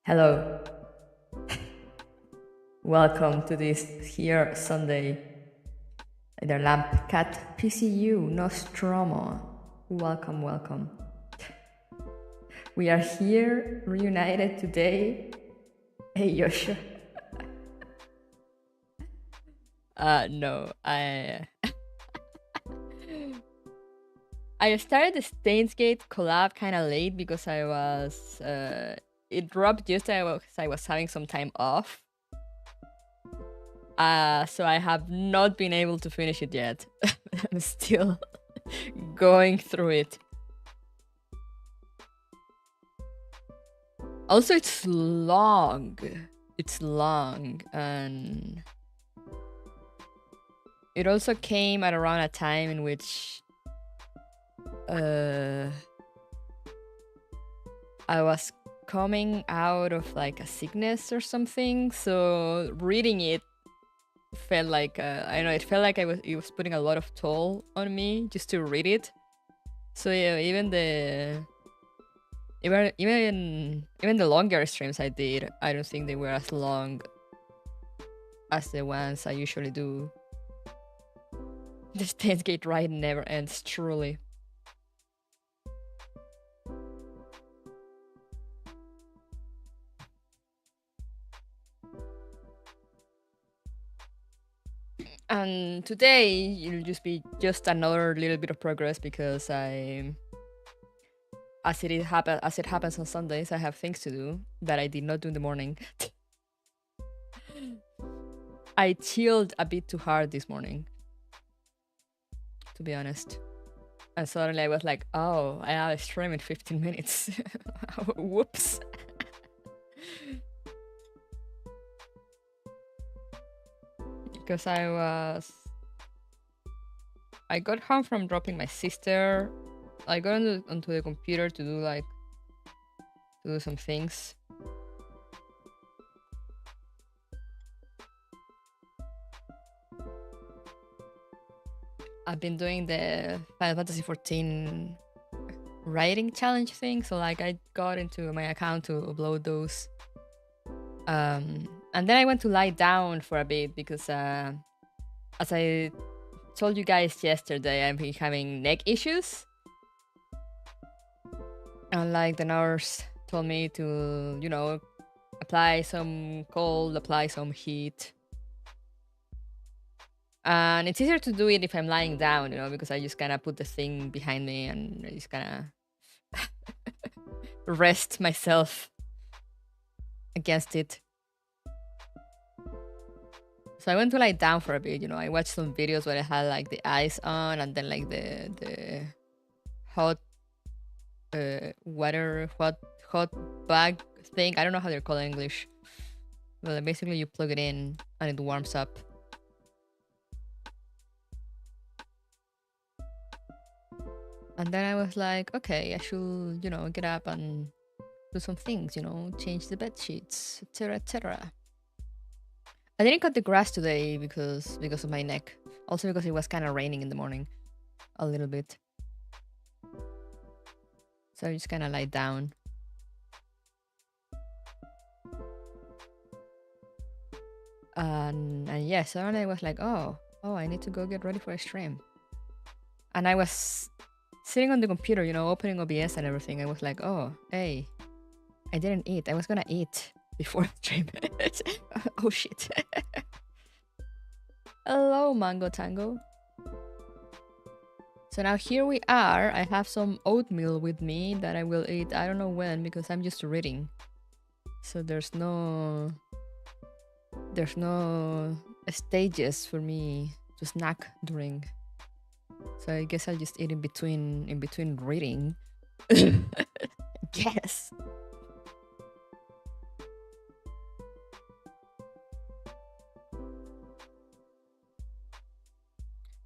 Hello. Welcome to this here Sunday. The Lamp Cat PCU Nostromo. Welcome. We are here reunited today. Hey Joshua. No, I started the Stainsgate collab kind of late because I was it dropped just as I was having some time off. So I have not been able to finish it yet. I'm still going through it. Also, it's long. And it also came at around a time in which I was coming out of like a sickness or something, so reading it felt like I don't know, it felt like it was putting a lot of toll on me just to read it. So yeah, even the longer streams I did, I don't think they were as long as the ones I usually do. The Stainsgate ride never ends, truly. And today it'll just be another little bit of progress because as it happens on Sundays, I have things to do that I did not do in the morning. I chilled a bit too hard this morning, to be honest. And suddenly I was like, oh, I have a stream in 15 minutes. Whoops. Because I got home from dropping my sister. I got onto the computer to do some things. I've been doing the Final Fantasy XIV writing challenge thing, so like I got into my account to upload those. And then I went to lie down for a bit because as I told you guys yesterday, I've been having neck issues. And like the nurse told me to, you know, apply some cold, apply some heat. And it's easier to do it if I'm lying down, you know, because I just kind of put the thing behind me and I just kind of rest myself against it. So I went to lie down for a bit, you know. I watched some videos where I had like the eyes on and then like the hot hot bag thing. I don't know how they're called in English. Well, basically you plug it in and it warms up. And then I was like, okay, I should, you know, get up and do some things, you know, change the bed sheets, etc. I didn't cut the grass today because of my neck. Also because it was kind of raining in the morning. A little bit. So I just kind of lie down. And yeah, so I was like, oh, I need to go get ready for a stream. And I was sitting on the computer, you know, opening OBS and everything. I was like, oh, hey, I didn't eat. I was gonna eat before the stream. Oh shit. Hello, Mango Tango. So now here we are. I have some oatmeal with me that I will eat. I don't know when because I'm just reading. So there's no stages for me to snack during. So I guess I'll just eat in between reading. Yes.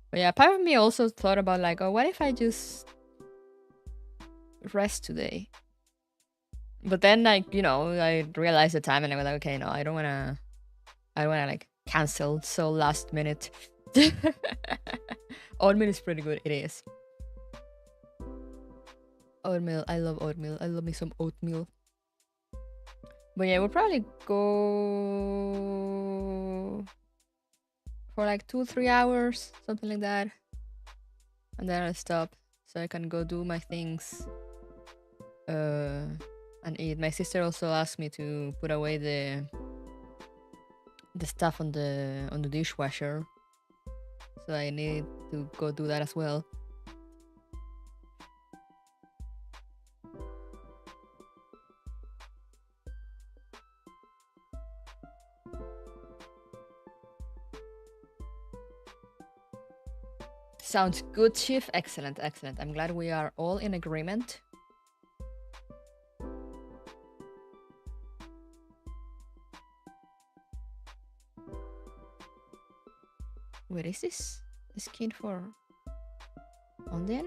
But yeah, part of me also thought about like, oh, what if I just rest today? But then like, you know, I realized the time and I was like, okay, no, I don't wanna like cancel so last minute. Oatmeal is pretty good. It is. Oatmeal. I love oatmeal. I love me some oatmeal. But yeah, we'll probably go for like 2-3 hours, something like that. And then I'll stop so I can go do my things and eat. My sister also asked me to put away the stuff on the dishwasher. So I need to go do that as well. Sounds good, Chief. Excellent, excellent. I'm glad we are all in agreement. Where is this? The skin for Onden?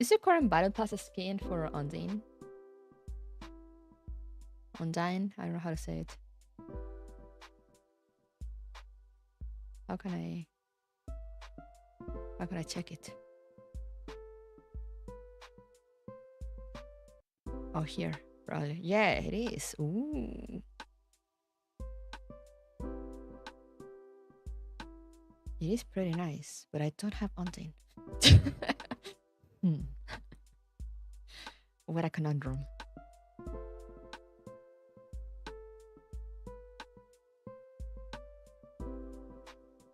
Is the current battle pass a skin for Undine? Undine? I don't know how to say it. How can I check it? Oh, here, probably. Yeah, it is. Ooh. It is pretty nice, but I don't have Undine. What a conundrum.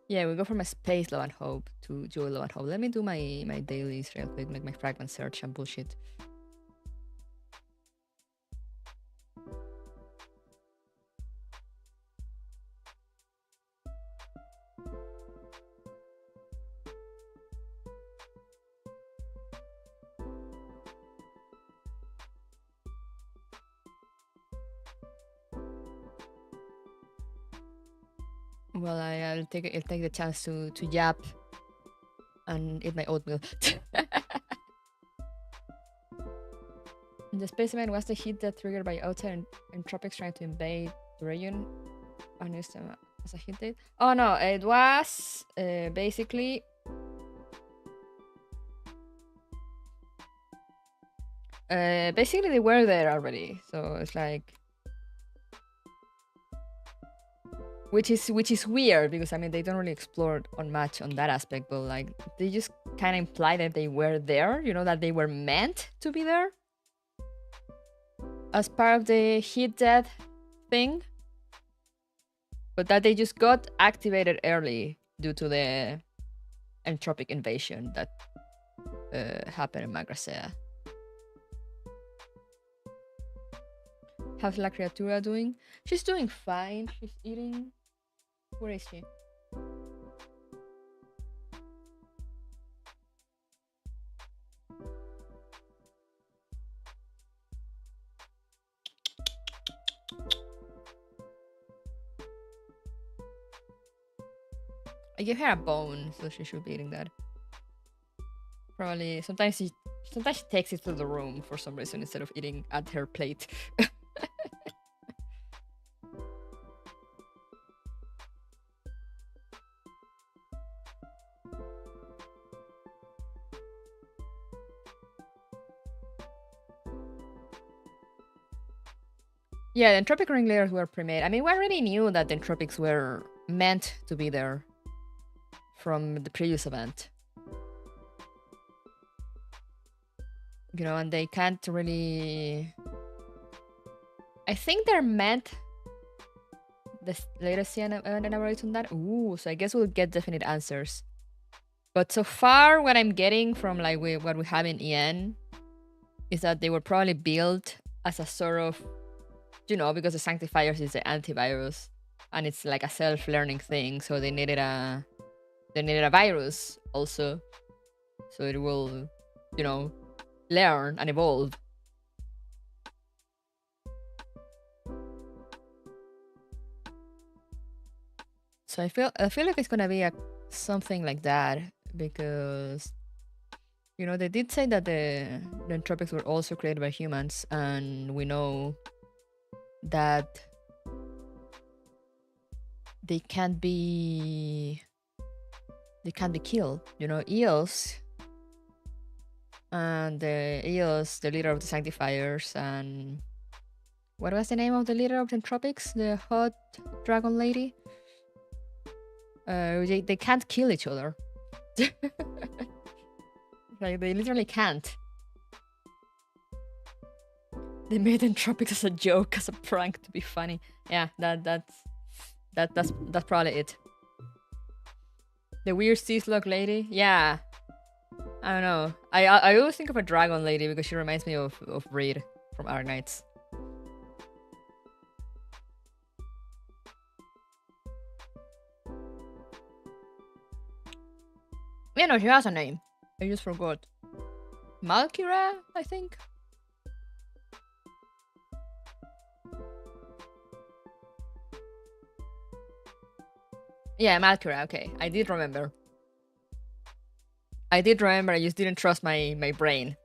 Yeah, we go from a space low and hope to joy low and hope. Let me do my dailies real quick, like my fragment search and bullshit. Well, I'll take the chance to yap and eat my oatmeal. The specimen was the heat that triggered by outside entropics trying to invade the region. And used them as a hit date. Oh no, it was basically they were there already, so it's like. Which is weird because I mean they don't really explore on much on that aspect, but like they just kind of imply that they were there, you know, that they were meant to be there as part of the heat death thing, but that they just got activated early due to the entropic invasion that happened in Magrasea. How's La Criatura doing? She's doing fine. She's eating. Where is she? I give her a bone, so she should be eating that. Probably sometimes she takes it to the room for some reason instead of eating at her plate. Yeah, the entropic ringleaders were pre-made. I mean, we already knew that the entropics were meant to be there from the previous event. You know, and they can't really... I think they're meant... Let us see an elaborate on that. Ooh, so I guess we'll get definite answers. But so far, what I'm getting from like what we have in EN is that they were probably built as a sort of... You know, because the Sanctifiers is the antivirus, and it's like a self-learning thing, so they needed a virus also, so it will, you know, learn and evolve. So I feel like it's gonna be something like that because, you know, they did say that the entropics were also created by humans, and we know that they can't be they can't be killed. You know, Eos and Eos, the leader of the Sanctifiers, and what was the name of the leader of the Entropics? The hot dragon lady. They can't kill each other. Like they literally can't. They made Entropics as a joke, as a prank to be funny. Yeah, that's probably it. The weird sea slug lady. Yeah, I don't know. I always think of a dragon lady because she reminds me of Reed from Our Knights. Yeah, no, she has a name. I just forgot. Malkira, I think. Yeah, Malkira, okay. I did remember. I just didn't trust my brain.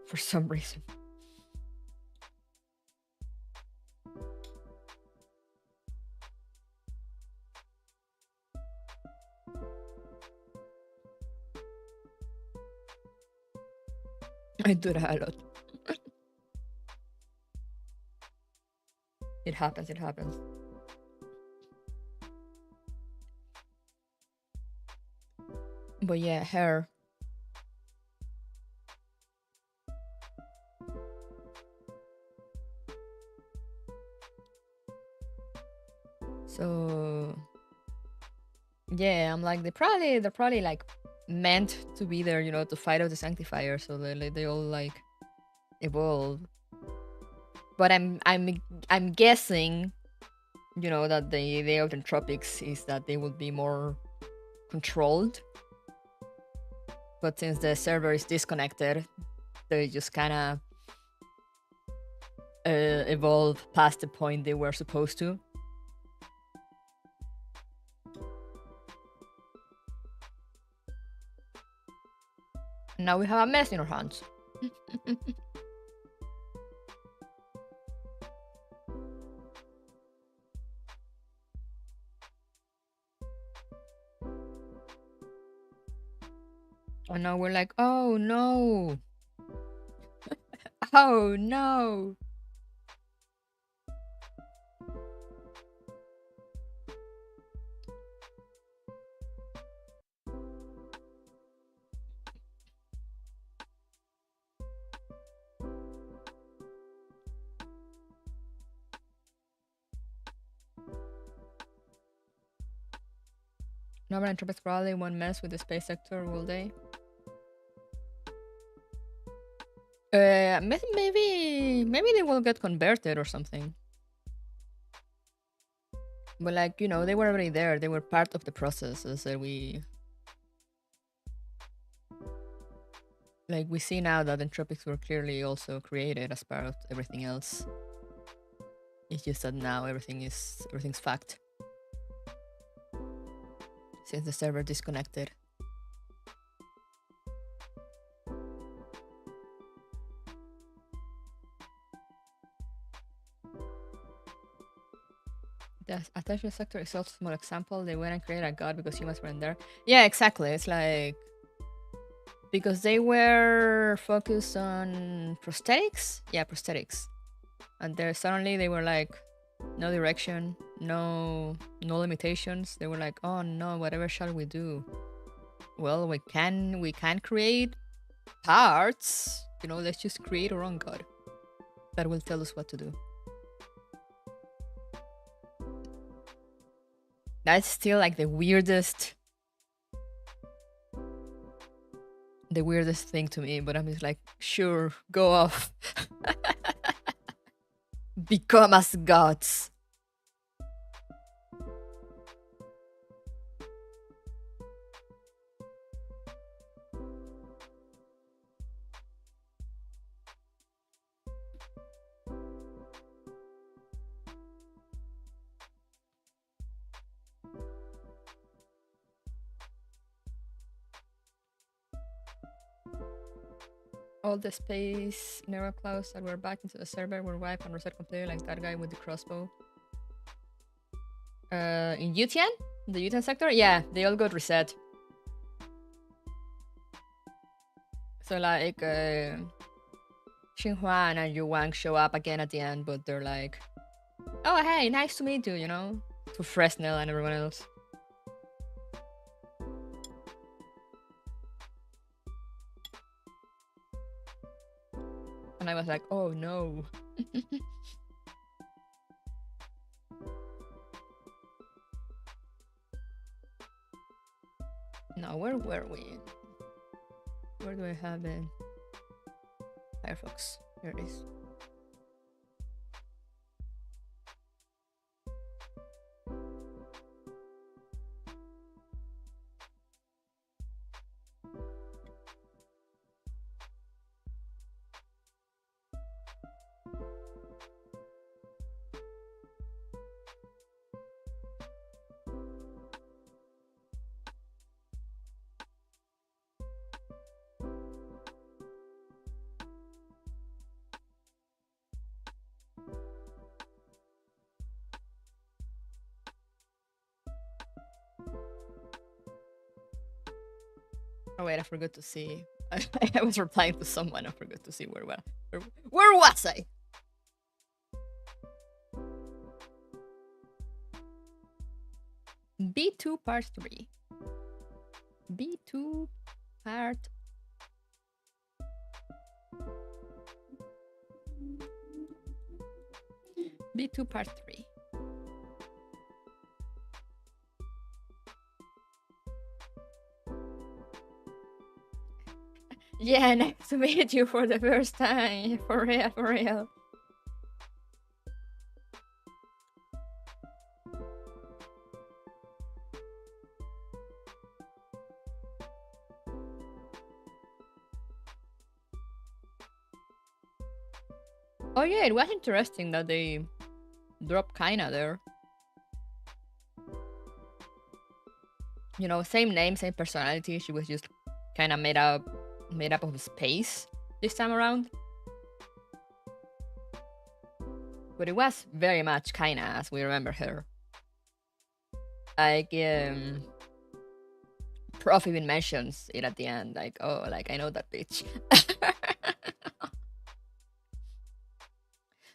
For some reason. I do that a lot. It happens. But yeah, her. So yeah, I'm like they're probably like meant to be there, you know, to fight out the Sanctifier, so they all like evolve. But I'm guessing, you know, that the idea of the Entropics is that they would be more controlled. But since the server is disconnected, they just kind of evolve past the point they were supposed to. Now we have a mess in our hands. And now we're like, oh no. Oh no. Normal Entropics probably won't mess with the space sector, will they? Maybe they will get converted or something. But like, you know, they were already there. They were part of the process. So we see now that entropics were clearly also created as part of everything else. It's just that now everything's fact. Since the server disconnected. The attention sector is also a small example. They went and created a god because humans weren't there. Yeah, exactly. It's like because they were focused on prosthetics. Yeah, prosthetics. And there suddenly they were like, no direction, no limitations. They were like, oh no, whatever shall we do? Well, we can create parts. You know, let's just create our own god that will tell us what to do. That's still like the weirdest thing to me, but I'm just like, sure, go off. Become as gods. All the space Neuroclouds that were back into the server were wiped and reset completely, like that guy with the crossbow. In Yutian? The Utah sector? Yeah, they all got reset. So like Xinhua and Yuan show up again at the end, but they're like, oh hey, nice to meet you, you know? To Fresnel and everyone else. And I was like, oh no. No, where were we? Where do I have it? Firefox. There it is. Oh wait, I forgot to see. I was replying to someone. I forgot to see where was I? B2 part 3. B2 part. B2 part 3. Yeah, nice to meet you for the first time. For real, for real. Oh yeah, it was interesting that they dropped Kaina there. You know, same name, same personality. She was just kind of made up of space this time around. But it was very much Kaina as we remember her. Like, Prof even mentions it at the end, like, oh, like, I know that bitch.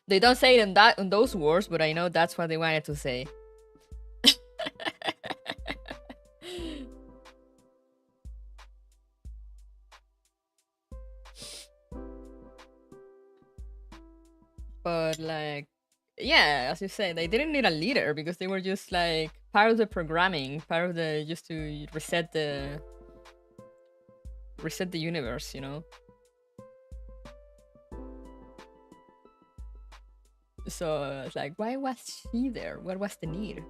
They don't say it in those words, but I know that's what they wanted to say. But like, yeah, as you say, they didn't need a leader because they were just like part of the programming, part of the just to reset the universe, you know. So it's like, why was she there? What was the need?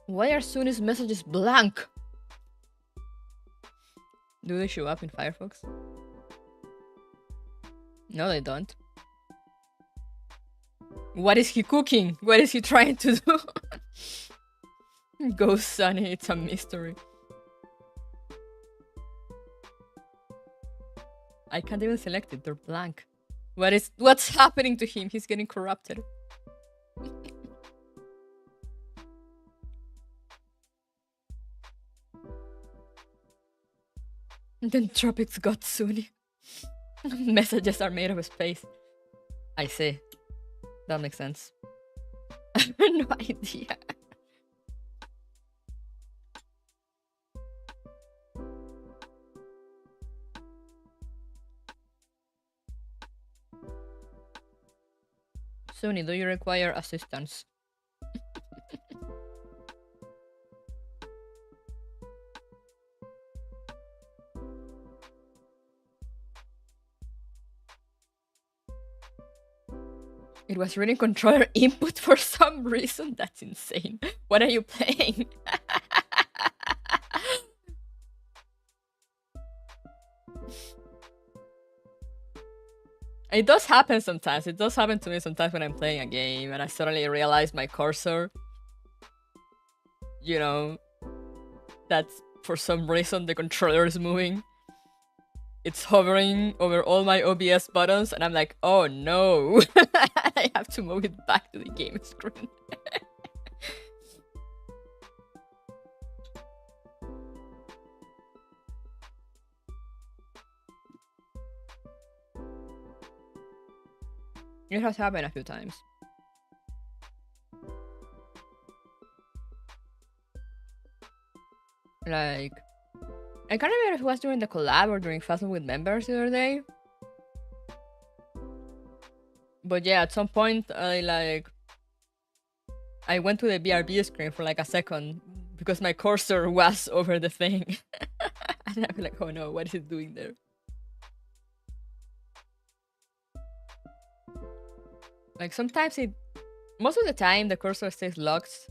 Why are Suni's messages blank? Do they show up in Firefox? No, they don't. What is he cooking? What is he trying to do? Ghost Sunny, it's a mystery. I can't even select it, they're blank. What's happening to him? He's getting corrupted. Then Tropics got Suni. Messages are made of space. I see. That makes sense. I have no idea. Suni, do you require assistance? It was reading controller input for some reason. That's insane. What are you playing? It does happen sometimes. It does happen to me sometimes when I'm playing a game and I suddenly realize my cursor, you know, That's for some reason the controller is moving. It's hovering over all my OBS buttons, and I'm like, oh no, I have to move it back to the game screen. It has happened a few times. Like, I can't remember if it was during the collab or during Festival with members the other day. But yeah, at some point, I went to the BRB screen for like a second because my cursor was over the thing. And I'm like, oh no, what is it doing there? Like sometimes most of the time the cursor stays locked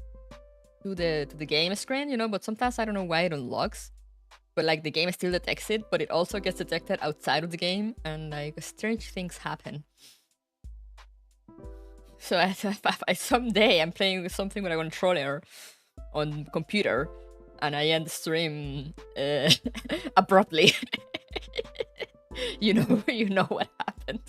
to the game screen, you know, but sometimes I don't know why it unlocks. But like the game still detects it, but it also gets detected outside of the game, and like strange things happen. So I someday I'm playing with something with a controller on computer, and I end the stream abruptly. you know what happened.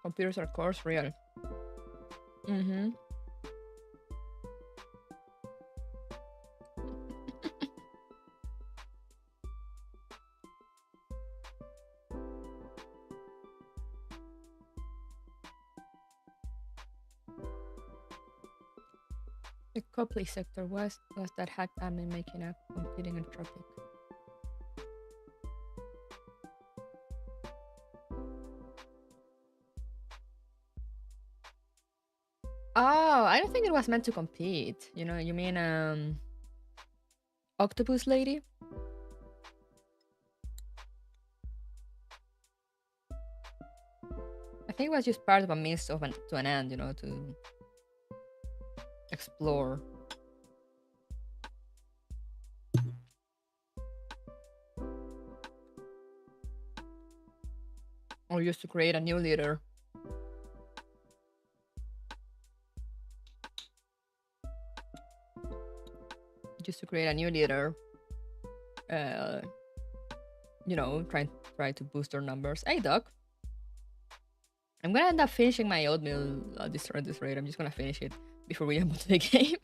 Computers are, of course, real. Mm-hmm. The Copley sector was that hacked admin making a competing entropic. Oh, I don't think it was meant to compete. You know, you mean Octopus Lady? I think it was just part of a means to an end, you know, to explore. Or just to create a new leader. Just to create a new leader. You know, try to boost their numbers. Hey, Doc. I'm gonna end up finishing my oatmeal at this rate. I'm just gonna finish it before we jump into the game.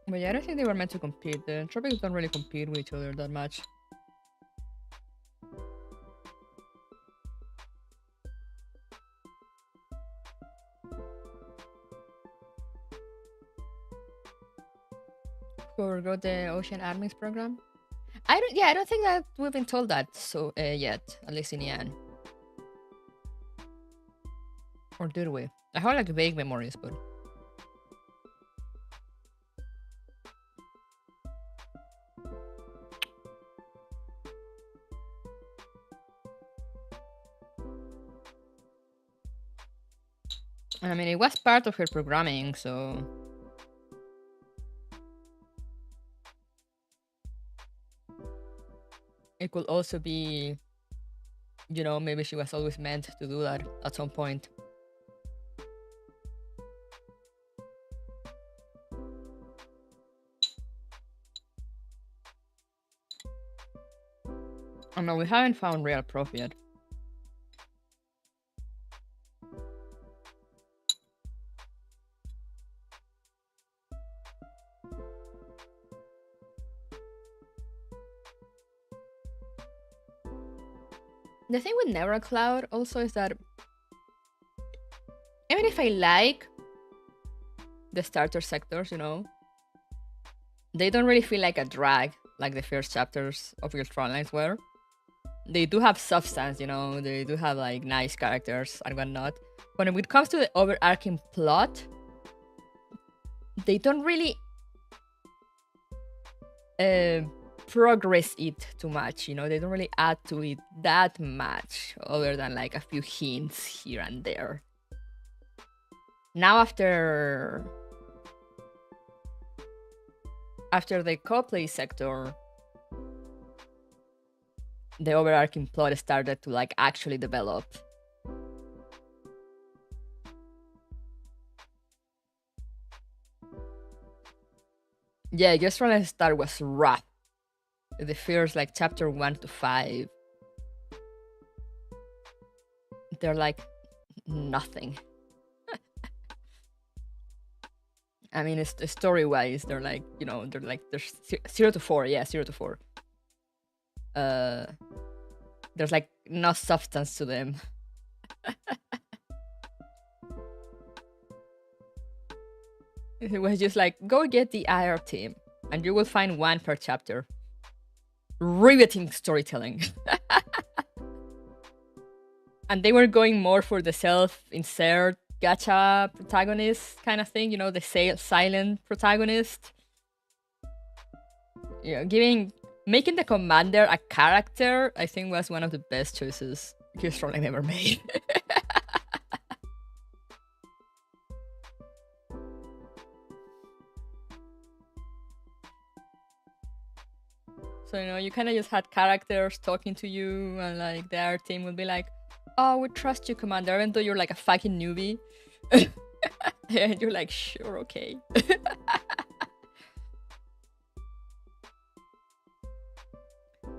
But yeah, I don't think they were meant to compete. The tropics don't really compete with each other that much. Forgo the Ocean Admins program? I don't think that we've been told that yet, at least in Yan. Or did we? I have like vague memories, but I mean, it was part of her programming, so it could also be, you know, maybe she was always meant to do that at some point. Oh no, we haven't found real proof yet. The thing with NeuroCloud also is that even if I like the starter sectors, you know, they don't really feel like a drag like the first chapters of your Frontlines were. They do have substance, you know, they do have like nice characters and whatnot. But when it comes to the overarching plot, they don't really progress it too much, you know. They don't really add to it that much, other than like a few hints here and there. Now after the cosplay sector, the overarching plot started to like actually develop. Yeah, just from the start was rough. The first like chapter 1 to 5, they're like nothing. I mean, it's story-wise, they're like, you know, they're like, there's 0 to 4, yeah, 0 to 4. There's like no substance to them. It was just like, go get the IR team, and you will find one per chapter. Riveting storytelling. And they were going more for the self-insert gacha protagonist kind of thing, you know, the silent protagonist. You know, making the commander a character, I think, was one of the best choices Gears Rolling ever made. So, you know, you kind of just had characters talking to you, and like their team would be like, oh, we trust you, Commander, even though you're like a fucking newbie. And you're like, sure, okay.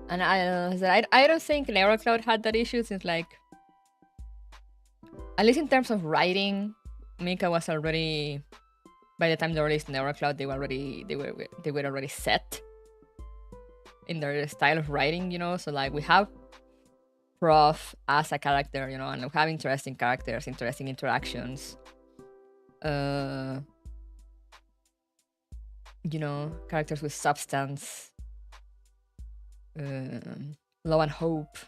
And I don't think Neurocloud had that issue, since like, at least in terms of writing, Mika was already, by the time they released Neurocloud, they were already set in their style of writing, you know. So like, we have Prof as a character, you know, and we have interesting characters, interesting interactions. You know, characters with substance, love and hope.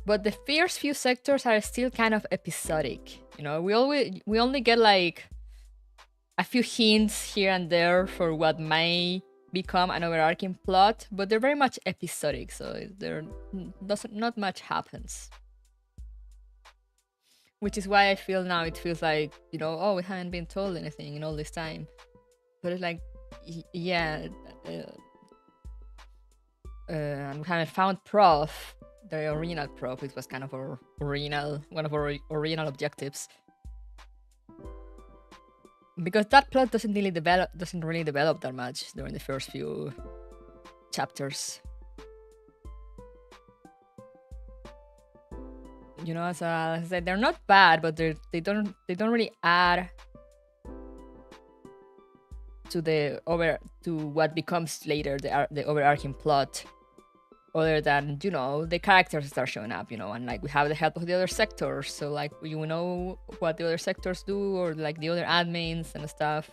But the first few sectors are still kind of episodic, you know. We only get like a few hints here and there for what may become an overarching plot, but they're very much episodic, so not much happens. Which is why I feel now it feels like, you know, oh, we haven't been told anything in all this time. But it's like, yeah, and we haven't found Prof, the original Prof. It was kind of one of our original objectives. Because that plot doesn't really develop that much during the first few chapters. You know, as I said, they're not bad, but they don't really add to what becomes later the overarching plot, other than, you know, the characters start showing up, you know, and like we have the help of the other sectors, so like you know what the other sectors do, or like the other admins and stuff.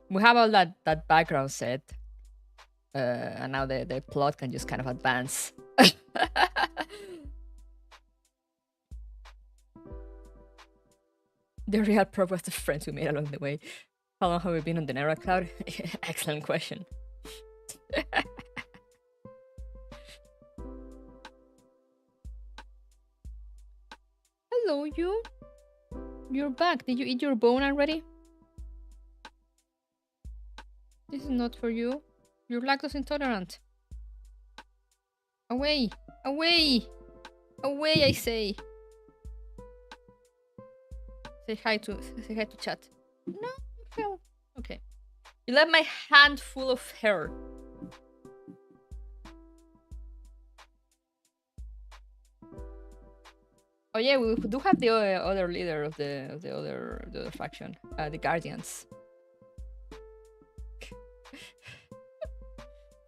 We have all that background set, and now the plot can just kind of advance. The real Prof was the friends we made along the way. How long have we been on the Neurocloud? Excellent question. Hello, you. You're back. Did you eat your bone already? This is not for you. You're lactose intolerant. Away! Away! Away, I say! Say hi to chat. No, hell. Okay. You left my hand full of hair. Oh yeah, we do have the other leader of the other faction, the Guardians.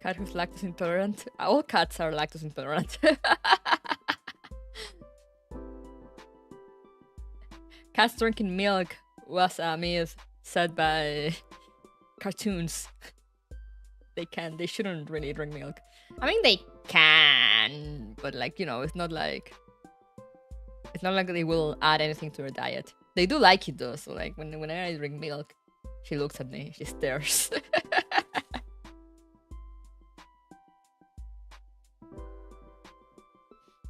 Cat who's lactose intolerant. All cats are lactose intolerant. Cats drinking milk was a myth said by cartoons. They shouldn't really drink milk. I mean, they can, but like, you know, it's not like they will add anything to their diet. They do like it though, so like whenever I drink milk, she looks at me, she stares.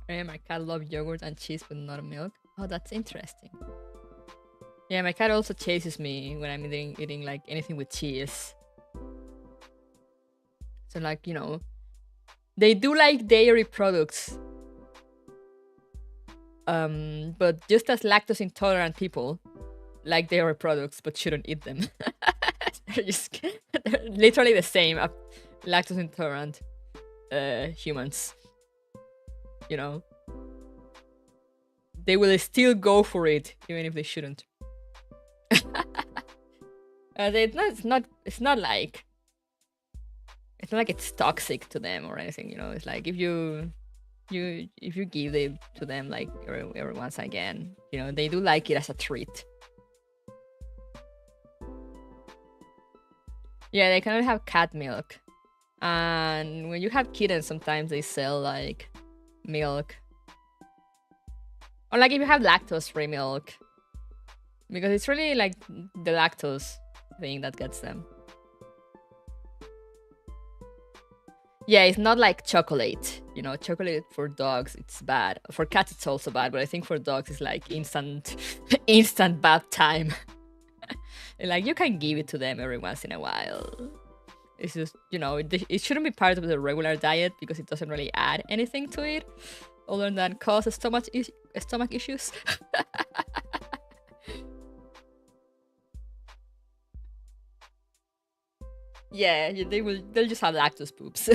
Yeah, my cat loves yogurt and cheese, but not milk. Oh, that's interesting. Yeah, my cat also chases me when I'm eating like anything with cheese. So like, you know, they do like dairy products. But just as lactose intolerant people like dairy products but shouldn't eat them. They're literally the same lactose intolerant humans. You know, they will still go for it even if they shouldn't. It's not like it's toxic to them or anything. You know, it's like if you give it to them like every once again, you know, they do like it as a treat. Yeah, they cannot have cat milk. And when you have kittens, sometimes they sell like milk. Or like if you have lactose-free milk. Because it's really like the lactose thing that gets them. Yeah, it's not like chocolate. You know, chocolate for dogs, it's bad. For cats, it's also bad. But I think for dogs, it's like instant bath time. Like, you can give it to them every once in a while. It's just, you know, it shouldn't be part of the regular diet because it doesn't really add anything to it other than cause stomach issues. Yeah, they'll just have lactose poops.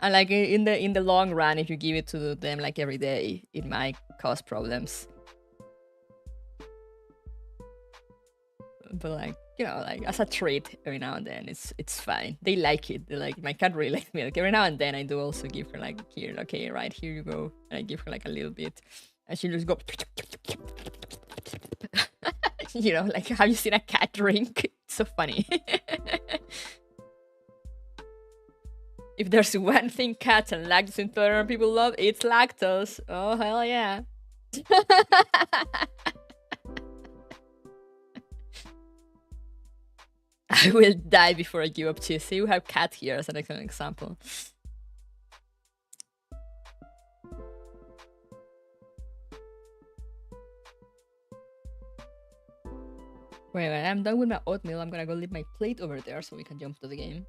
And like in the long run, if you give it to them like every day, it might cause problems. But like, you know, like as a treat every now and then, it's fine. They like it. They like, my cat really likes milk. Every now and then I do also give her like, here, okay, right, here you go. And I give her like a little bit. And she just go you know, like, have you seen a cat drink? It's so funny. If there's one thing cats and lactose intolerant people love, it's lactose. Oh, hell yeah. I will die before I give up cheese. See, we have cat here as an example. Wait, when I'm done with my oatmeal, I'm gonna go leave my plate over there so we can jump to the game.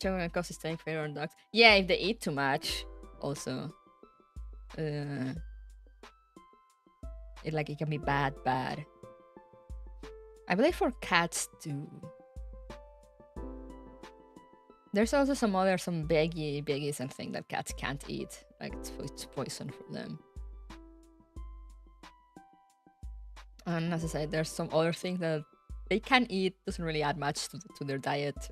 Chocolate causes staying fair on dogs. Yeah, if they eat too much, also. It can be bad. I believe for cats too. There's also some veggies and things that cats can't eat. Like it's poison for them. And as I said, there's some other things that they can eat, doesn't really add much to their diet.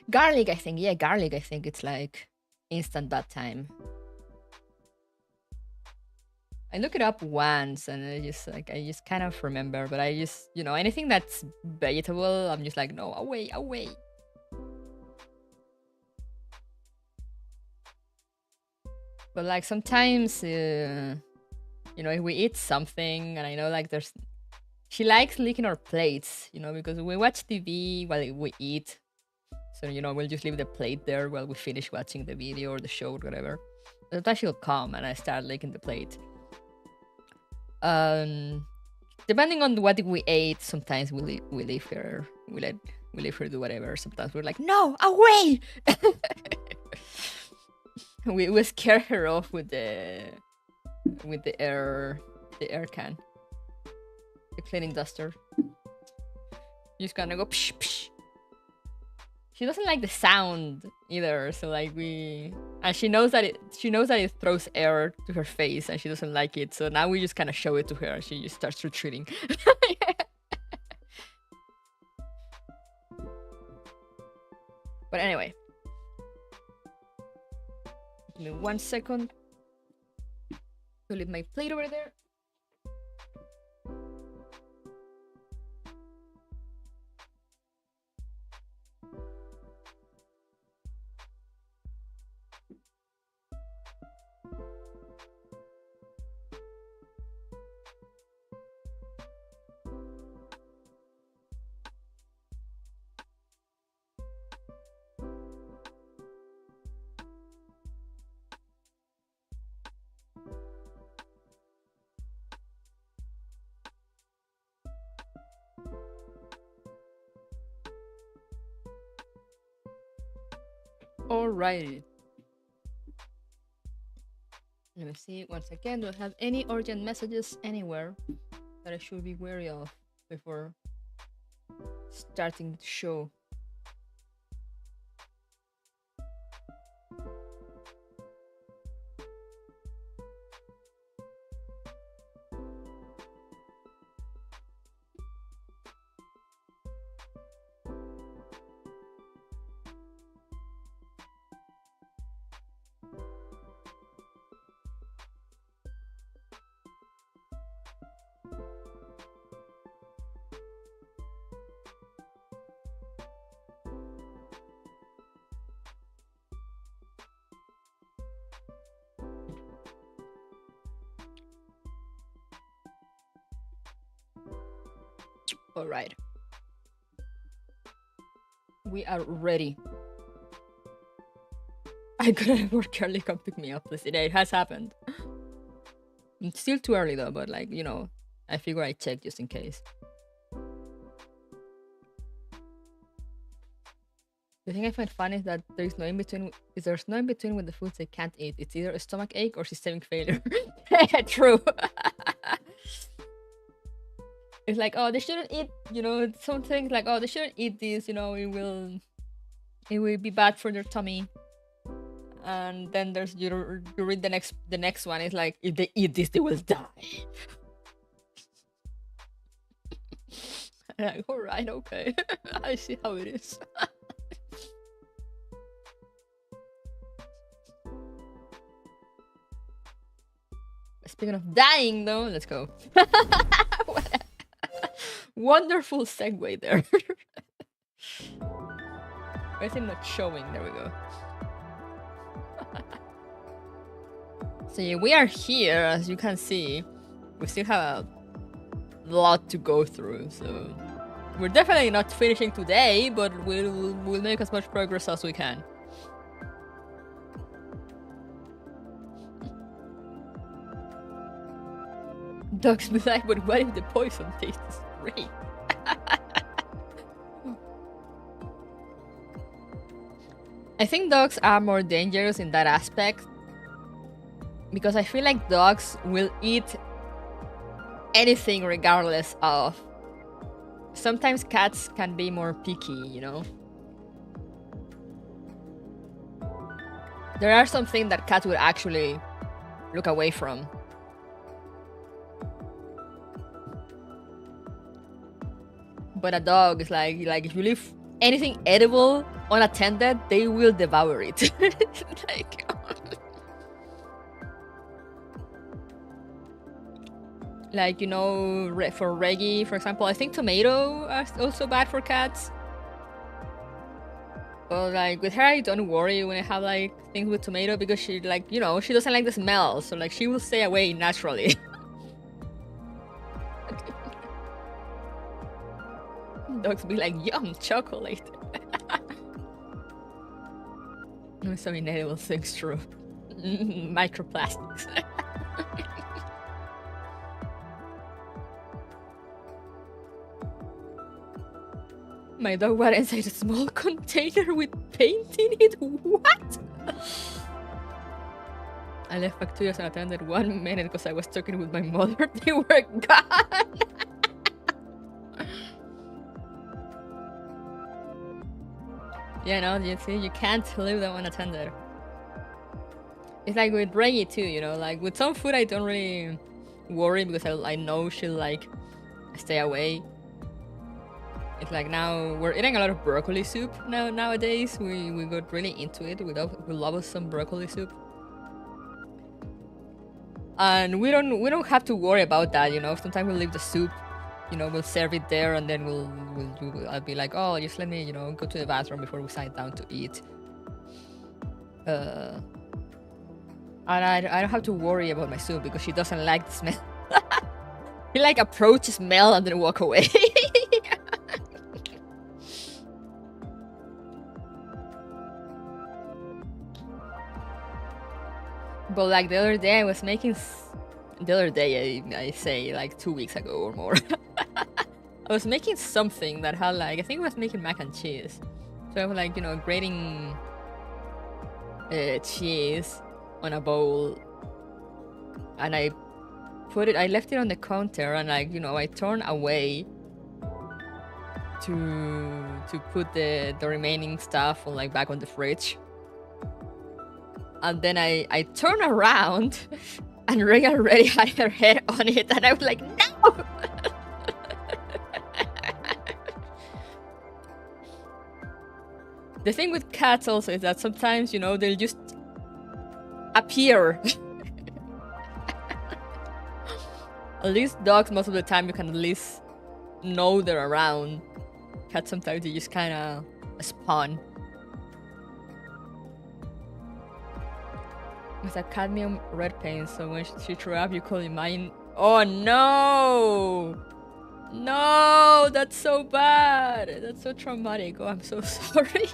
Garlic, I think. Yeah, garlic, I think it's like instant bad time. I looked it up once and I just kind of remember, but I just, you know, anything that's vegetable, I'm just like, no, away. But like sometimes, you know, if we eat something and I know like she likes licking our plates, you know, because we watch TV while we eat. So, you know, we'll just leave the plate there while we finish watching the video or the show or whatever. Sometimes she'll come and I start licking the plate. Depending on what we ate, sometimes we leave her. We leave her do whatever. Sometimes we're like, no, away. we scare her off with the air can, the cleaning duster. Just gonna go psh psh. She doesn't like the sound either, so like and she knows that it throws air to her face and she doesn't like it, so now we just kind of show it to her and she just starts retreating. But anyway, give me 1 second to leave my plate over there. Alrighty. Let me see once again. Do I have any urgent messages anywhere that I should be wary of before starting the show? All right. We are ready. I couldn't afford Charlie come pick me up, please. It has happened. It's still too early though, but like, you know, I figure I check just in case. The thing I find funny is that there's no in between with the foods they can't eat. It's either a stomach ache or systemic failure. True. It's like, oh, they shouldn't eat, you know, some things like, oh, they shouldn't eat this, you know, it will be bad for their tummy. And then there's you read the next one, it's like, if they eat this, they will die. Like, all right, okay. I see how it is. Speaking of dying though, let's go. Wonderful segue there. Why is it not showing? There we go. So yeah, we are here, as you can see. We still have a lot to go through, so we're definitely not finishing today, but we'll make as much progress as we can. Dogs be like, but what if the poison tastes great? I think dogs are more dangerous in that aspect because I feel like dogs will eat anything regardless of. Sometimes cats can be more picky, you know? There are some things that cats will actually look away from. But a dog is like if you leave anything edible unattended, they will devour it. like, you know, for Reggie, for example, I think tomato are also bad for cats. But like with her, I don't worry when I have like things with tomato because she like, you know, she doesn't like the smell, so like she will stay away naturally. Dogs be like, yum, chocolate. Some inedible things, true. Microplastics. My dog went inside a small container with paint in it? What? I left bacteria unattended 1 minute because I was talking with my mother. They were gone. Yeah, no, you see, you can't leave them unattended. It's like with Reggie too, you know, like with some food I don't really worry because I know she'll like stay away. It's like now we're eating a lot of broccoli soup nowadays. We got really into it. We love us some broccoli soup. And we don't have to worry about that, you know. Sometimes we'll leave the soup, you know, we'll serve it there and then I'll be like, oh, just let me, you know, go to the bathroom before we sit down to eat. And I don't have to worry about my soup because she doesn't like the smell. She like approach, smell, and then walk away. But like the other day I say like 2 weeks ago or more. I was making something that had like, I think I was making mac and cheese. So I was like, you know, grating cheese on a bowl, and I left it on the counter, and like, you know, I turned away to put the remaining stuff on, like, back on the fridge. And then I turned around and Ray already had her head on it, and I was like, no! The thing with cats also is that sometimes, you know, they'll just appear. At least dogs, most of the time, you can at least know they're around. Cats, sometimes they just kind of spawn. With a cadmium red paint, so when she threw up, you could imagine. Oh no! No, that's so bad. That's so traumatic. Oh, I'm so sorry.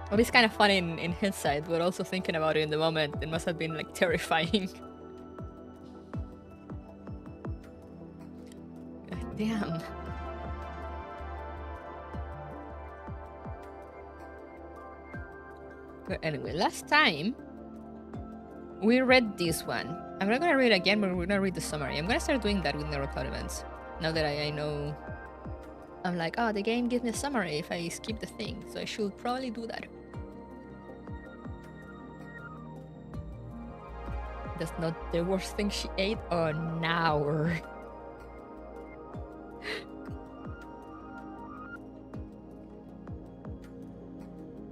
Well, it's kind of funny in hindsight, but also thinking about it in the moment, it must have been like terrifying. God damn. But anyway, last time we read this one. I'm not gonna read it again, but we're gonna read the summary. I'm gonna start doing that with Neurocloud events. Now that I know, I'm like, oh, the game gives me a summary if I skip the thing, so I should probably do that. That's not the worst thing she ate. Oh, now.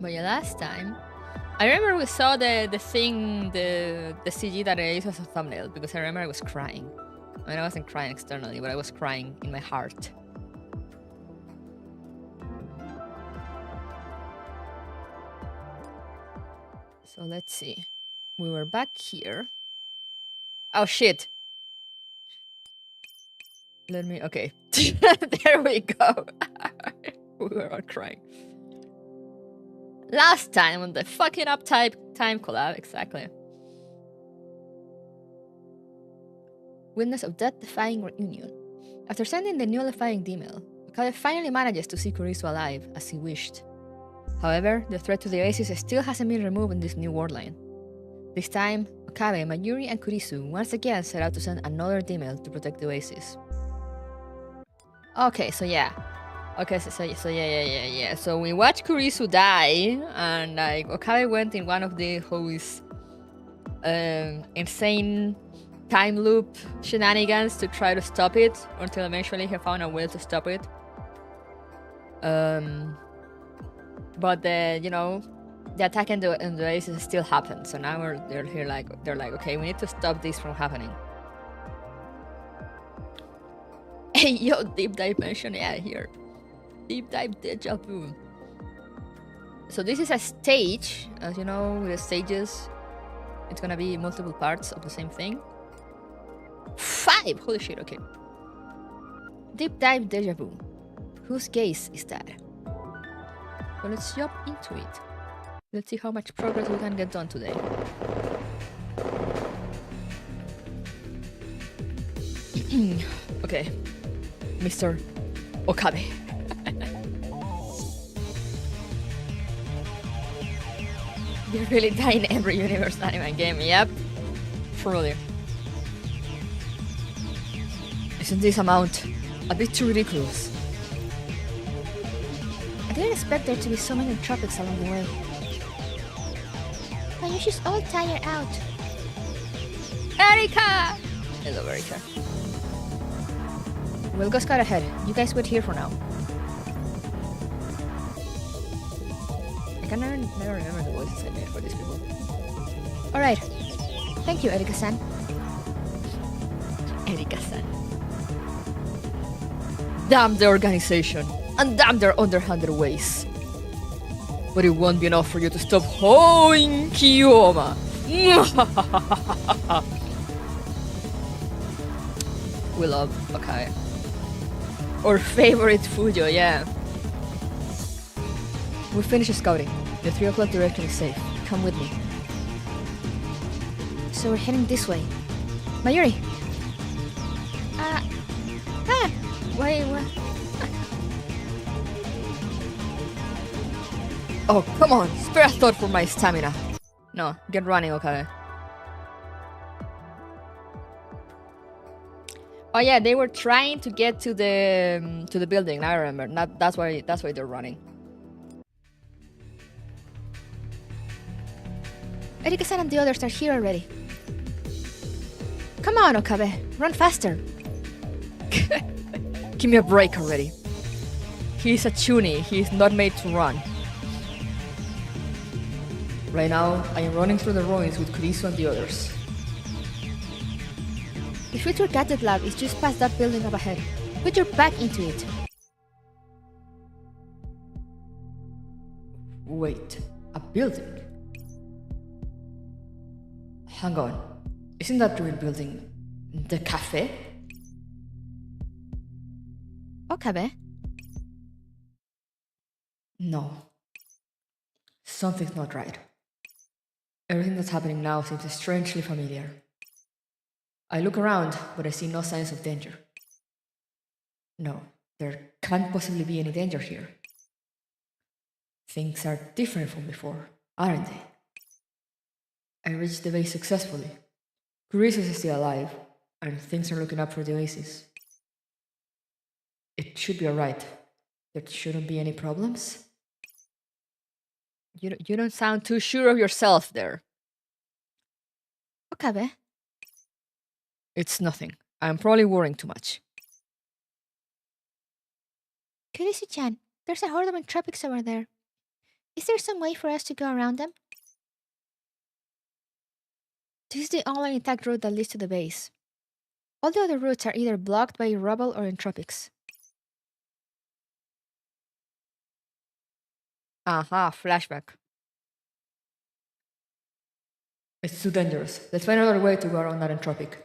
But yeah, last time I remember we saw the thing, the CG that I used as a thumbnail, because I remember I was crying. I mean, I wasn't crying externally, but I was crying in my heart. So let's see. We were back here. Oh shit. Let me, okay. There we go. We were all crying. Last time on the fucking uptype time collab, exactly. Witness of death-defying reunion. After sending the nullifying email, Okabe finally manages to see Kurisu alive, as he wished. However, the threat to the Oasis still hasn't been removed in this new worldline. This time, Okabe, Mayuri, and Kurisu once again set out to send another email to protect the Oasis. Okay, so yeah. Okay, so yeah. So we watched Kurisu die, and like Okabe went in one of the whose insane time loop shenanigans to try to stop it, until eventually he found a way to stop it. But the, you know, the attack in the Oasis still happened. So now they're like, okay, we need to stop this from happening. Hey yo, deep dimension, yeah, here. Deep dive deja vu. So this is a stage, as you know, with the stages, it's gonna be multiple parts of the same thing. 5! Holy shit, okay. Deep dive deja vu. Whose gaze is that? Well, let's jump into it. Let's see how much progress we can get done today. Okay, Mr. Okabe. You're really dying in every universe anime game, yep. Truly. Isn't this amount a bit too ridiculous? I didn't expect there to be so many tropics along the way. But you should all tire out. Erika! Hello, Erika. We'll go scout ahead. You guys wait here for now. I can never remember the voices I made for these people. Alright. Thank you, Erika-san. Erika-san. Damn the organization. And damn their underhanded ways. But it won't be enough for you to stop hoeing Kiyoma. We love okay. Our favorite Fujo, yeah. We finished scouting. The 3 o'clock direction is safe. Come with me. So we're heading this way. Mayuri! Wait, what? Oh, come on, spare a thought for my stamina. No, get running, okay. Oh yeah, they were trying to get to the building. I remember. That's why they're running. Erika-san and the others are here already. Come on, Okabe, run faster. Give me a break already. He's a chuny. He's not made to run. Right now, I am running through the ruins with Kurisu and the others. The future gadget lab is just past that building up ahead. Put your back into it. Wait, a building? Hang on, isn't that the real building? The cafe? Okabe? No. Something's not right. Everything that's happening now seems strangely familiar. I look around, but I see no signs of danger. No, there can't possibly be any danger here. Things are different from before, aren't they? I reached the base successfully. Kurisu is still alive, and things are looking up for the oasis. It should be alright. There shouldn't be any problems. You don't sound too sure of yourself there. Okabe? It's nothing. I'm probably worrying too much. Kurisu-chan, there's a horde of entropics over there. Is there some way for us to go around them? This is the only intact route that leads to the base. All the other routes are either blocked by rubble or entropics. Aha, flashback. It's too dangerous. Let's find another way to go around that entropic.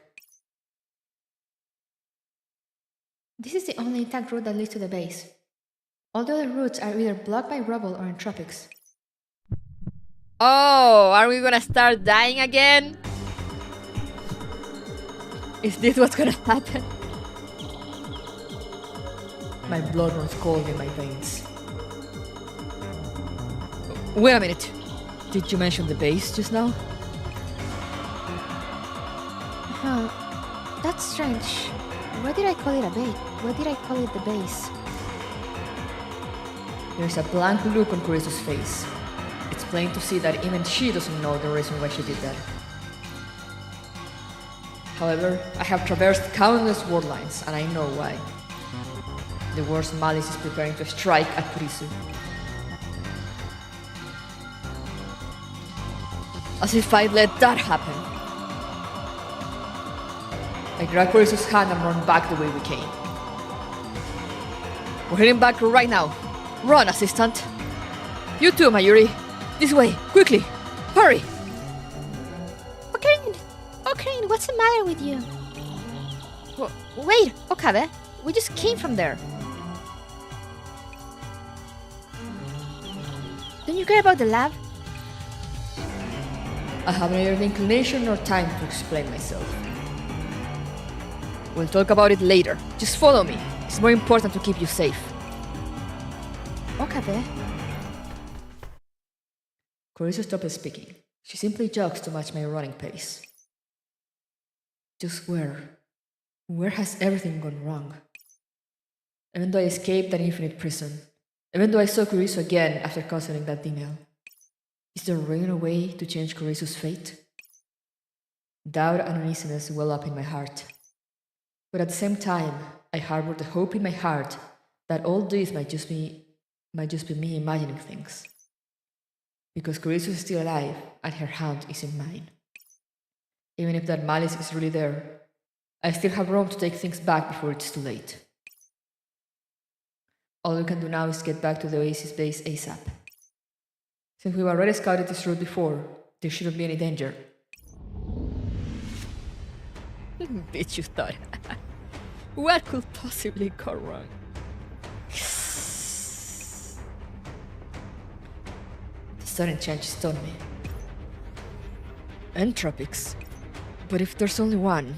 This is the only intact route that leads to the base. All the other routes are either blocked by rubble or entropics. Oh, are we gonna start dying again? Is this what's gonna happen? My blood runs cold in my veins. Wait a minute. Did you mention the base just now? That's strange. Why did I call it a base? Why did I call it the base? There's a blank look on Kurisu's face. It's plain to see that even she doesn't know the reason why she did that. However, I have traversed countless word lines, and I know why. The worst malice is preparing to strike at Kurisu. As if I'd let that happen. I grab Kurisu's hand and run back the way we came. We're heading back right now. Run, assistant. You too, Mayuri. This way, quickly. Hurry. Ocarine, what's the matter with you? Wait, Okabe. We just came from there. Don't you care about the lab? I have neither the inclination nor time to explain myself. We'll talk about it later. Just follow me. It's more important to keep you safe. Okabe? Kurisu stopped speaking. She simply jogs to match my running pace. Just where has everything gone wrong? Even though I escaped an infinite prison, even though I saw Kurisu again after canceling that email, is there really a way to change Kurisu's fate? Doubt and uneasiness well up in my heart. But at the same time, I harbored the hope in my heart that all this might just be me imagining things. Because Kurisu is still alive and her hand is in mine. Even if that malice is really there, I still have room to take things back before it's too late. All we can do now is get back to the Oasis base ASAP. Since we've already scouted this route before, there shouldn't be any danger. Bitch, you thought. What could possibly go wrong? The sudden change stunned me. Entropics. But if there's only one...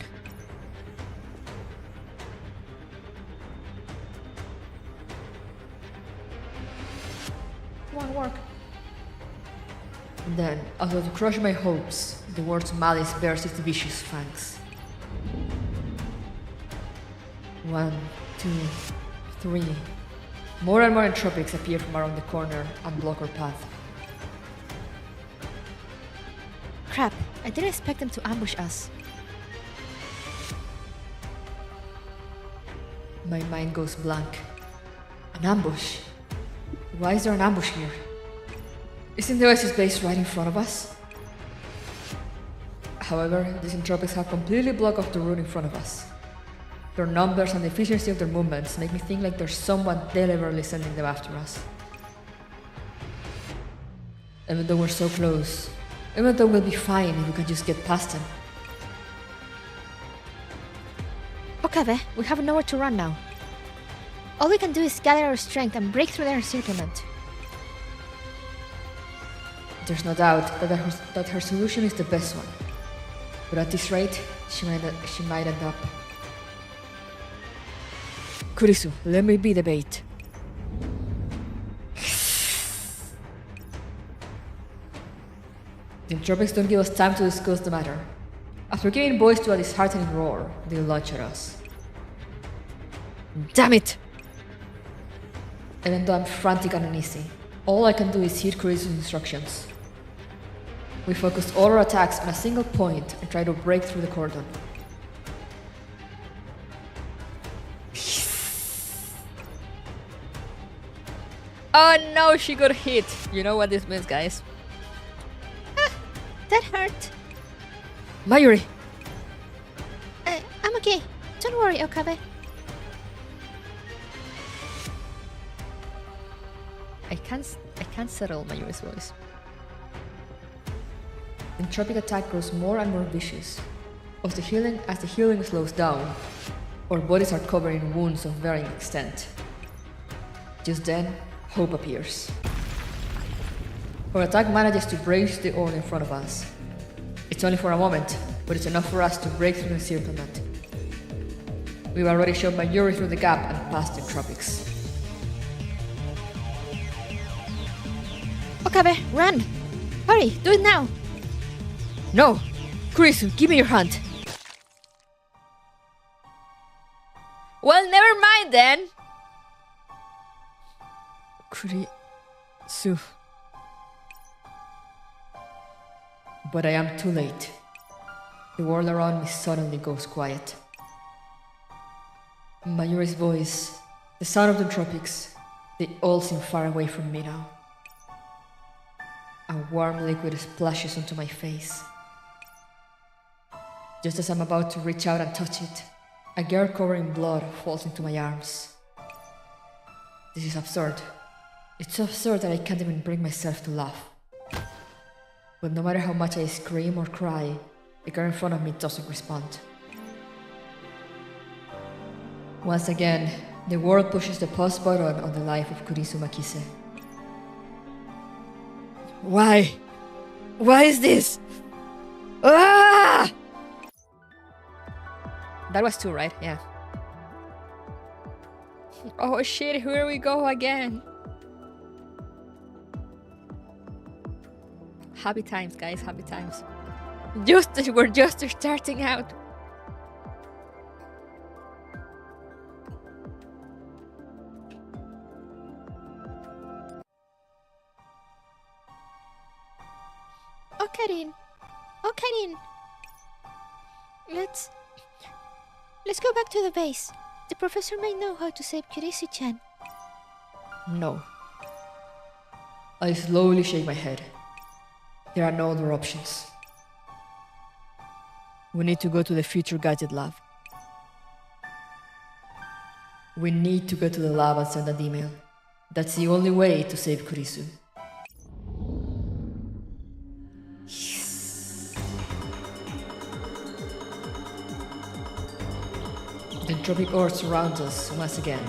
Won't work. And then, as though to crush my hopes, the word's malice bears its vicious fangs. 1, 2, 3. More and more entropics appear from around the corner and block our path. Crap, I didn't expect them to ambush us. My mind goes blank. An ambush? Why is there an ambush here? Isn't the Oasis base right in front of us? However, these entropics have completely blocked off the route in front of us. Their numbers and the efficiency of their movements make me think like there's someone deliberately sending them after us. Even though we're so close, even though we'll be fine if we can just get past them. Okabe, we have nowhere to run now. All we can do is gather our strength and break through their encirclement. There's no doubt that her solution is the best one. But at this rate, she might end up. Kurisu, let me be the bait. The entropics don't give us time to discuss the matter. After giving voice to a disheartening roar, they launch at us. Damn it! Even though I'm frantic and uneasy, all I can do is heed Kurisu's instructions. We focused all our attacks on a single point and try to break through the cordon. Oh no, she got hit! You know what this means, guys. That hurt. Mayuri! I'm okay. Don't worry, Okabe. I can't settle Mayuri's voice. The entropic attack grows more and more vicious. As the healing slows down, our bodies are covered in wounds of varying extent. Just then, hope appears. Our attack manages to break the order in front of us. It's only for a moment, but it's enough for us to break through the encirclement. We've already shoved Mayuri through the gap and past the entropics. Okabe, run! Hurry, do it now! No! Kurisu, give me your hand! Well, never mind then! Kurisu... But I am too late. The world around me suddenly goes quiet. Mayuri's voice, the sound of the tropics, they all seem far away from me now. A warm liquid splashes onto my face. Just as I'm about to reach out and touch it, a girl covered in blood falls into my arms. This is absurd. It's so absurd that I can't even bring myself to laugh. But no matter how much I scream or cry, the girl in front of me doesn't respond. Once again, the world pushes the pause button on the life of Kurisu Makise. Why? Why is this? Ah! That was two, right? Yeah. Oh shit, here we go again. Happy times, guys, happy times. We're just starting out. Okarin. Let's go back to the base. The professor may know how to save Kurisu-chan. No. I slowly shake my head. There are no other options. We need to go to the future gadget lab. We need to go to the lab and send an email. That's the only way to save Kurisu. The entropic ore surrounds us once again.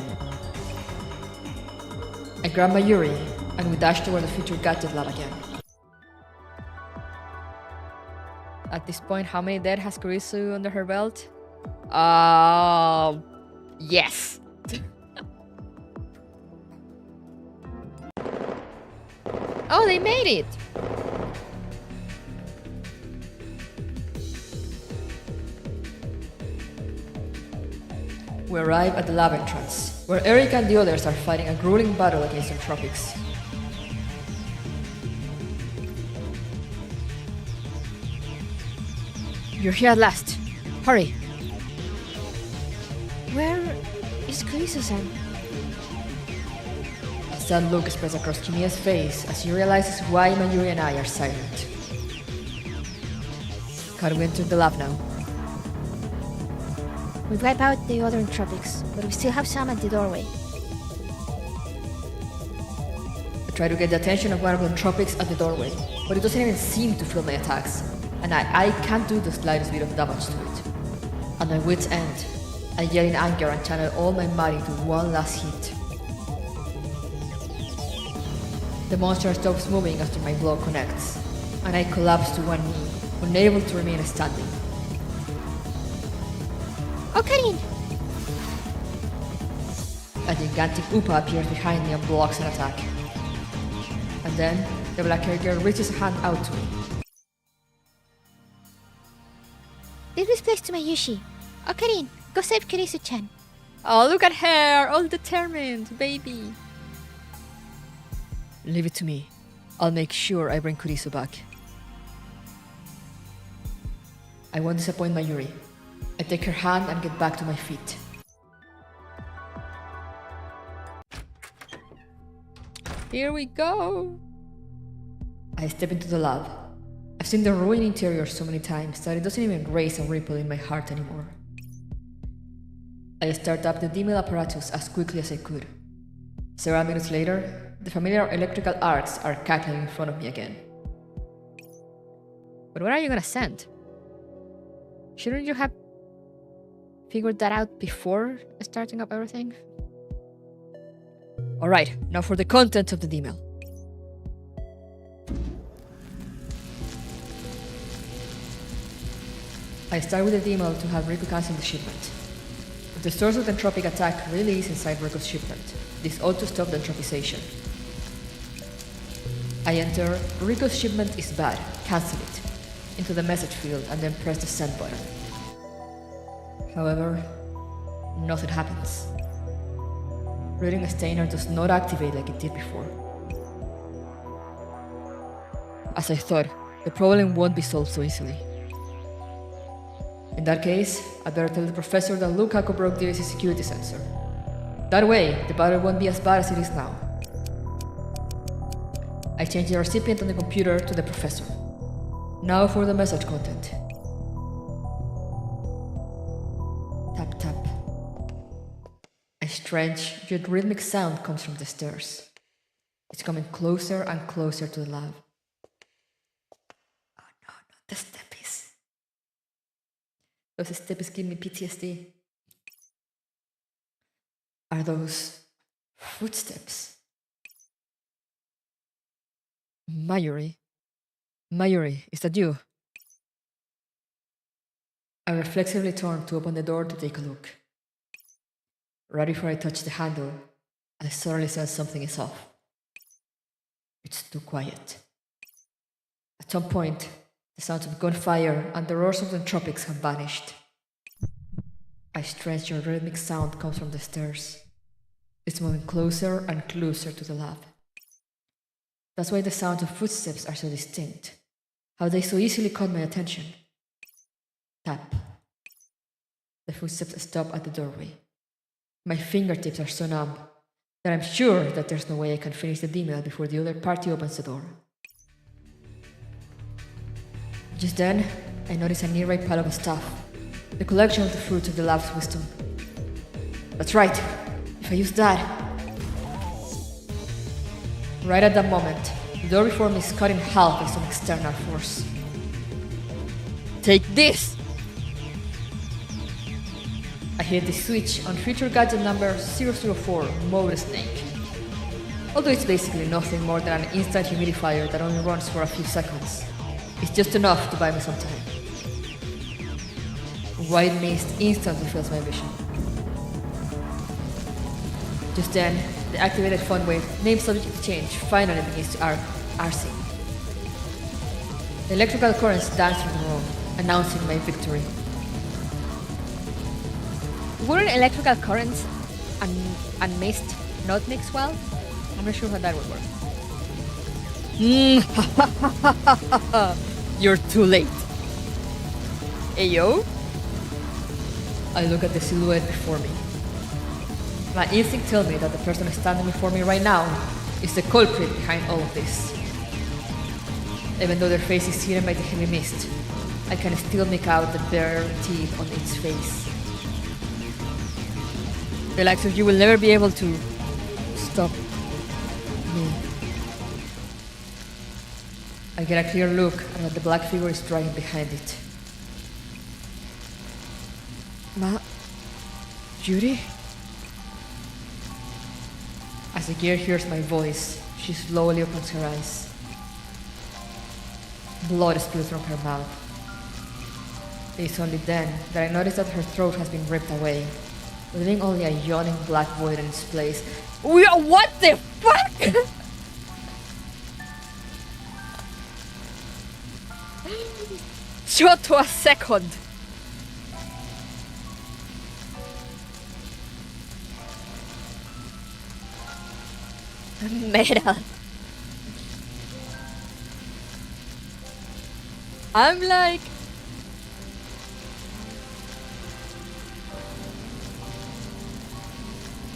I grab Mayuri and we dash toward the future gadget lab again. At this point, how many dead has Kurisu under her belt? Yes! Oh, they made it! we arrive at the lab entrance, where Eric and the others are fighting a grueling battle against the tropics. You're here at last. Hurry. Where is Chrysosan? A sad look spreads across Kimia's face as she realizes why Mayuri and I are silent. Can we enter the lab now? We wipe out the other tropics, but we still have some at the doorway. I try to get the attention of one of the tropics at the doorway, but it doesn't even seem to feel my attacks, and I can't do the slightest bit of damage to it. At my wit's end, I yell in anger and channel all my might into one last hit. The monster stops moving after my blow connects, and I collapse to one knee, unable to remain standing. Ocarine! A gigantic Upa appears behind me and blocks an attack. And then, the black-haired girl reaches a hand out to me. Leave this place to Mayushi. Ocarine, go save Kirisu-chan. Oh, look at her! All determined, baby! Leave it to me. I'll make sure I bring Kurisu back. I won't disappoint Mayuri. I take her hand and get back to my feet. Here we go! I step into the lab. I've seen the ruined interior so many times that it doesn't even raise a ripple in my heart anymore. I start up the D-mill apparatus as quickly as I could. Several minutes later, the familiar electrical arcs are cackling in front of me again. But what are you gonna send? Shouldn't you have figured that out before starting up everything? Alright, now for the content of the D-mill. I start with the D-mill to have Riku cancel the shipment. If the source of the entropic attack really is inside Riku's shipment, this ought to stop the entropization. I enter Riku's shipment is bad, cancel it, into the message field and then press the send button. However, nothing happens. Reading a Stainer does not activate like it did before. As I thought, the problem won't be solved so easily. In that case, I'd better tell the professor that Lukaku broke the AC security sensor. That way, the battle won't be as bad as it is now. I change the recipient on the computer to the professor. Now for the message content. Tap tap. A strange yet rhythmic sound comes from the stairs. It's coming closer and closer to the lab. Oh no, not the steppies. Those steppies give me PTSD. Are those footsteps? Mayuri? Mayuri, is that you? I reflexively turn to open the door to take a look. Right before I touch the handle, I suddenly sense something is off. It's too quiet. At some point, the sounds of gunfire and the roars of the tropics have vanished. A strange and rhythmic sound comes from the stairs. It's moving closer and closer to the lab. That's why the sounds of footsteps are so distinct. How they so easily caught my attention. Tap. The footsteps stop at the doorway. My fingertips are so numb that I'm sure that there's no way I can finish the D-mill before the other party opens the door. Just then, I notice a nearby pile of stuff, the collection of the fruits of the lab's wisdom. That's right, if I use that... Right at that moment, the door before me is cut in half by some external force. Take this! I hit the switch on feature gadget number 004, Mode Snake. Although it's basically nothing more than an instant humidifier that only runs for a few seconds. It's just enough to buy me some time. White mist instantly fills my vision. Just then, the activated fun wave, named subject to change, finally begins to RC. The electrical currents dance through the room, announcing my victory. Wouldn't electrical currents and mist not mix well? I'm not sure how that would work. You're too late. Hey yo? I look at the silhouette before me. My instinct tells me that the person standing before me right now is the culprit behind all of this. Even though their face is hidden by the heavy mist, I can still make out the bare teeth on its face. The likes of you will never be able to stop me. I get a clear look at what the black figure is dragging behind it. Judy? As the girl hears my voice, she slowly opens her eyes. Blood spills from her mouth. It's only then that I notice that her throat has been ripped away, leaving only a yawning black void in its place. What the fuck? Shut to a second. Metal. I'm like,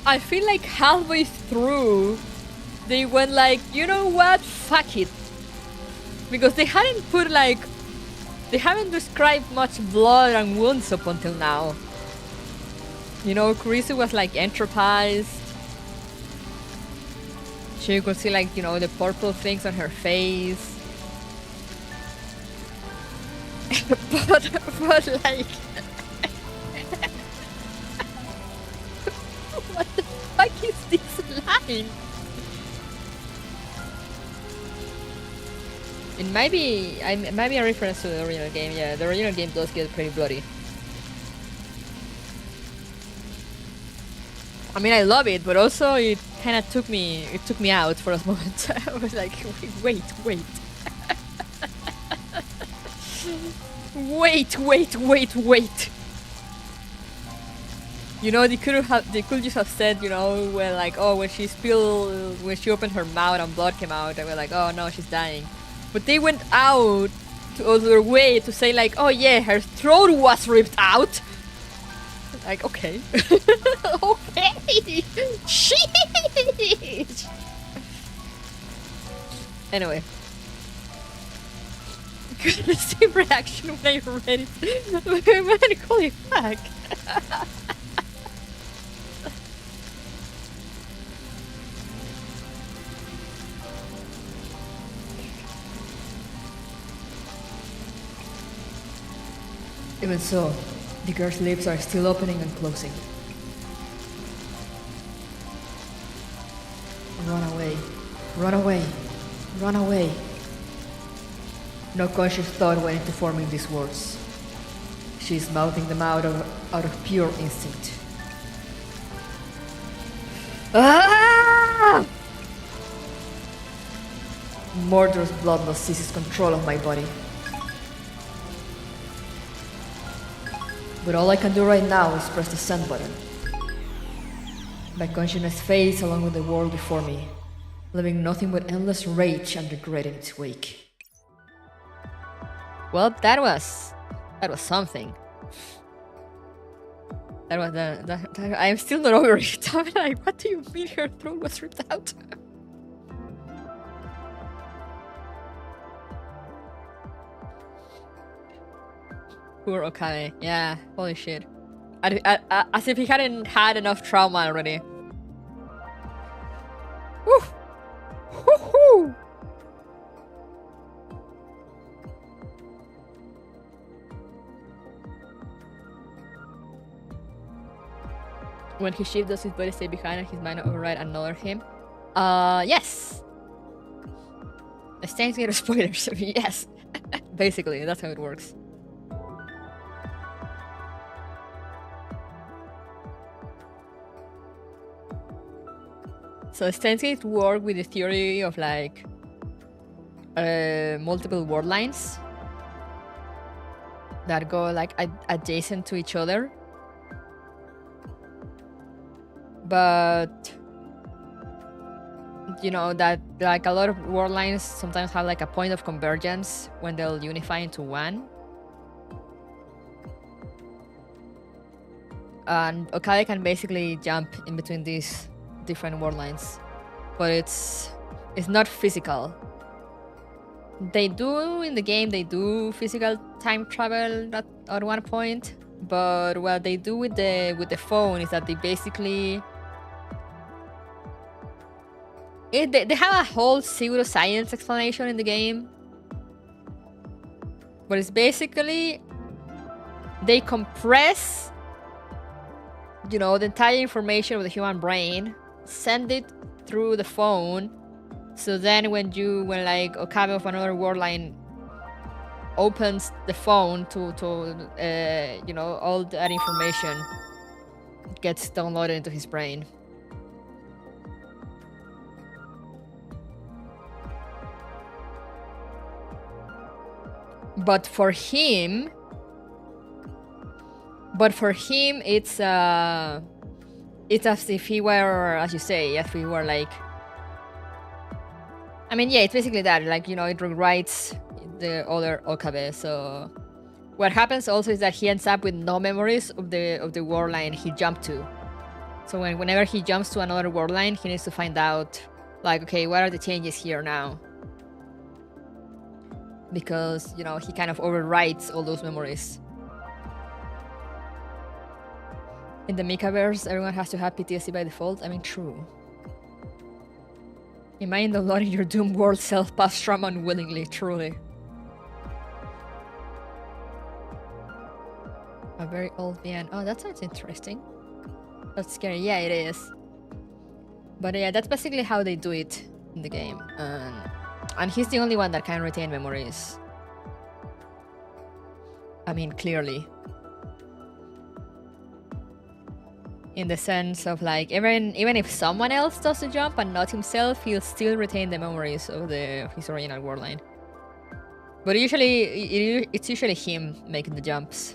I feel like halfway through they went like, you know what, fuck it, because they hadn't put like, they haven't described much blood and wounds up until now. You know, Carissa was like entropized. She could see like, you know, the purple things on her face. but like what the fuck is this line? It might be a reference to the original game. Yeah, the original game does get pretty bloody. I mean, I love it, but also it kind of took me out for a moment. I was like, wait. wait. You know, they could just have said, you know, well, like, oh, when she opened her mouth and blood came out, and we're like, oh no, she's dying. But they went out to their way to say like, oh yeah, her throat was ripped out. Like, okay. Okay. Shit. Anyway. The same reaction when I read it. Man, holy fuck. Even so, the girl's lips are still opening and closing. Run away. No conscious thought went into forming these words. She's mouthing them out of pure instinct. Ah! Murderous bloodlust seizes control of my body. But all I can do right now is press the send button. My consciousness fades along with the world before me, leaving nothing but endless rage and regret in its wake. Well, that was something. I'm still not over it. I'm like, what do you mean her throat was ripped out? Poor Okame. Yeah, holy shit. As if he hadn't had enough trauma already. Woo! Woohoo! When his shift, does his body stay behind and his mind override another him? Yes! The Steins get spoilers. Yes! Basically, that's how it works. So Steins Gate work with the theory of like multiple word lines that go like adjacent to each other. but you know that like a lot of word lines sometimes have like a point of convergence when they'll unify into one. And Okabe can basically jump in between these different word lines, but it's not physical. They do in the game, they do physical time travel at one point, but what they do with the phone is that they basically they have a whole pseudoscience explanation in the game, but it's basically they compress, you know, the entire information of the human brain, send it through the phone, so then when like Okabe of another word line opens the phone to you know, all that information gets downloaded into his brain. But for him, it's as if he were, as you say, if he were like, I mean, yeah, it's basically that, like, you know, it rewrites the other Okabe. So what happens also is that he ends up with no memories of the word line he jumped to. So whenever he jumps to another word line, he needs to find out, like, okay, what are the changes here now? Because, you know, he kind of overwrites all those memories. In the Mikaverse, everyone has to have PTSD by default. I mean, true. Imagine downloading your Doom World self-past trauma unwillingly, truly. A very old man. Oh, that sounds interesting. That's scary. Yeah, it is. But yeah, that's basically how they do it in the game. And he's the only one that can retain memories. I mean, clearly. In the sense of like, even if someone else does the jump and not himself, he'll still retain the memories of his original word line. But usually, it's usually him making the jumps.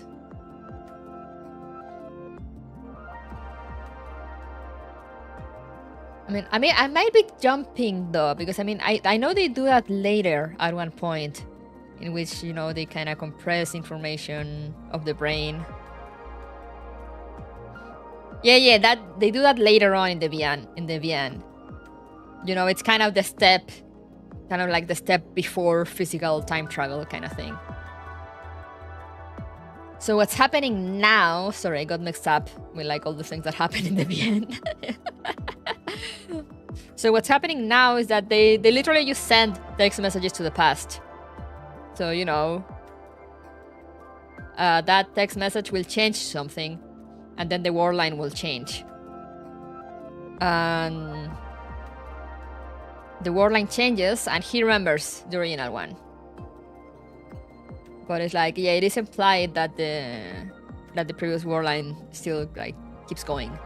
I mean, I might be jumping though, because I mean, I know they do that later at one point, in which, you know, they kind of compress information of the brain. Yeah, that they do that later on in the VN. You know, it's kind of the step, kind of like the step before physical time travel kind of thing. So what's happening now? Sorry, I got mixed up with like all the things that happen in the VN. So what's happening now is that they literally just send text messages to the past. So, you know, that text message will change something, and then the word line will change. And the word line changes, and he remembers the original one. But it's like, yeah, it is implied that the previous word line still like keeps going.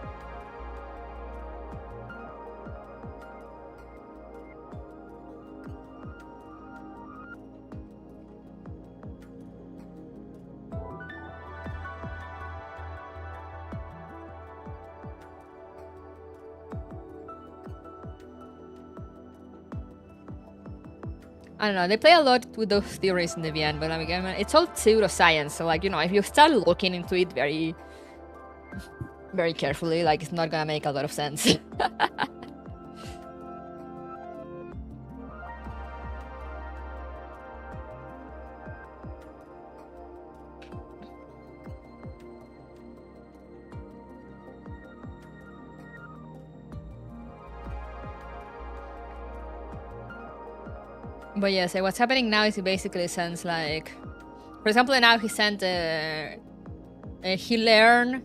I don't know, they play a lot with those theories in the VN, but again, it's all pseudoscience, so like, you know, if you start looking into it very, very carefully, like, it's not gonna make a lot of sense. But yeah, so what's happening now is he basically sends like, for example, now he sent he learned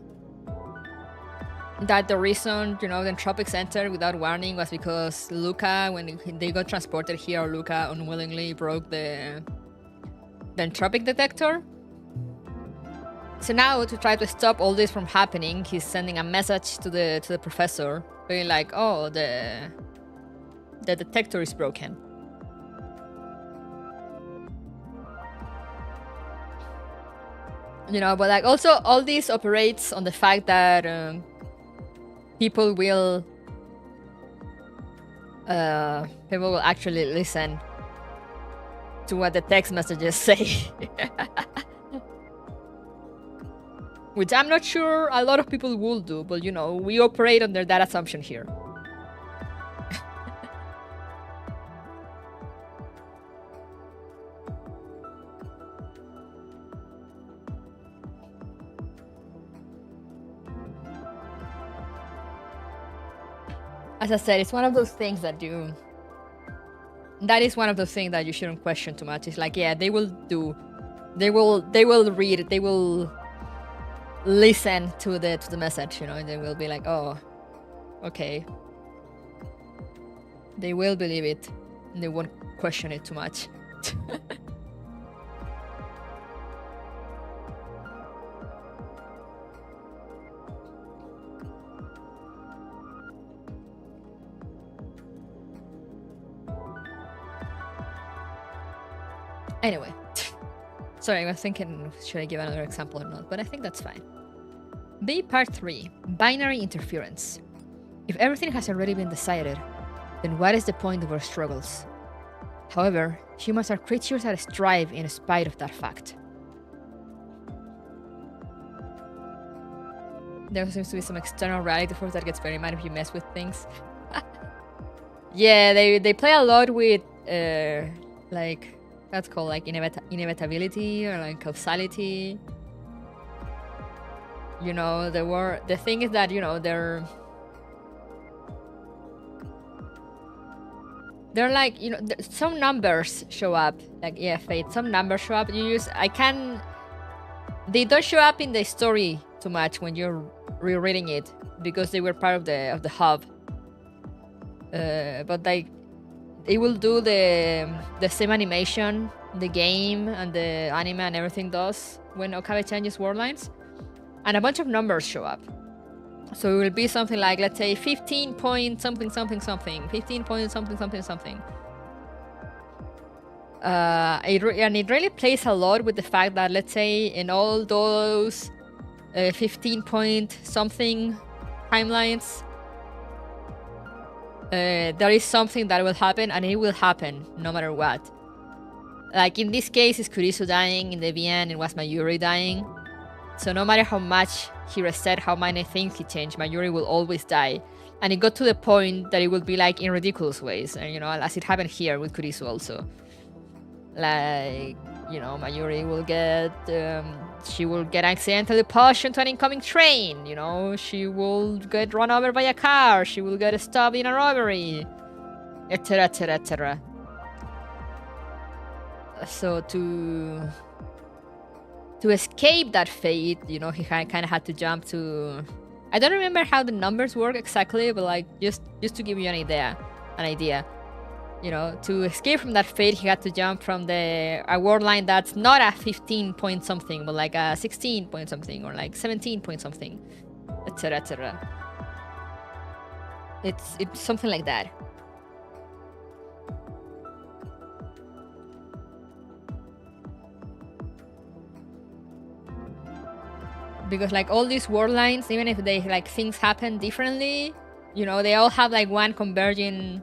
that the reason, you know, the entropic entered without warning was because Luca, when they got transported here, Luca unwillingly broke the entropic detector. So now, to try to stop all this from happening, he's sending a message to the professor, being like, "Oh, the detector is broken." You know, but like also all this operates on the fact that people will actually listen to what the text messages say. Which I'm not sure a lot of people will do, but you know, we operate under that assumption here. As I said, it's one of those things that is one of those things that you shouldn't question too much. It's like, yeah, they will read, they will listen to the message, you know, and they will be like, oh, okay. They will believe it, and they won't question it too much. Anyway, sorry, I was thinking, should I give another example or not? But I think that's fine. B part 3, binary interference. If everything has already been decided, then what is the point of our struggles? However, humans are creatures that strive in spite of that fact. There seems to be some external reality force that gets very mad if you mess with things. Yeah, they play a lot with like, that's called like inevitability or like causality. You know, the thing is that, you know, they're like, you know, some numbers show up, like, yeah, fate, some numbers show up. They don't show up in the story too much when you're rereading it because they were part of the hub. But like, it will do the same animation the game and the anime and everything does when Okabe changes word lines, and a bunch of numbers show up. So it will be something like, let's say, 15 point something something something, 15 point something something something. It really plays a lot with the fact that, let's say, in all those 15 point something timelines, there is something that will happen, and it will happen no matter what. Like in this case, it's Kurisu dying. In the VN, it was Mayuri dying. So no matter how much he reset, how many things he changed, Mayuri will always die. And it got to the point that it would be like in ridiculous ways. And you know, as it happened here with Kurisu also. Like, you know, Mayuri will get, she will get accidentally pushed into an incoming train. You know, she will get run over by a car. She will get stopped in a robbery, etc., etc., etc. So to escape that fate, you know, he kind of had to jump to, I don't remember how the numbers work exactly, but like just to give you an idea, you know, to escape from that fate, he had to jump from a word line that's not a 15 point something, but like a 16 point something, or like 17 point something, etc., etc. It's something like that. Because like all these word lines, even if they like things happen differently, you know, they all have like one converging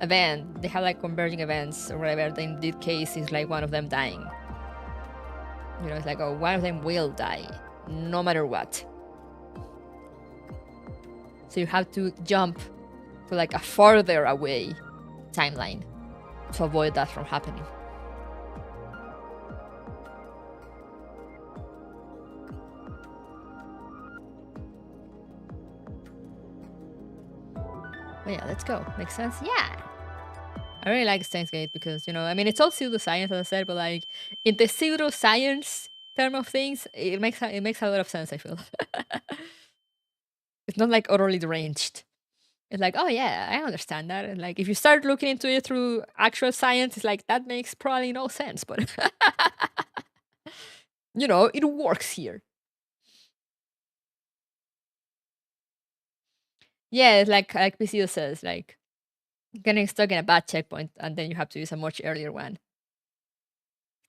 event. They have like converging events or whatever. In this case, is like one of them dying. You know, it's like, oh, one of them will die, no matter what. So you have to jump to like a farther away timeline to avoid that from happening. But yeah, let's go. Makes sense? Yeah. I really like Steins Gate because, you know, I mean, it's all pseudoscience, as I said, but like in the pseudoscience term of things, it makes a lot of sense, I feel. It's not like utterly deranged. It's like, oh yeah, I understand that. And like if you start looking into it through actual science, it's like that makes probably no sense, but you know, it works here. Yeah, it's like PCO says, like getting stuck in a bad checkpoint, and then you have to use a much earlier one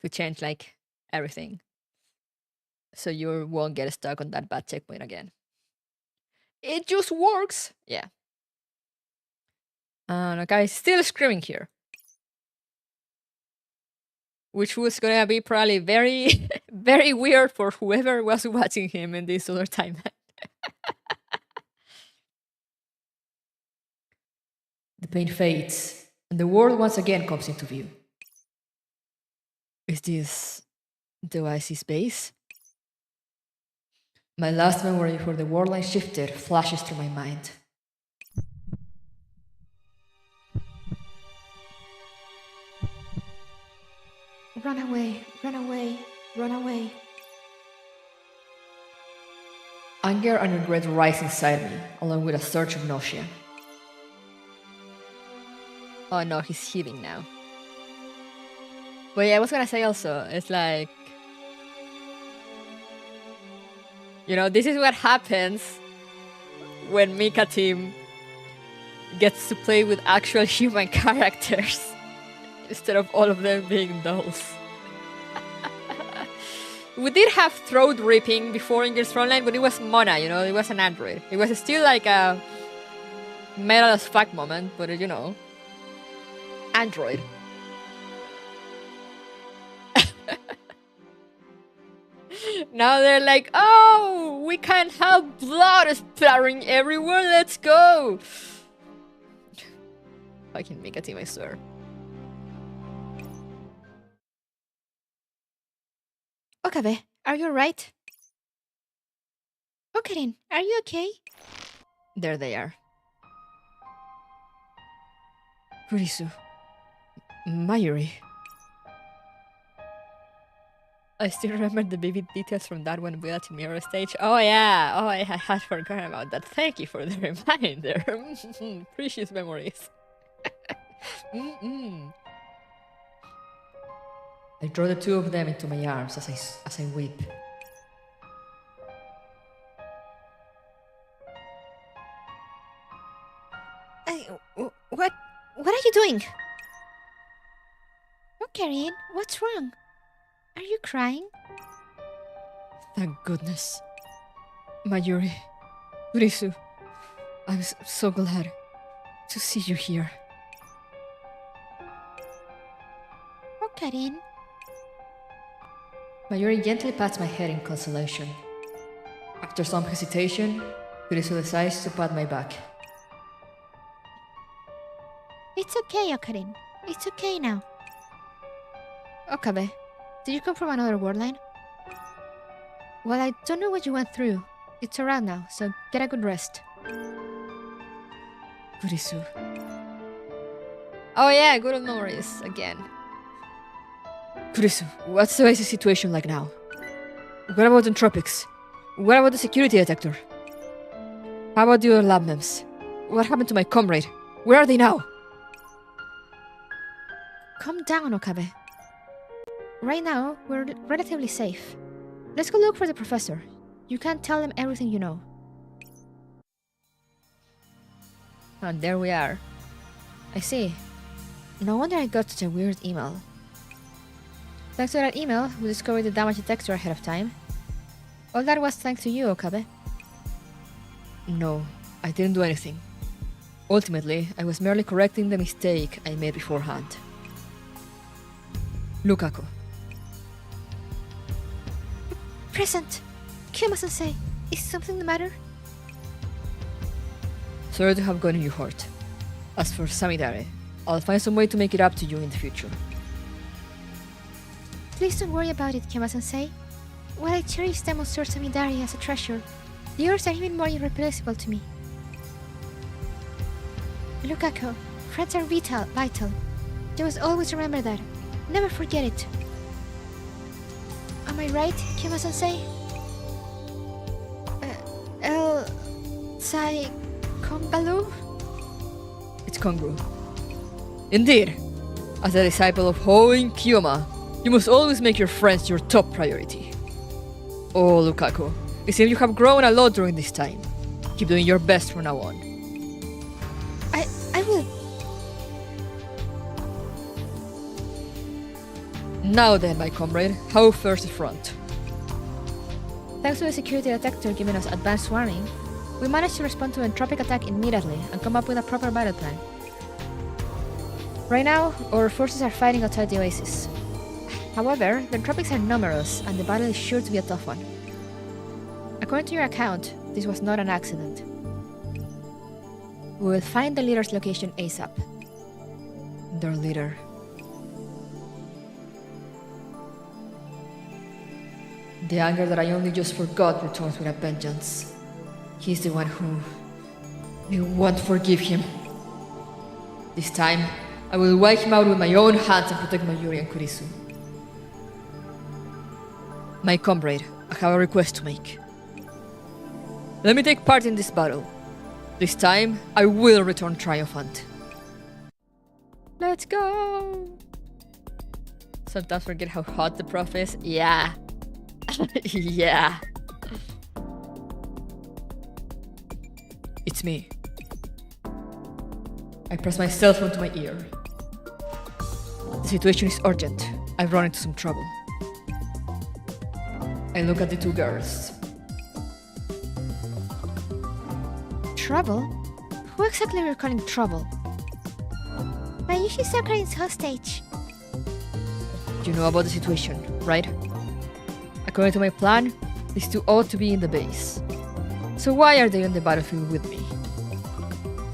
to change like everything, so you won't get stuck on that bad checkpoint again. It just works. Yeah. And a guy is still screaming here. Which was gonna be probably very, very weird for whoever was watching him in this other timeline. The pain fades, and the world once again comes into view. Is this the Oasis base? My last memory before the world line shifted flashes through my mind. Run away, run away, run away. Anger and regret rise inside me, along with a surge of nausea. Oh no, he's heaving now. But yeah, I was gonna say also, it's like, you know, this is what happens when Mika team gets to play with actual human characters instead of all of them being dolls. We did have throat ripping before in Girls Frontline, but it was Mona, you know, it was an android. It was still like a metal as fuck moment, but you know, android. Now they're like, oh, we can't have blood splattering everywhere, let's go! Fucking Mika team, I swear. Okabe, are you alright? Okarin, are you okay? There they are. Kurisu. Mayuri. I still remember the vivid details from that one Village Mirror stage. Oh yeah, oh I had forgotten about that. Thank you for the reminder. Precious memories. I draw the two of them into my arms as I weep. What are you doing? Okarin, what's wrong? Are you crying? Thank goodness. Mayuri, Kurisu, I'm so glad to see you here. Okarin. Mayuri gently pats my head in consolation. After some hesitation, Kurisu decides to pat my back. It's okay, Okarin. It's okay now. Okabe, did you come from another world line? Well, I don't know what you went through. It's around now, so get a good rest. Kurisu. Oh yeah, good old memories again. Kurisu, what's the basic situation like now? What about the tropics? What about the security detector? How about the other lab mems? What happened to my comrade? Where are they now? Calm down, Okabe. Right now, we're relatively safe. Let's go look for the professor. You can't tell him everything you know. And there we are. I see. No wonder I got such a weird email. Thanks to that email, we discovered the damage detector ahead of time. All that was thanks to you, Okabe. No, I didn't do anything. Ultimately, I was merely correcting the mistake I made beforehand. Lukaku. Present! Kiyama-sensei, is something the matter? Sorry to have gotten you hurt. As for Samidare, I'll find some way to make it up to you in the future. Please don't worry about it, Kiyama-sensei. While I cherish Demon Sword Samidare as a treasure, the others are even more irreplaceable to me. Lukaku, friends are vital. You must always remember that. Never forget it. Am I right, Kiyama-sensei? Sai Kongalu? It's Kongru. Indeed. As a disciple of Hoin Kiyoma, you must always make your friends your top priority. Oh, Lukaku, it seems you have grown a lot during this time. Keep doing your best from now on. I will. Now then, my comrade, how fares the front? Thanks to the security detector giving us advanced warning, We managed to respond to an entropic attack immediately and come up with a proper battle plan. Right now, our forces are fighting outside the oasis. However, the entropics are numerous and the battle is sure to be a tough one. According to your account, this was not an accident. We will find the leader's location ASAP. Their leader. The anger that I only just forgot returns with a vengeance. He's the one who... I won't forgive him. This time, I will wipe him out with my own hands and protect Mayuri and Kurisu. My comrade, I have a request to make. Let me take part in this battle. This time, I will return triumphant. Let's go! Sometimes forget how hot the prof is. Yeah. Yeah. It's me. I press my cell phone to my ear. The situation is urgent. I've run into some trouble. I look at the two girls. Trouble? Who exactly are you calling trouble? Mayushi Sakurin's hostage. You know about the situation, right? According to my plan, these two ought to be in the base. So why are they on the battlefield with me?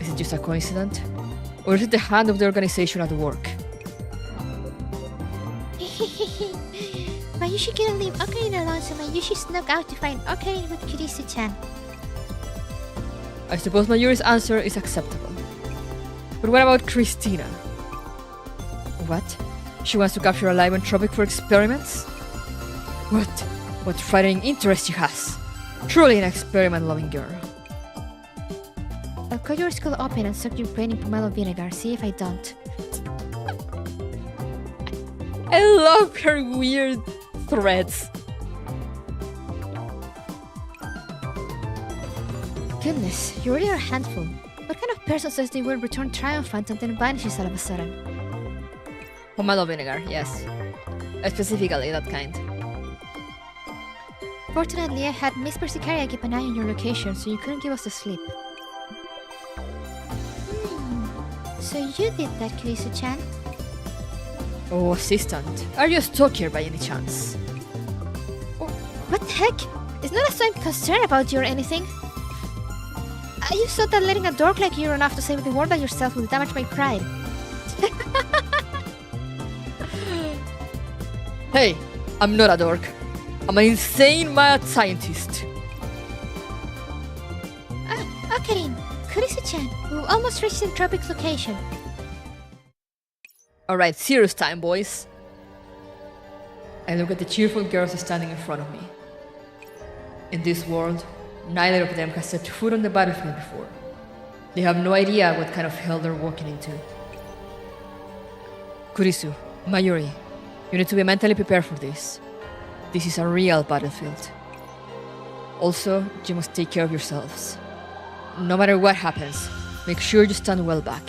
Is it just a coincidence? Or is it the hand of the organization at work? Mayushi couldn't leave Ocarina alone, so Mayushi snuck out to find Ocarina with Kurisu-chan. I suppose Mayuri's answer is acceptable. But what about Christina? What? She wants to capture a live entropic for experiments? What frightening interest she has! Truly an experiment-loving girl. I'll cut your skull open and soak your brain in pomelo vinegar, see if I don't. I love her weird threats. Goodness, you really are a handful. What kind of person says they will return triumphant and then vanishes all of a sudden? Pomelo vinegar, yes. Specifically that kind. Fortunately, I had Miss Persicaria keep an eye on your location, so you couldn't give us the slip. So you did that, Kurisu-chan? Oh, assistant. Are you stuck here by any chance? Oh, what the heck? It's not as though I'm concerned about you or anything. I just thought that letting a dork like you run off to save the world by yourself will damage my pride. Hey, I'm not a dork. I'm an insane mad scientist. Ocarina, Kurisu-chan, we've almost reached the entropic location. Alright, serious time, boys. I look at the cheerful girls standing in front of me. In this world, neither of them has set foot on the battlefield before. They have no idea what kind of hell they're walking into. Kurisu, Mayuri, you need to be mentally prepared for this. This is a real battlefield. Also, you must take care of yourselves. No matter what happens, make sure you stand well back.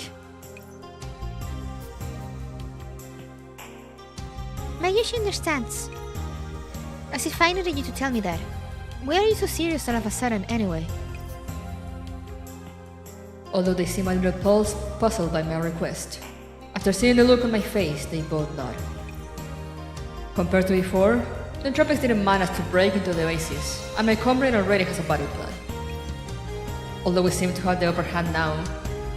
Mayushi understands. As if I needed you to tell me that. Why are you so serious all of a sudden, anyway? Although they seem a little puzzled by my request, after seeing the look on my face, they both nod. Compared to before, the entropics didn't manage to break into the oasis, and my comrade already has a battle plan. Although we seem to have the upper hand now,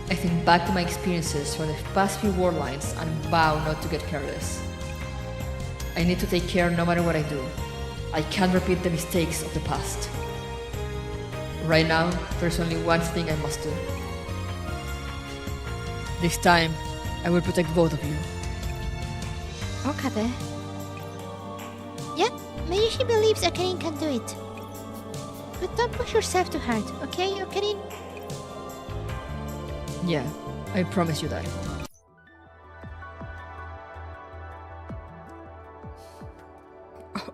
I think back to my experiences from the past few war lines and vow not to get careless. I need to take care no matter what I do. I can't repeat the mistakes of the past. Right now, there's only one thing I must do. This time, I will protect both of you. Okabe. Yep, Mayushi believes Ocarina can do it. But don't push yourself too hard, okay, Ocarina? Yeah, I promise you that.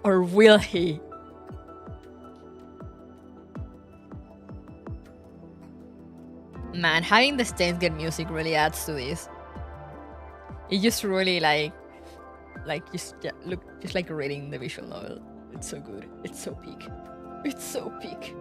Or will he? Man, having the Steins Gate music really adds to this. It just really just like reading the visual novel. It's so good. It's so peak. It's so peak.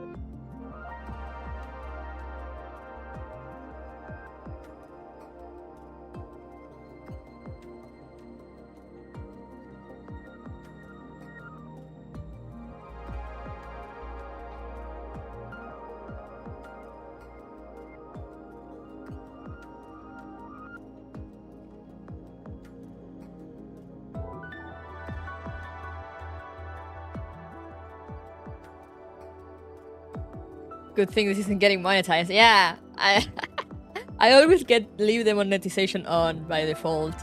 Good thing this isn't getting monetized. Yeah, I always leave the monetization on by default.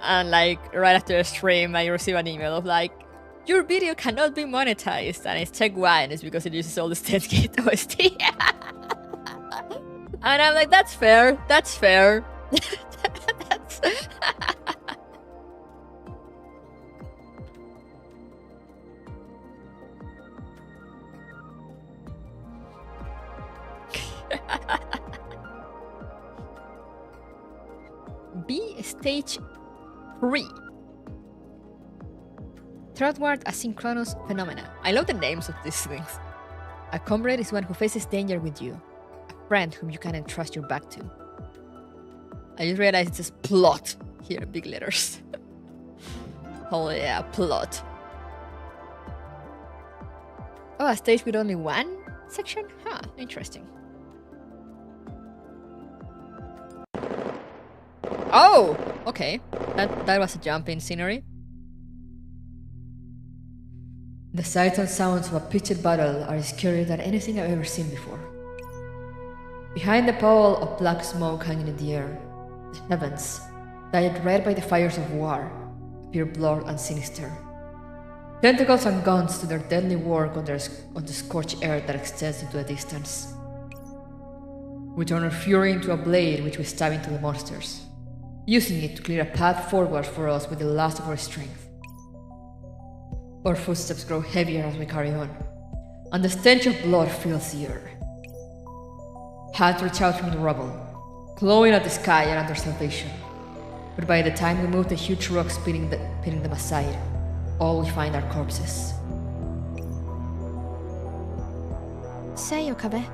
And like right after a stream, I receive an email of like, your video cannot be monetized. And it's check why, and it's because it uses all the Steadgate OST. And I'm like, that's fair. That's fair. That's B stage 3. Throughtward asynchronous phenomena. I love the names of these things. A comrade is one who faces danger with you. A friend whom you can entrust your back to. I just realized it says plot here in big letters. Oh yeah, plot. Oh, a stage with only one section? Huh, interesting. Oh, okay. That was a jump in scenery. The sights and sounds of a pitched battle are scarier than anything I've ever seen before. Behind the pall of black smoke hanging in the air, the heavens, dyed red by the fires of war, appear blurred and sinister. Tentacles and guns do their deadly work on the scorched air that extends into the distance. We turn our fury into a blade which we stab into the monsters, using it to clear a path forward for us with the last of our strength. Our footsteps grow heavier as we carry on, and the stench of blood fills the air. Hands reach out from the rubble, clawing at the sky and at their salvation. But by the time we move the huge rocks pinning them aside, all we find are corpses. Say, Okabe,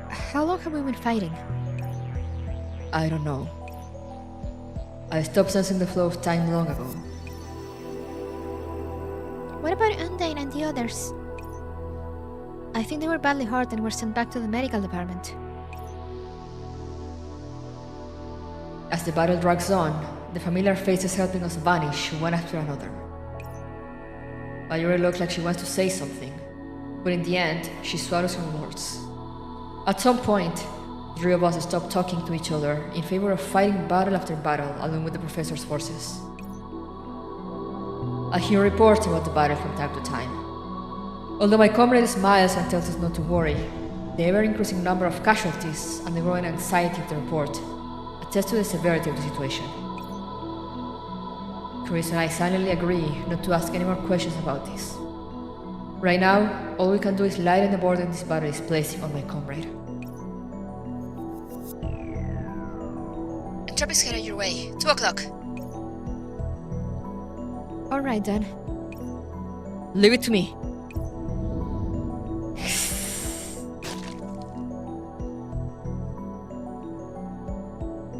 how long have we been fighting? I don't know. I stopped sensing the flow of time long ago. What about Undyne and the others? I think they were badly hurt and were sent back to the medical department. As the battle drags on, the familiar faces helping us vanish one after another. Mayuri looks like she wants to say something, but in the end, she swallows her words. At some point, the three of us stop talking to each other in favor of fighting battle after battle along with the professor's forces. I hear reports about the battle from time to time. Although my comrade smiles and tells us not to worry, the ever-increasing number of casualties and the growing anxiety of the report attest to the severity of the situation. Chris and I silently agree not to ask any more questions about this. Right now, all we can do is lighten the burden this battle is placing on my comrade. Entropy's headed your way. 2 o'clock. Alright then. Leave it to me.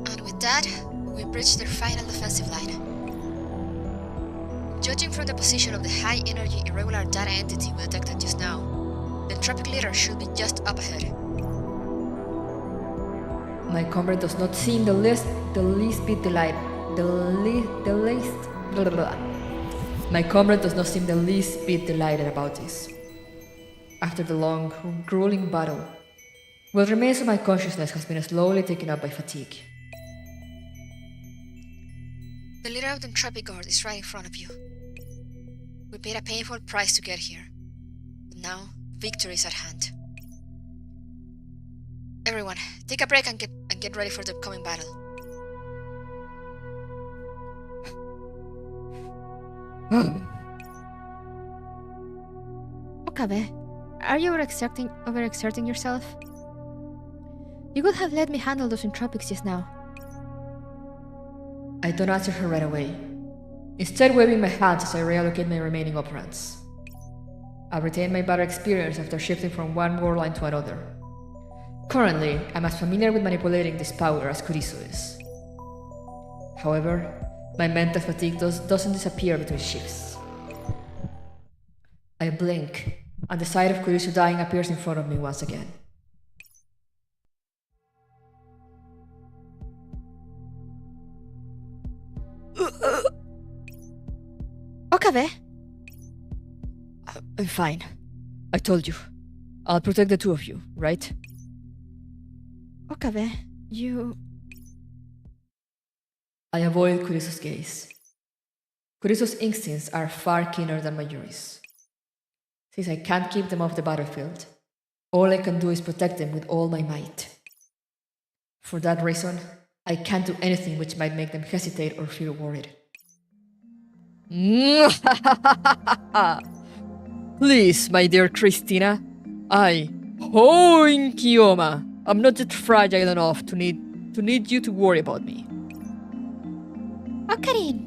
And with that, we breach their final defensive line. Judging from the position of the high-energy irregular data entity we detected just now, the entropic leader should be just up ahead. My comrade does not seem the least bit delighted. My comrade does not seem the least bit delighted about this. After the long, grueling battle, what remains of my consciousness has been slowly taken up by fatigue. The leader of the entropic guard is right in front of you. We paid a painful price to get here, but now victory is at hand. Everyone, take a break and get ready for the upcoming battle. Okabe, are you overexerting yourself? You could have let me handle those entropics just now. I don't answer her right away, instead waving my hands as I reallocate my remaining operands. I retain my battle experience after shifting from one war line to another. Currently, I'm as familiar with manipulating this power as Kurisu is. However, my mental fatigue doesn't disappear between shifts. I blink, and the sight of Kurisu dying appears in front of me once again. Okabe? I'm fine. I told you. I'll protect the two of you, right? Okabe, you... I avoid Kuriso's gaze. Kuriso's instincts are far keener than Mayuri's. Since I can't keep them off the battlefield, all I can do is protect them with all my might. For that reason, I can't do anything which might make them hesitate or feel worried. Please, my dear Christina, Hoinkioma, I'm not yet fragile enough to need you to worry about me. Okarin!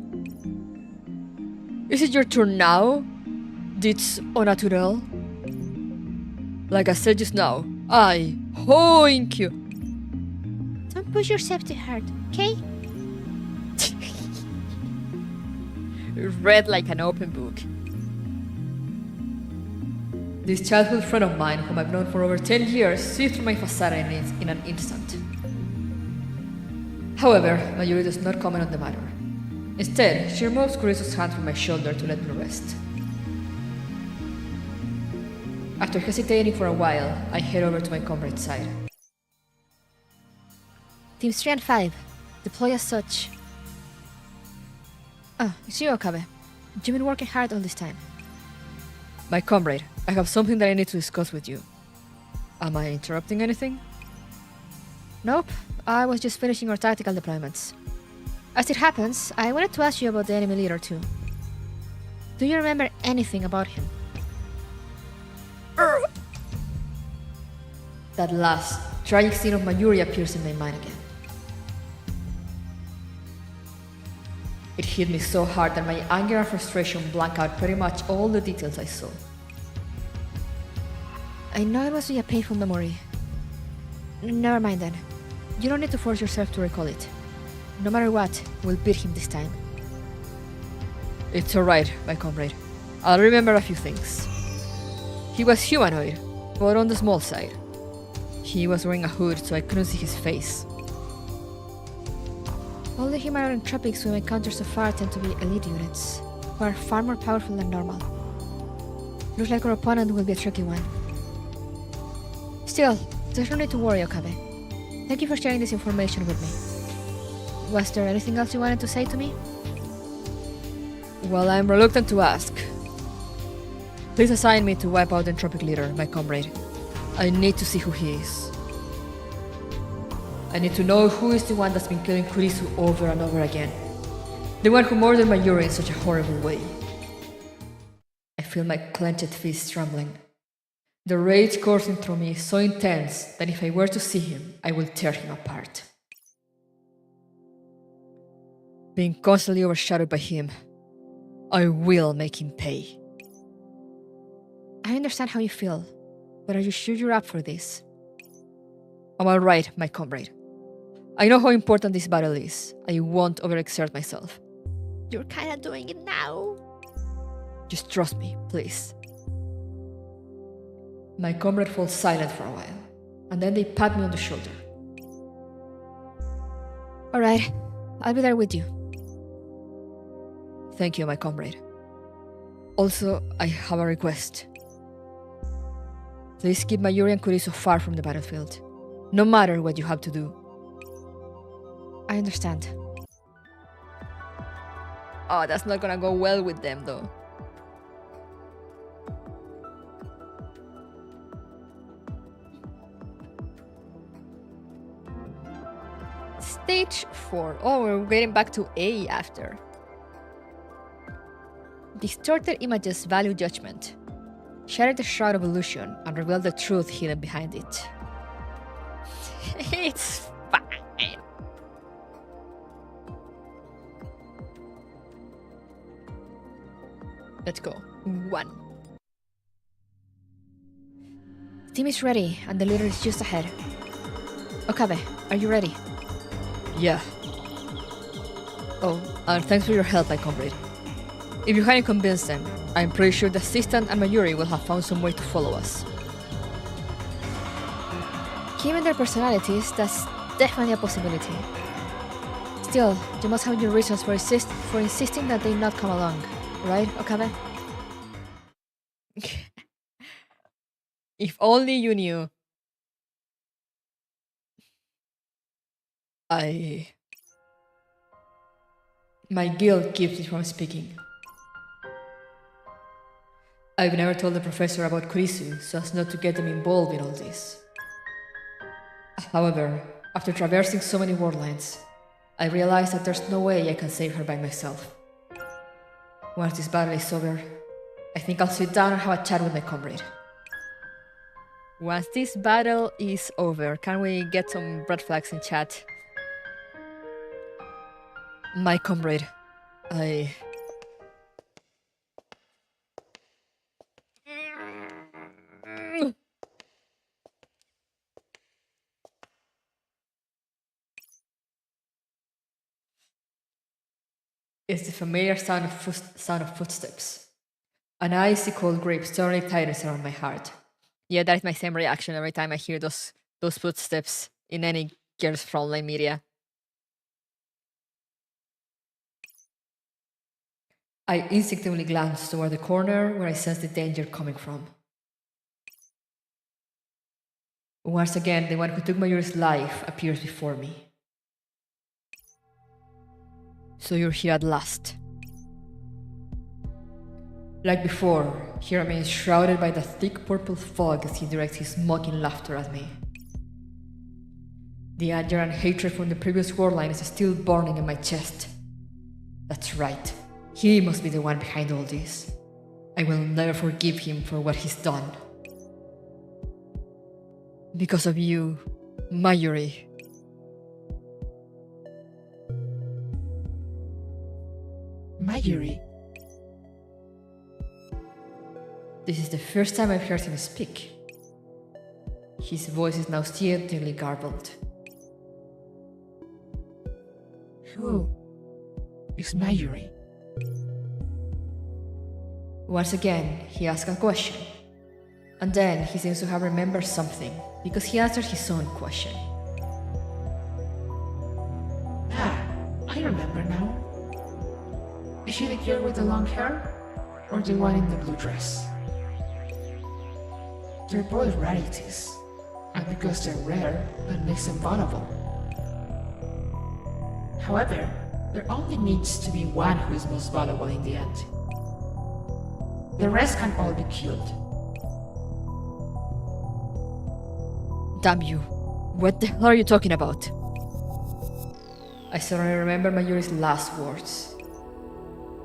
Is it your turn now? It's unnatural. Like I said just now, Hoinkyo. Don't push yourself too hard, okay? Read like an open book. This childhood friend of mine, whom I've known for over 10 years, sees through my facade in an instant. However, Mayuri does not comment on the matter. Instead, she removes Kuriso's hand from my shoulder to let me rest. After hesitating for a while, I head over to my comrade's side. Teams 3 and 5, deploy as such. Oh, it's you, Okabe. You've been working hard all this time. My comrade, I have something that I need to discuss with you. Am I interrupting anything? Nope, I was just finishing our tactical deployments. As it happens, I wanted to ask you about the enemy leader too. Do you remember anything about him? That last, tragic scene of Mayuri appears in my mind again. It hit me so hard that my anger and frustration blank out pretty much all the details I saw. I know it must be a painful memory. Never mind then. You don't need to force yourself to recall it. No matter what, we'll beat him this time. It's alright, my comrade. I'll remember a few things. He was humanoid, but on the small side. He was wearing a hood so I couldn't see his face. All the humanoid entropics we encounter so far tend to be elite units, who are far more powerful than normal. Looks like our opponent will be a tricky one. Still, there's no need to worry, Okabe. Thank you for sharing this information with me. Was there anything else you wanted to say to me? Well, I'm reluctant to ask. Please assign me to wipe out the entropic leader, my comrade. I need to see who he is. I need to know who is the one that's been killing Kurisu over and over again. The one who murdered Mayuri in such a horrible way. I feel my clenched fists trembling. The rage coursing through me is so intense that if I were to see him, I will tear him apart. Being constantly overshadowed by him, I will make him pay. I understand how you feel, but are you sure you're up for this? I'm alright, my comrade. I know how important this battle is. I won't overexert myself. You're kinda doing it now. Just trust me, please. My comrade falls silent for a while, and then they pat me on the shoulder. Alright, I'll be there with you. Thank you, my comrade. Also, I have a request. Please keep Mayuri and Kurisu far from the battlefield, no matter what you have to do. I understand. Oh, that's not gonna go well with them, though. Stage 4. Oh, we're getting back to A after. Distorted images value judgment. Shatter the shroud of illusion and reveal the truth hidden behind it. It's fine. Let's go. 1. The team is ready, and the leader is just ahead. Okabe, are you ready? Yeah. Oh, and thanks for your help, my comrade. If you hadn't convinced them, I'm pretty sure the assistant and Mayuri will have found some way to follow us. Given their personalities, that's definitely a possibility. Still, you must have your reasons for insisting that they not come along, right, Okabe? If only you knew. My guilt keeps me from speaking. I've never told the professor about Kurisu so as not to get them involved in all this. However, after traversing so many world lines, I realized that there's no way I can save her by myself. Once this battle is over, I think I'll sit down and have a chat with my comrade. Once this battle is over, can we get some red flags in chat? My comrade, It's the familiar sound of footsteps. An icy cold grip suddenly tightens around my heart. Yeah, that is my same reaction every time I hear those footsteps in any Girls Frontline media. I instinctively glance toward the corner where I sense the danger coming from. Once again, the one who took Mayuri's life appears before me. So you're here at last. Like before, he remains shrouded by the thick purple fog as he directs his mocking laughter at me. The anger and hatred from the previous war line is still burning in my chest. That's right, he must be the one behind all this. I will never forgive him for what he's done. Because of you, Mayuri. Mayuri. This is the first time I've heard him speak. His voice is now nearly garbled. Who is Mayuri? Once again, he asks a question. And then he seems to have remembered something, because he answered his own question. Ah, I remember now. Is she the girl with the long hair? Or the one in the blue dress? They're both rarities, and because they're rare, that makes them vulnerable. However, there only needs to be one who is most valuable in the end. The rest can all be killed. Damn you. What the hell are you talking about? I suddenly remember Mayuri's last words.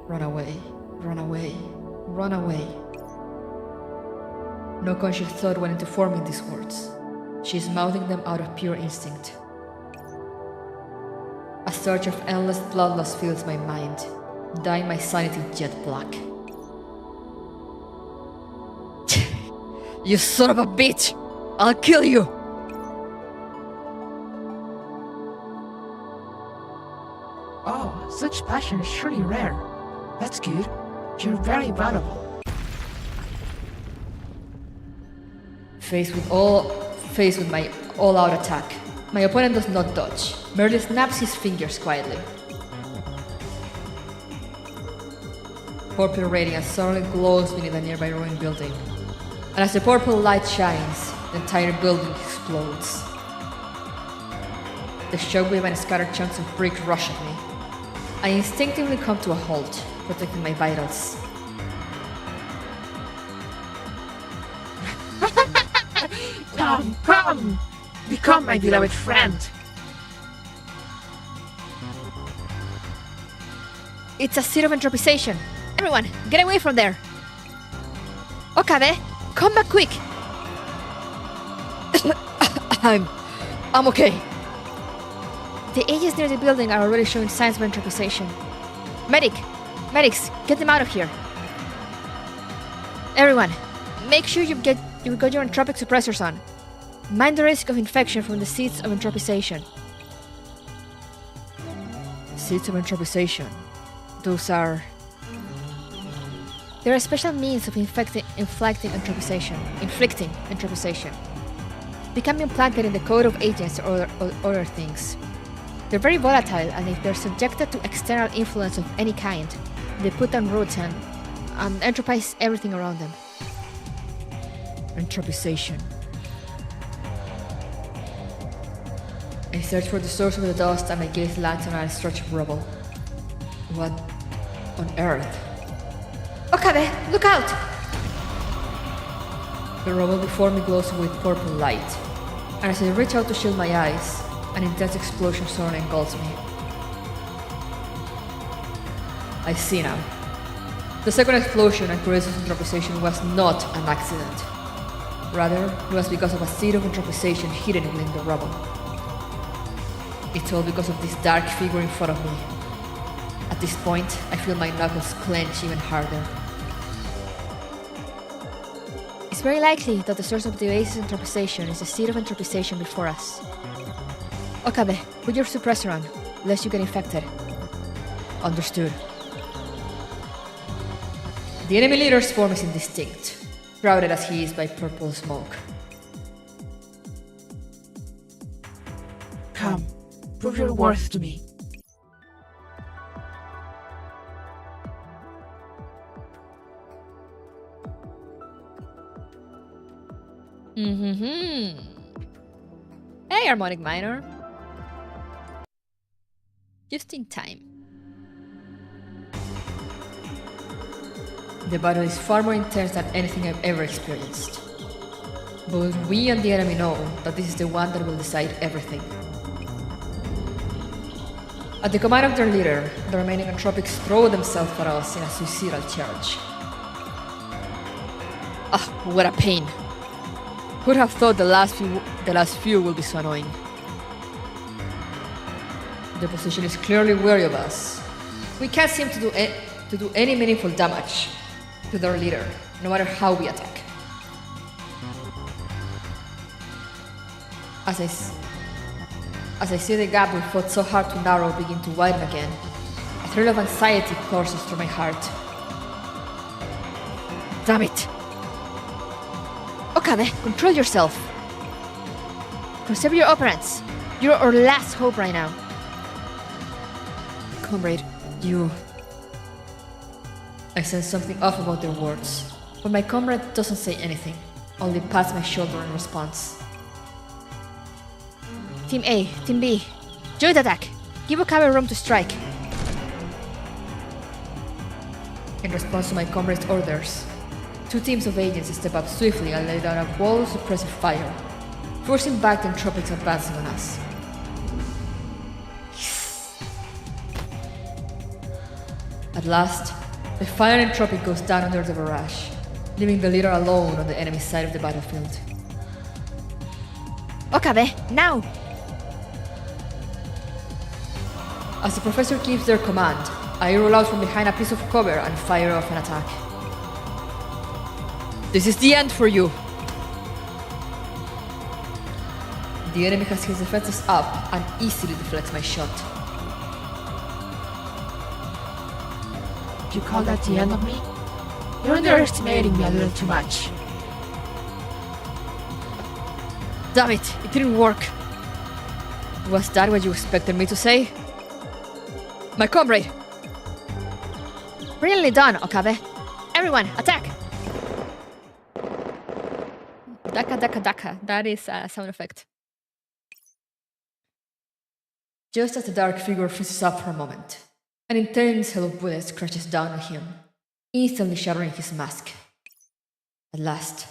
Run away, run away, run away. No conscious thought went into forming these words. She's mouthing them out of pure instinct. A surge of endless bloodlust fills my mind, dyeing my sanity jet black. You son of a bitch! I'll kill you! Oh, such passion is surely rare. That's good. You're very valuable. Faced with my all-out attack, my opponent does not dodge, merely snaps his fingers quietly. Purple radiance suddenly glows beneath a nearby ruined building, and as the purple light shines, the entire building explodes. The shockwave and scattered chunks of brick rush at me. I instinctively come to a halt, protecting my vitals. Come! Become my beloved friend! It's a seed of entropization. Everyone, get away from there! Okabe, come back quick! I'm okay. The edges near the building are already showing signs of entropization. Medics, get them out of here. Everyone, make sure you've got your entropic suppressors on. Mind the risk of infection from the seeds of entropization. Seeds of entropization. Those are... There are special means of inflicting entropization. They can be implanted in the code of agents or other things. They're very volatile, and if they're subjected to external influence of any kind, they put down roots and entropize everything around them. Entropization. I search for the source of the dust and my gaze lands on a stretch of rubble. What on earth? Okabe, look out! The rubble before me glows with purple light, and as I reach out to shield my eyes, an intense explosion suddenly engulfs me. I see now. The second explosion and Curious entropization was not an accident. Rather, it was because of a seed of entropization hidden within the rubble. It's all because of this dark figure in front of me. At this point, I feel my knuckles clench even harder. It's very likely that the source of the oasis entropization is the seed of entropization before us. Okabe, put your suppressor on, lest you get infected. Understood. The enemy leader's form is indistinct, shrouded as he is by purple smoke. Come, prove your worth to me. Hey, harmonic minor. Just in time. The battle is far more intense than anything I've ever experienced. Both we and the enemy know that this is the one that will decide everything. At the command of their leader, the remaining entropics throw themselves at us in a suicidal charge. Ah, what a pain. Who'd have thought the last few will be so annoying? The position is clearly wary of us. We can't seem to do any meaningful damage to their leader, no matter how we attack. As I see the gap we fought so hard to narrow begin to widen again, a thrill of anxiety courses through my heart. Damn it! Okabe, control yourself. Conserve your operants. You're our last hope right now. Comrade, you... I sense something off about their words, but my comrade doesn't say anything, only pats my shoulder in response. Team A, Team B, joint attack. Give Okabe room to strike. In response to my comrade's orders, two teams of agents step up swiftly and lay down a wall of suppressive fire, forcing back the entropics advancing on us. At last, the final entropic goes down under the barrage, leaving the leader alone on the enemy side of the battlefield. Okabe, now! As the professor gives their command, I roll out from behind a piece of cover and fire off an attack. This is the end for you! The enemy has his defenses up and easily deflects my shot. You call that the end of me? You're underestimating me a little too much. Damn it, it didn't work. Was that what you expected me to say? My comrade! Brilliantly done, Okabe. Everyone, attack! Daka daka daka, that is a sound effect. Just as the dark figure freezes up for a moment, an intense hail of bullets crashes down on him, instantly shattering his mask. At last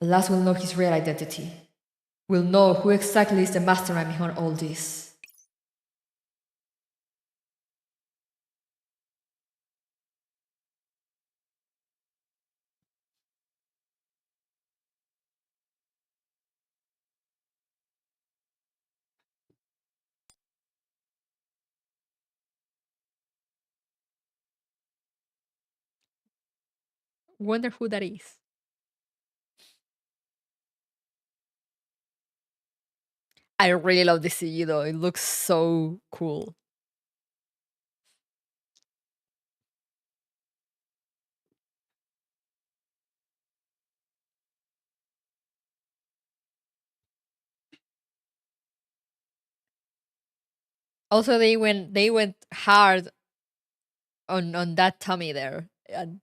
we'll know his real identity. We'll know who exactly is the mastermind behind all this. Wonder who that is. I really love this CG though, it looks so cool. Also, they went hard on that tummy there. And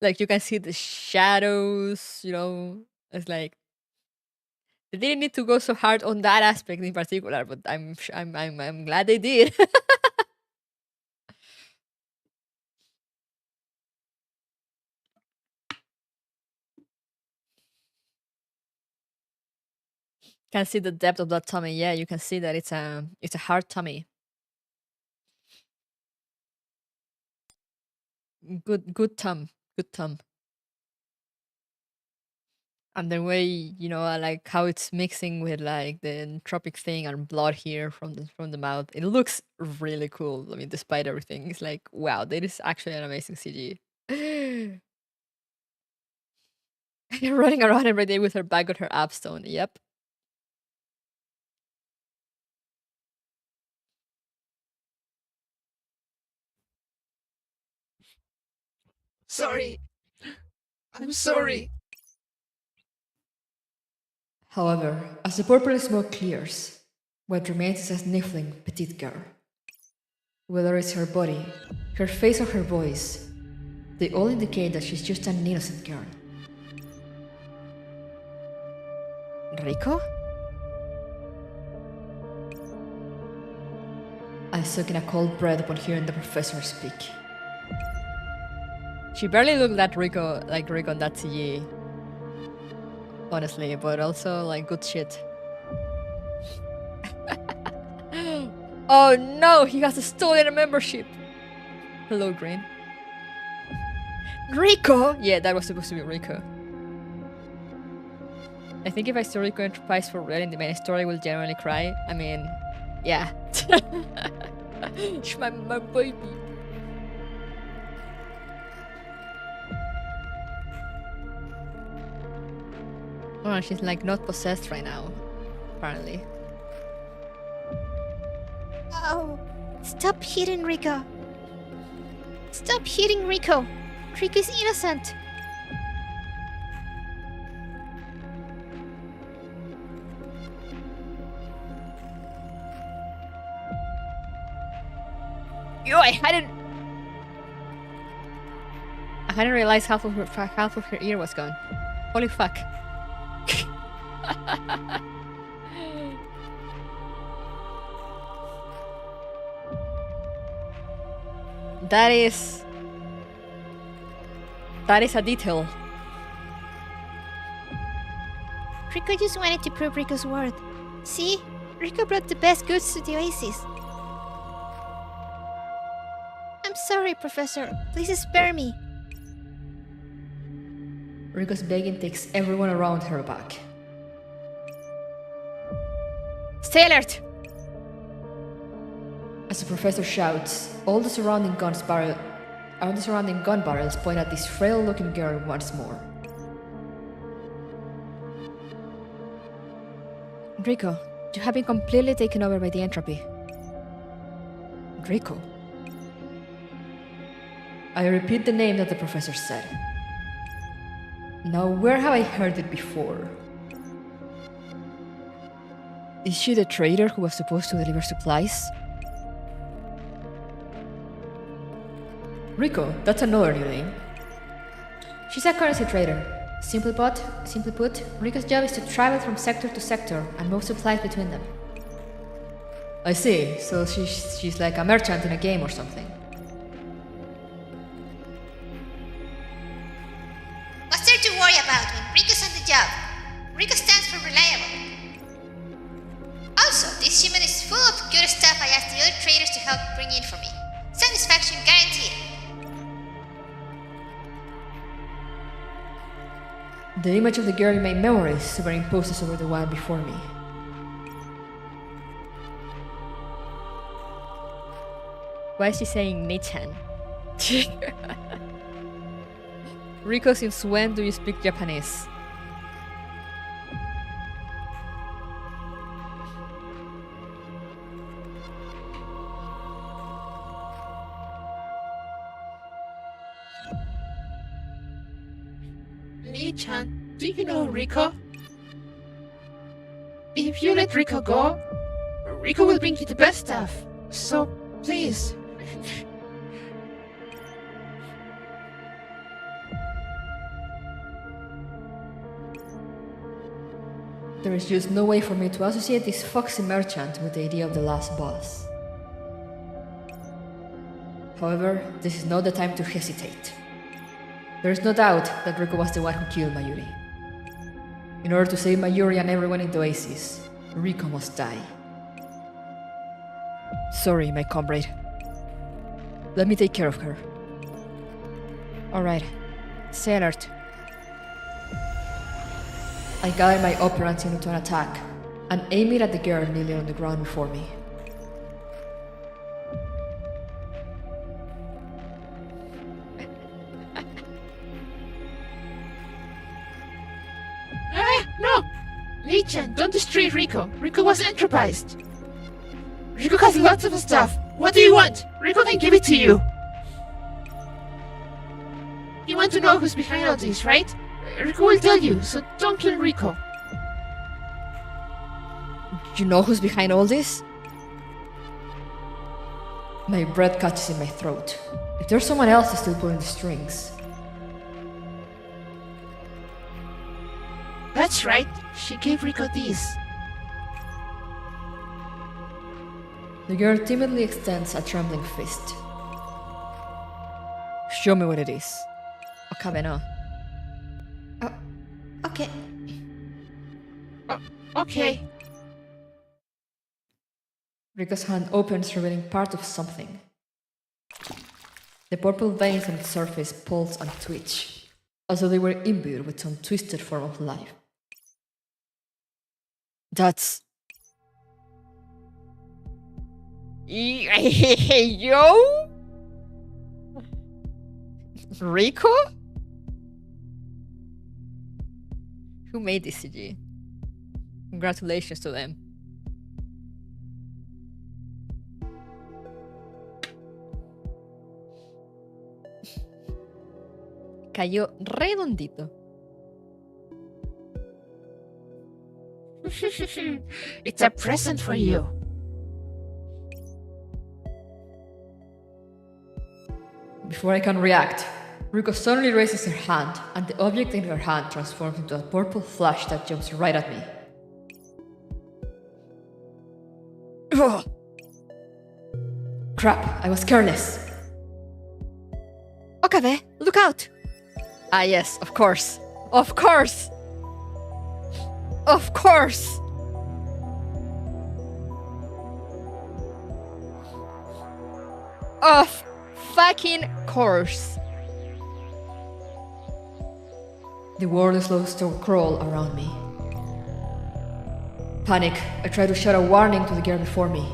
Like you can see the shadows, you know. It's like they didn't need to go so hard on that aspect in particular, but I'm glad they did. Can see the depth of that tummy. Yeah, you can see that it's a hard tummy. Good tum. Good tum. And the way, you know, I like how it's mixing with like the tropic thing and blood here from the mouth. It looks really cool. I mean, despite everything, it's like wow, that is actually an amazing CG. Running around every day with her bag on her ab stone. Yep. Sorry. I'm sorry. However, as the purple smoke clears, what remains is a sniffling petite girl. Whether it's her body, her face, or her voice, they all indicate that she's just an innocent girl. Rico? I suck in a cold breath upon hearing the professor speak. She barely looked like Rico on that CG. Honestly, but also like good shit. Oh no, he has stolen a membership. Hello, Green. Rico? Yeah, that was supposed to be Rico. I think if I saw Rico Enterprise for real in the main story, I will genuinely cry. I mean, yeah. She's my baby. Oh, she's like not possessed right now, apparently. Oh, stop hitting Rico. Stop hitting Rico. Rico is innocent. Yo, I hadn't realized half of her ear was gone. Holy fuck. That is a detail. Rico just wanted to prove Rico's worth. See? Rico brought the best goods to the Oasis. I'm sorry, Professor. Please spare me. Rico's begging takes everyone around her back. Stay alert! As the professor shouts, all the surrounding gun barrels point at this frail-looking girl once more. Rico, you have been completely taken over by the entropy. Rico. I repeat the name that the professor said. Now, where have I heard it before? Is she the trader who was supposed to deliver supplies? Rico, that's another new name. She's a currency trader. Simply put, Rico's job is to travel from sector to sector and move supplies between them. I see, so she's like a merchant in a game or something. What's there to worry about when Rico's on the job? Rico stands for reliable. Also, this shipment is full of good stuff I asked the other traders to help bring in for me. Satisfaction guaranteed. The image of the girl in my memory superimposes over the one before me. Why is she saying Nichan? Rico, since when do you speak Japanese? Lee-chan, do you know Rico? If you let Rico go, Rico will bring you the best stuff. So, please. There is just no way for me to associate this foxy merchant with the idea of the last boss. However, this is not the time to hesitate. There is no doubt that Rico was the one who killed Mayuri. In order to save Mayuri and everyone in the Oasis, Rico must die. Sorry, my comrade. Let me take care of her. Alright, stay alert. I gather my operants into an attack and aim it at the girl kneeling on the ground before me. No! Lee-chan, don't destroy Rico. Rico was entropized. Rico has lots of stuff. What do you want? Rico can give it to you. You want to know who's behind all this, right? Rico will tell you, so don't kill Rico. You know who's behind all this? My breath catches in my throat. If there's someone else still pulling the strings. That's right. She gave Rico this. The girl timidly extends a trembling fist. Show me what it is. Okabe no. Okay. Okay. Rika's hand opens, revealing part of something. The purple veins on its surface pulse and twitch, as though they were imbued with some twisted form of life. That's... Yo? Rico? Who made this CG? Congratulations to them. Cayó redondito. It's a present for you. Before I can react, Rico suddenly raises her hand, and the object in her hand transforms into a purple flash that jumps right at me. Ugh. Crap, I was careless. Okabe, look out! Ah yes, of course. Of course! Of course! Of fucking course! The world slows to crawl around me. Panic, I try to shout a warning to the girl before me.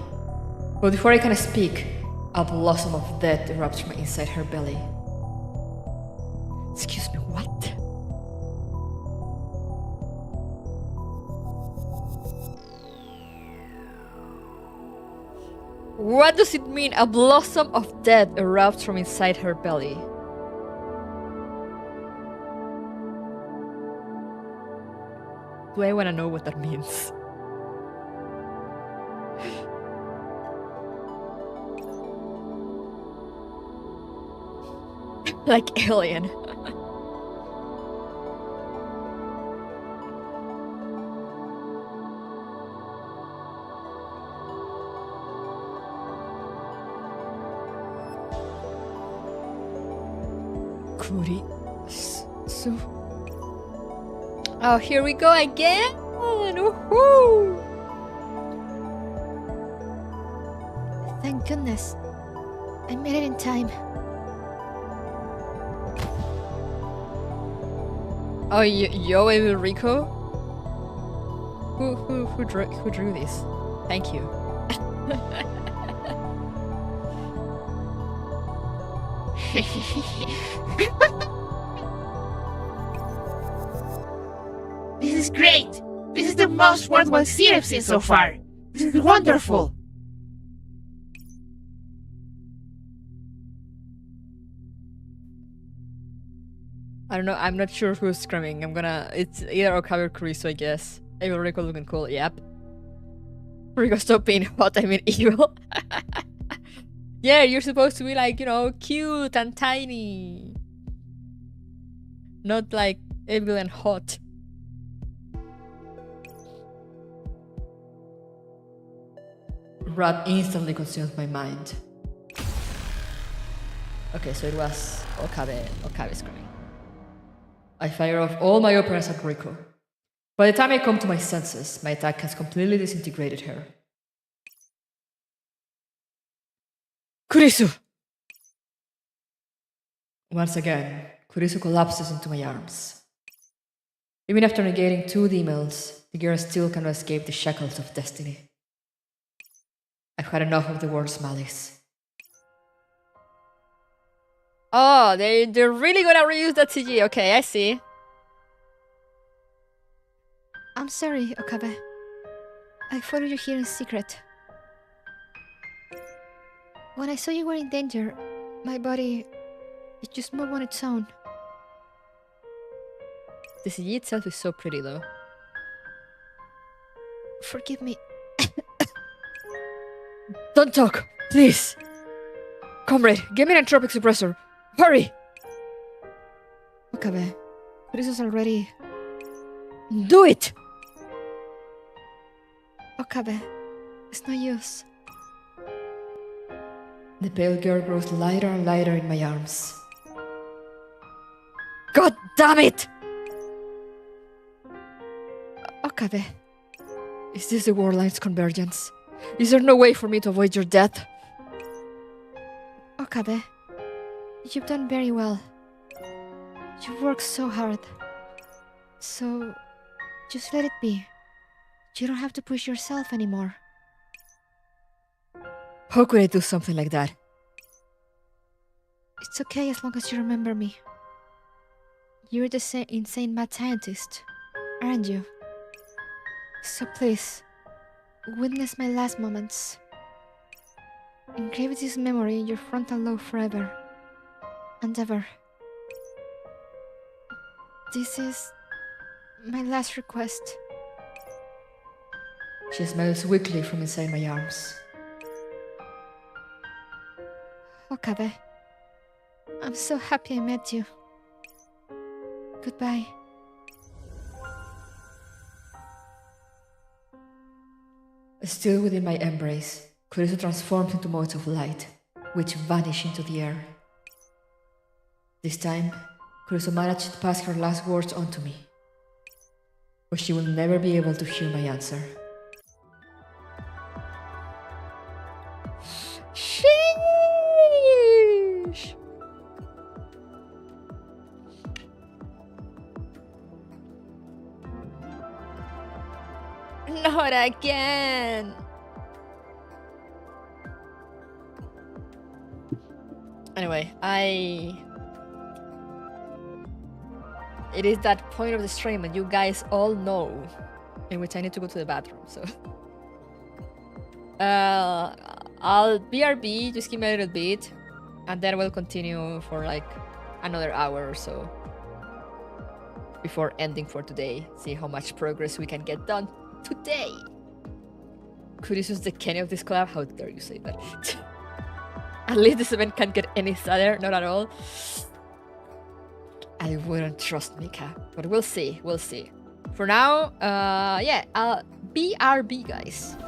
But before I can speak, a blossom of death erupts from inside her belly. Excuse me, what? What does it mean a blossom of death erupts from inside her belly? Do I want to know what that means? Like Alien. Oh, here we go again! Woohoo! Thank goodness. I made it in time. Oh, yo, Rico? Who drew this? Thank you. This is great! This is the most worthwhile scene I've seen so far! This is wonderful! I don't know, I'm not sure who's screaming. It's either Okabe or Kurisu, I guess. Evil Rico looking cool, yep. Rico, stop being hot, I mean evil. Yeah, you're supposed to be like, you know, cute and tiny. Not like evil and hot. Rat instantly consumed my mind. Okay, so it was Okabe screaming. I fire off all my openers at Riko. By the time I come to my senses, my attack has completely disintegrated her. Kurisu! Once again, Kurisu collapses into my arms. Even after negating 2 emails, the girl still cannot escape the shackles of destiny. I've had enough of the world's malice. Oh, they're really gonna reuse that CG. Okay, I see. I'm sorry, Okabe. I followed you here in secret. When I saw you were in danger, my body... it just moved on its own. The CG itself is so pretty, though. Forgive me. Don't talk, please! Comrade, give me an entropic suppressor. Hurry! Okabe, this is already... Do it! Okabe, it's no use. The pale girl grows lighter and lighter in my arms. God damn it! Okabe. Is this the war line's convergence? Is there no way for me to avoid your death? Okabe, you've done very well. You've worked so hard. So, just let it be. You don't have to push yourself anymore. How could I do something like that? It's okay as long as you remember me. You're the insane mad scientist, aren't you? So please, witness my last moments. Engrave this memory in your frontal lobe forever and ever. This is my last request. She smiles weakly from inside my arms. Okabe, I'm so happy I met you. Goodbye. Still within my embrace, Kurisu transforms into motes of light, which vanish into the air. This time, Kurisu managed to pass her last words on to me, but she will never be able to hear my answer. Sheesh! Not again! Anyway, it is that point of the stream and you guys all know in which I need to go to the bathroom, so I'll BRB, just give me a little bit, and then we'll continue for like another hour or so before ending for today. See how much progress we can get done today. Kurisu's the Kenny of this collab. How dare you say that? At least this event can't get any sadder. Not at all. I wouldn't trust Mika, but we'll see. We'll see. For now, yeah, BRB, guys.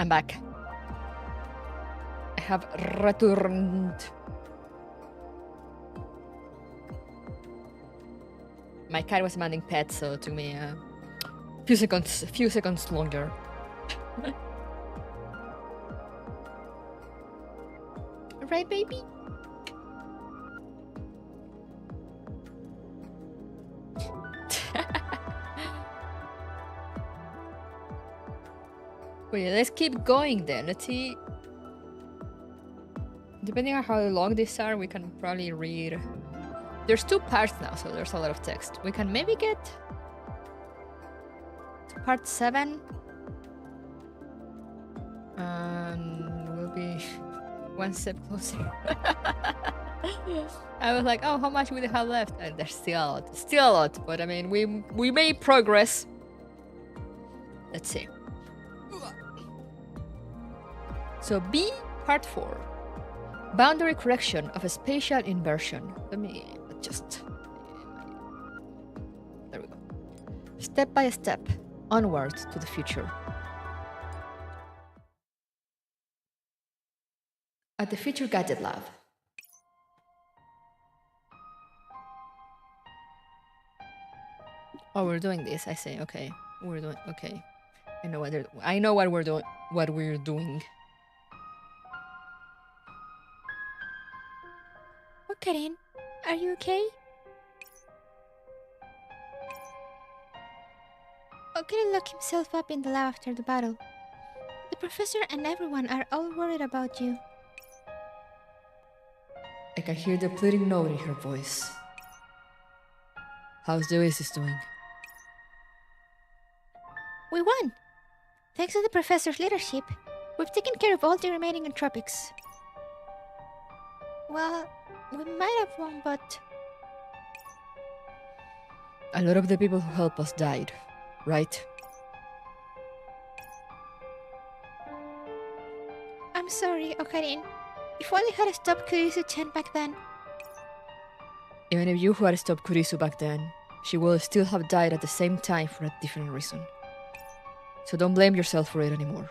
I'm back. I have returned. My cat was demanding pets, so it took me a few seconds longer. Right, baby? Wait, let's keep going then. Let's see. Depending on how long these are, we can probably read. There's 2 parts now, so there's a lot of text. We can maybe get to part 7. And we'll be one step closer. I was like, oh, how much we have left? And there's still a lot. But I mean, we made progress. Let's see. So B, part 4. Boundary correction of a spatial inversion. Let me adjust. There we go. Step by step, onward to the future. At the Future Gadget Lab. Oh, we're doing this. I say, okay. We're doing okay. I know what we're doing. What we're doing. Oh, Karin, are you okay? Karin locked himself up in the lab after the battle. The professor and everyone are all worried about you. I can hear the pleading note in her voice. How's the Oasis doing? We won! Thanks to the professor's leadership, we've taken care of all the remaining entropics. Well, we might have won, but... A lot of the people who helped us died, right? I'm sorry, Okarin. If only had stopped Kurisu-chan back then. Even if you had stopped Kurisu back then, she would still have died at the same time for a different reason. So don't blame yourself for it anymore.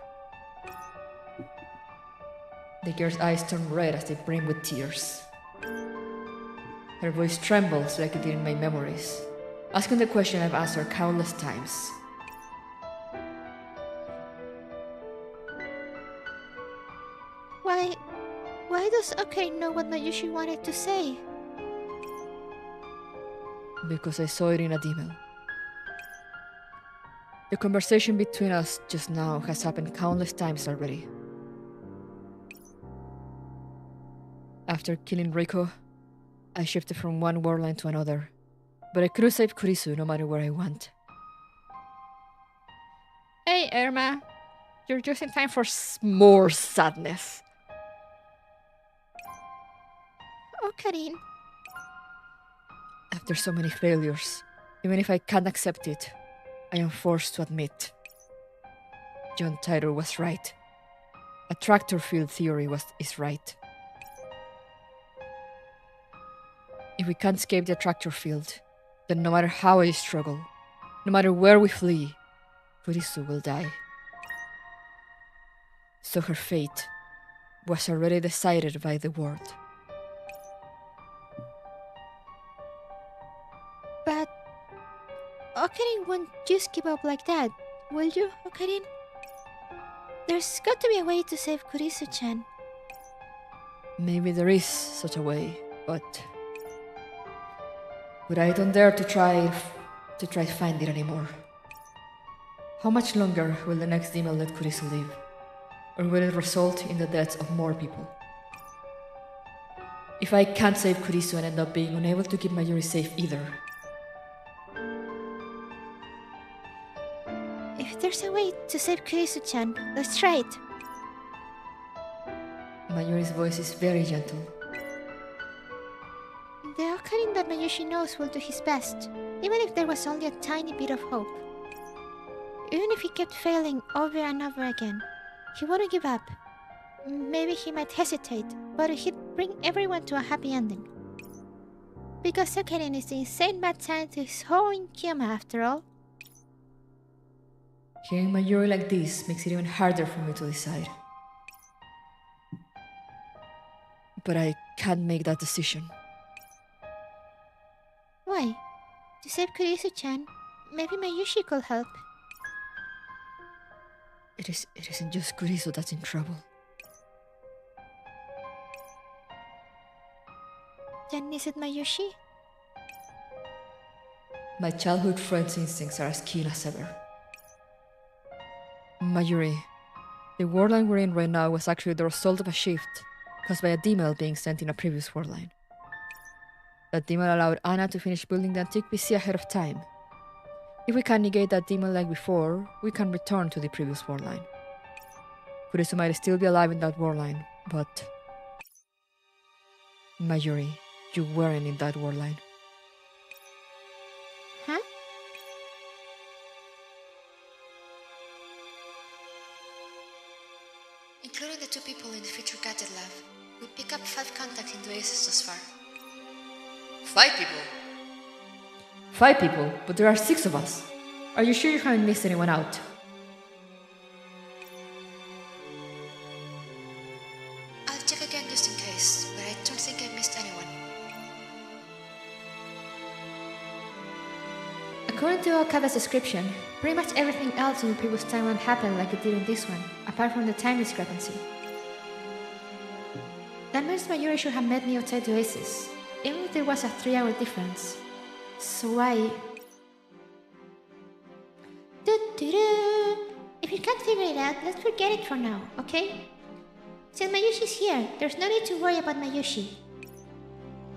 The girl's eyes turn red as they brim with tears. Her voice trembles like it did in my memories, asking the question I've asked her countless times. Why does Okarin know what Mayushi wanted to say? Because I saw it in a demon. The conversation between us just now has happened countless times already. After killing Rico, I shifted from one worldline to another, but I couldn't save Kurisu no matter where I went. Hey, Irma. You're just in time for more sadness. Okarin. After so many failures, even if I can't accept it, I am forced to admit. John Titor was right. A tractor field theory is right. If we can't escape the tractor field, then no matter how I struggle, no matter where we flee, Kurisu will die. So her fate was already decided by the world. But Okarin won't just give up like that, will you, Okarin? There's got to be a way to save Kurisu-chan. Maybe there is such a way, but I don't dare to try to find it anymore. How much longer will the next demon let Kurisu live? Or will it result in the deaths of more people? If I can't save Kurisu and end up being unable to keep Mayuri safe either. If there's a way to save Kurisu-chan, let's try it. Mayuri's voice is very gentle. The Okarin that Mayushi knows will do his best, even if there was only a tiny bit of hope. Even if he kept failing over and over again, he wouldn't give up. Maybe he might hesitate, but he'd bring everyone to a happy ending. Because Okarin is the insane mad scientist Ho in Kiyama after all. Hearing Mayuri like this makes it even harder for me to decide. But I can't make that decision. Why? To save Kurisu-chan, maybe Mayushi could help. It isn't just Kurisu that's in trouble. Then is it Mayushi? My childhood friend's instincts are as keen as ever. Mayuri, the world line we're in right now was actually the result of a shift caused by a D-mail being sent in a previous world line. That D-mail allowed Anna to finish building the antique PC ahead of time. If we can negate that D-mail like before, we can return to the previous world line. Kurisu might still be alive in that world line, but... Mayuri, you weren't in that world line. Huh? Including the 2 people in the future gadget lab, we pick up 5 contacts in the Oasis thus far. 5 people? 5 people, but there are 6 of us. Are you sure you haven't missed anyone out? I'll check again just in case, but I don't think I missed anyone. According to Okada's description, pretty much everything else in the previous timeline happened like it did in this one, apart from the time discrepancy. That means Mayuri should have met me outside the Oasis, even if there was a 3-hour difference. So why... If you can't figure it out, let's forget it for now, okay? Since Mayushi's here, there's no need to worry about Mayushi.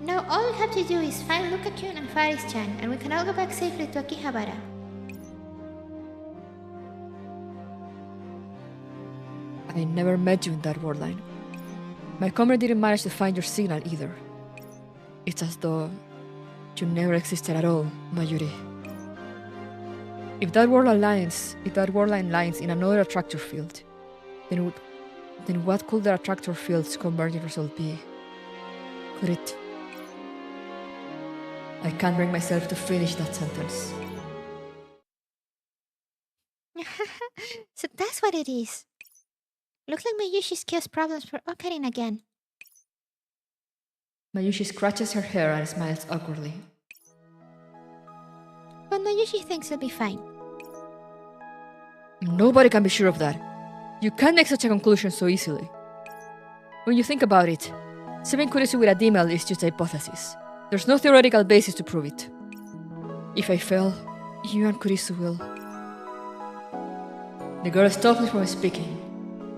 Now all we have to do is find Luka-kun and Faris-chan, and we can all go back safely to Akihabara. I never met you in that world line. My camera didn't manage to find your signal either. It's as though you never existed at all, Mayuri. If that world line lies in another attractor field, then what could the attractor field's converging result be? Could it? I can't bring myself to finish that sentence. So that's what it is. Looks like Mayushi caused problems for Okarin again. Mayushi scratches her hair and smiles awkwardly. But Mayushi thinks it'll be fine. Nobody can be sure of that. You can't make such a conclusion so easily. When you think about it, saving Kurisu with a D-mail is just a hypothesis. There's no theoretical basis to prove it. If I fail, you and Kurisu will. The girl stops me from speaking,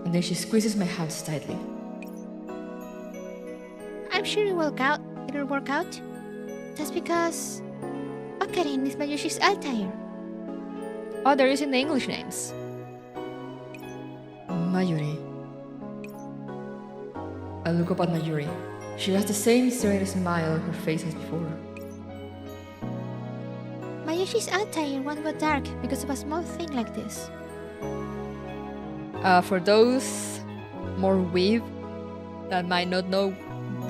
and then she squeezes my hands tightly. I'm sure it'll work out. That's because Okarin is Mayushi's Altair. Oh, they're using the English names. Mayuri. I look up at Mayuri. She has the same serene smile on her face as before. Mayushi's Altair won't go dark because of a small thing like this. For those more weeb that might not know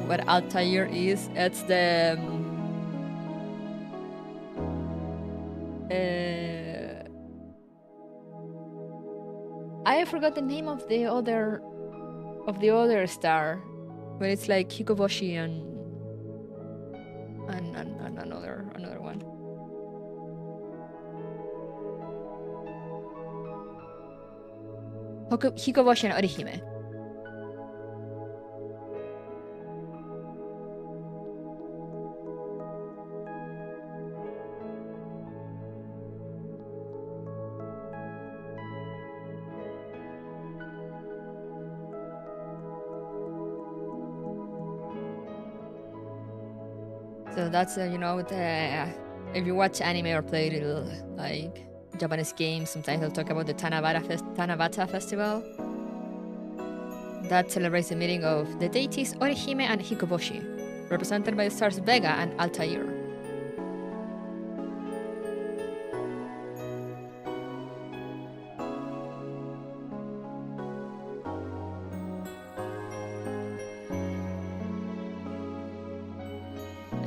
what Altair is, it's the I forgot the name of the other star, but it's like Hikoboshi and another one. Hikoboshi and Orihime. So that's if you watch anime or play little like Japanese games, sometimes they'll talk about the Tanabata festival. That celebrates the meeting of the deities Orihime and Hikoboshi, represented by the stars Vega and Altair.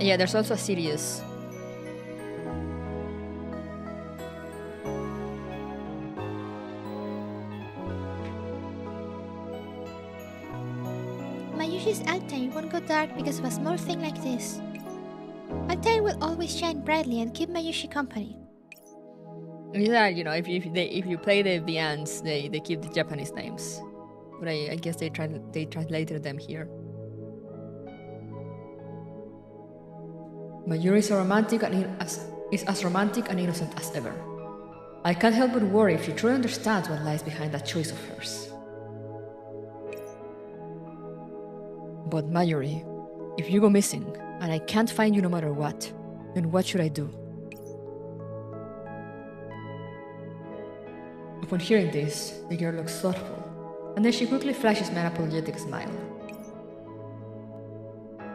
Yeah, there's also a dark because of a small thing like this. My Trie will always shine brightly and keep Mayushi company. Yeah, if you play the Vians, they keep the Japanese names, but I guess they translated them here. Mayuri is as romantic and innocent as ever. I can't help but worry if she truly understands what lies behind that choice of hers. But Mayuri, if you go missing and I can't find you no matter what, then what should I do? Upon hearing this, the girl looks thoughtful, and then she quickly flashes me an apologetic smile.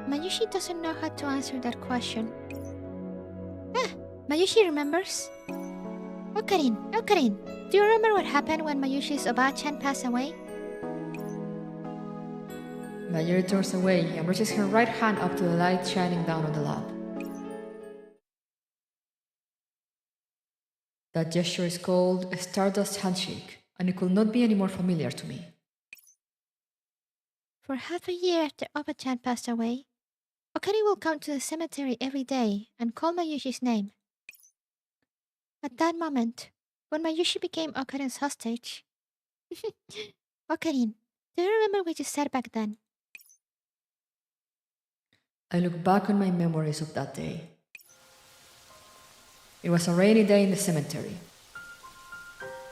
Mayushi doesn't know how to answer that question. Mayushi remembers. Okarin, do you remember what happened when Mayushi's Oba-chan passed away? Mayuri turns away and reaches her right hand up to the light shining down on the lamp. That gesture is called a Stardust handshake, and it could not be any more familiar to me. For half a year after Oba-chan passed away, Okarin will come to the cemetery every day and call Mayushi's name. At that moment, when Mayushi became Okarin's hostage... Okarin, do you remember what you said back then? I look back on my memories of that day. It was a rainy day in the cemetery.